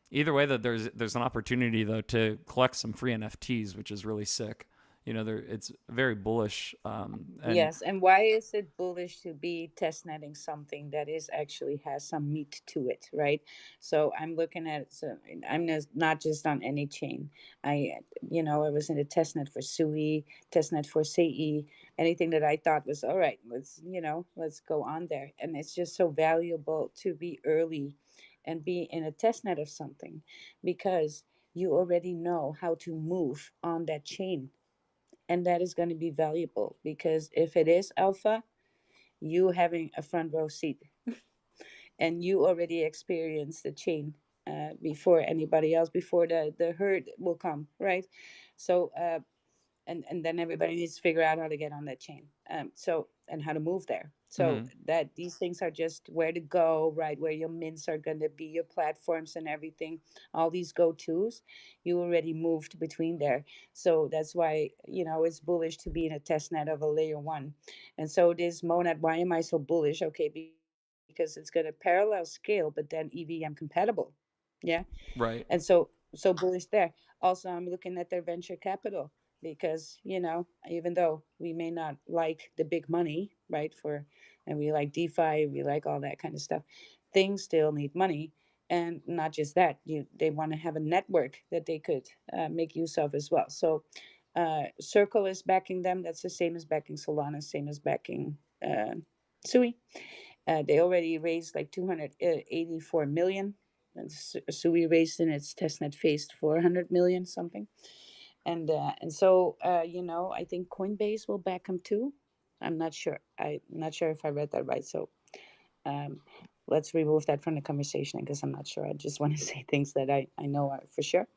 either way, that there's an opportunity though to collect some free NFTs, which is really sick. It's very bullish, and Yes, and why is it bullish to be test netting something that is actually has some meat to it, right? So I'm looking at, so I'm not just on any chain. I was in a test net for Sui, test net for CE, anything that I thought was all right. Let's go on there, and it's just so valuable to be early and be in a test net of something, because you already know how to move on that chain, and that is going to be valuable, because if it is alpha, you having a front row seat, and you already experienced the chain before anybody else, before the herd will come, right? So and then everybody needs to figure out how to get on that chain, and how to move there. So mhm. that these things are just where to go, right? Where your mints are going to be, your platforms and everything, all these go-to's, you already moved between there. So that's why it's bullish to be in a test net of a layer one. And so this Monad, why am I so bullish? Okay, because it's going to parallel scale, but then EVM compatible. Yeah. Right. And so bullish there. Also, I'm looking at their venture capital. because even though we may not like the big money, right, and we like DeFi, we like all that kind of stuff, things still need money. And not just that, they want to have a network that they could make use of as well. So Circle is backing them. That's the same as backing Solana, same as backing Sui. They already raised like 284 million. And Sui raised in its testnet phase 400 million something. And so I think Coinbase will back them too. I'm not sure. I'm not sure if I read that right. So um, let's remove that from the conversation because I'm not sure. I just want to say things that I know are for sure.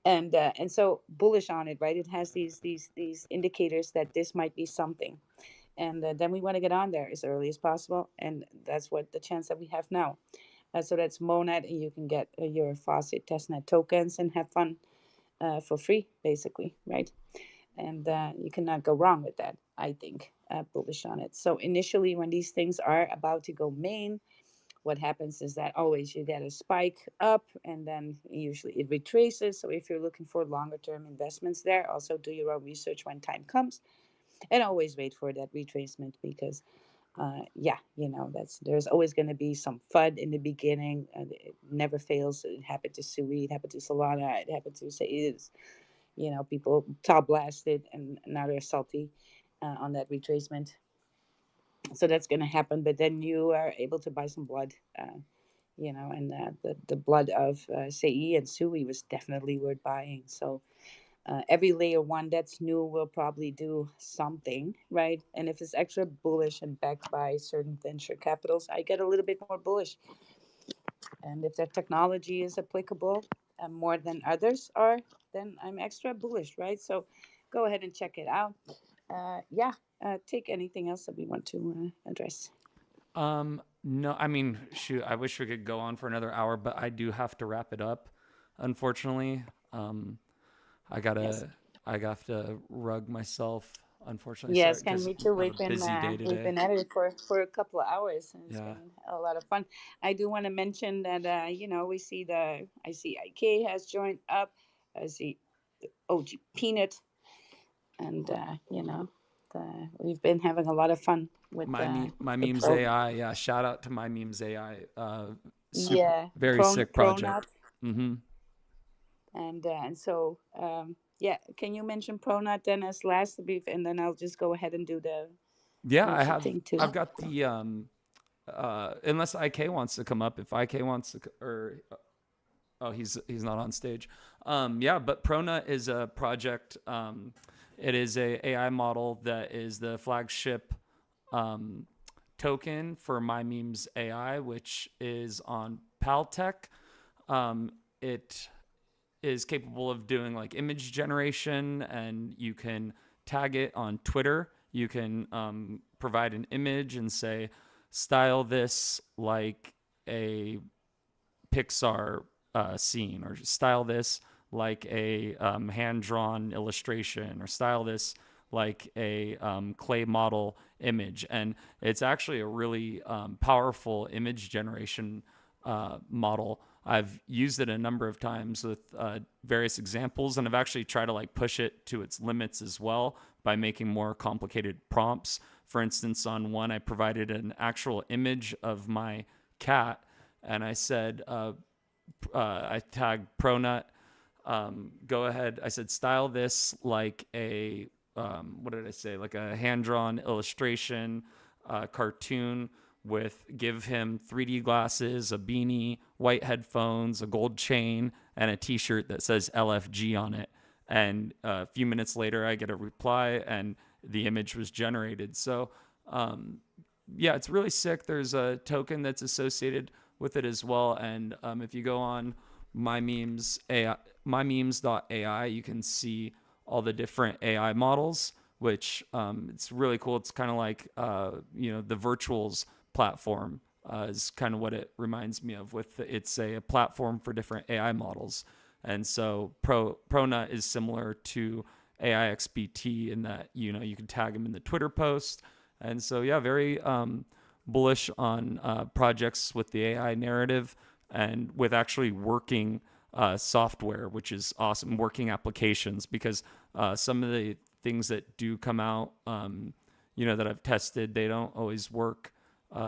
And so bullish on it, right? It has these indicators that this might be something, and then we want to get on there as early as possible, and that's what the chance that we have now. So that's Monet, and you can get your Faucet testnet tokens and have fun for free, basically, right? And you cannot go wrong with that, I think. Bullish on it. So initially, when these things are about to go main, what happens is that always you get a spike up and then usually it retraces. So if you're looking for longer term investments there, also do your own research when time comes, and always wait for that retracement because there's always going to be some FUD in the beginning, and it never fails. It happened to Sui, it happened to Solana, it happened to people top blasted and now they're salty on that retracement. So that's going to happen, but then you are able to buy some blood, and the blood of CE and Sui was definitely worth buying. So every layer one that's new will probably do something, right? And if it's extra bullish and backed by certain venture capitals, I get a little bit more bullish. And if their technology is applicable more than others are, then I'm extra bullish, right? So go ahead and check it out. Take anything else that we want to address. No, I mean, shoot, I wish we could go on for another hour, but I do have to wrap it up, unfortunately. I have to rug myself, unfortunately. Yes, Sorry, me too. I have a busy day today. We've been at it for a couple of hours, and it's been a lot of fun. I do want to mention that I see IK has joined up. I see OG Peanut, and we've been having a lot of fun with my memes AI. Yeah, shout out to my memes AI. Very sick project. Mm-hmm. And so can you mention Pronut then as last brief, and then I'll just go ahead and do the thing too. I've got the unless IK wants to come up. If IK wants to, he's not on stage. But Pronut is a project. It is a AI model that is the flagship token for my memes AI, which is on Paltech. It is capable of doing like image generation, and you can tag it on Twitter. You can provide an image and say, style this like a Pixar scene, or style this like a hand-drawn illustration, or style this like a clay model image. And it's actually a really powerful image generation model. I've used it a number of times with various examples, and I've actually tried to like push it to its limits as well by making more complicated prompts. For instance, on one, I provided an actual image of my cat, and I said, I tagged Pronut. Go ahead. I said, style this like a, what did I say? Like a hand-drawn illustration, cartoon, give him 3D glasses, a beanie, white headphones, a gold chain, and a t-shirt that says LFG on it. And a few minutes later, I get a reply, and the image was generated. So, it's really sick. There's a token that's associated with it as well. And if you go on mymemes.ai, you can see all the different AI models, which it's really cool. It's kind of like, the Virtuals platform is kind of what it reminds me of. It's a platform for different AI models. And so Pronut is similar to AIXBT in that, you can tag them in the Twitter post. And so, very bullish on projects with the AI narrative and with actually working software, which is awesome, working applications, because some of the things that do come out, that I've tested, they don't always work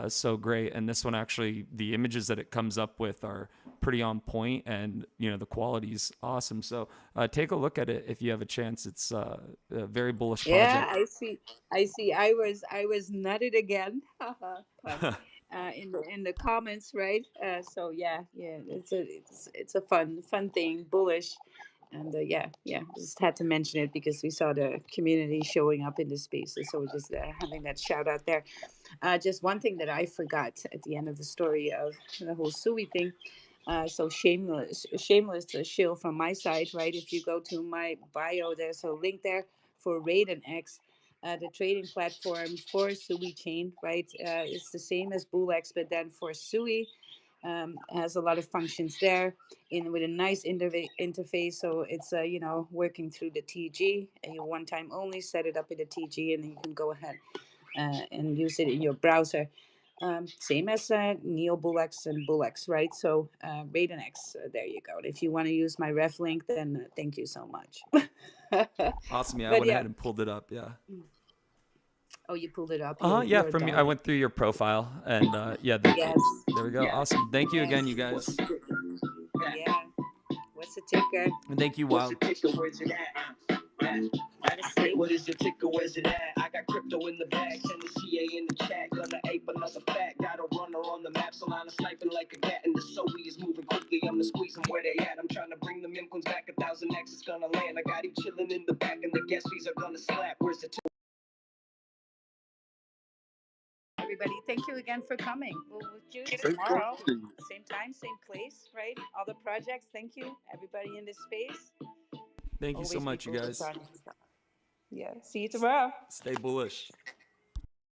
so great. And this one, actually, the images that it comes up with are pretty on point, and the quality's awesome. So take a look at it if you have a chance. It's a very bullish Yeah, project. I see. I was nutted again. Pun. In the comments, right? So yeah, it's a fun thing, bullish, and yeah, just had to mention it because we saw the community showing up in the spaces, so we're just having that shout out there. Just one thing that I forgot at the end of the story of the whole Sui thing. So shameless shill from my side, right? If you go to my bio, there's a link there for Raiden X, the trading platform for Sui chain, right? It's the same as BullX, but then for Sui. Has a lot of functions there in with a nice interface. So it's working through the TG, and you one time only set it up in the TG, and then you can go ahead and use it in your browser. Same as Neo BullX and BullX, right? So Raiden X, there you go. If you want to use my ref link, then thank you so much. Awesome. Yeah, I But went yeah, ahead and pulled it up. Yeah. oh, you pulled it up. Yeah, You're a from you, I darling. went through your profile, and Yes, there we go. Awesome. Thank you yes. again, you guys. Yeah. What's the ticker? And thank you, What's Wow. the ticker? Where's it at? What is the ticker? Where's it at? I got crypto in the bag. Send the CA in the chat. Gonna ape another fact. Got a runner on the map. Solana sniping like a cat. And the Sui is moving quickly. I'm the squeeze them where they at. I'm trying to bring the meme coins back. 1,000x is gonna land. I got him chilling in the back. And the gas fees are gonna slap. Where's the ticker? Everybody, thank you again for coming. We'll do Thanks for tomorrow, having me. same time, same place, right? All the projects. Thank you, everybody in this space. Thank you so Always be much, you bullish guys. on stuff. Yeah. See you tomorrow. Stay bullish.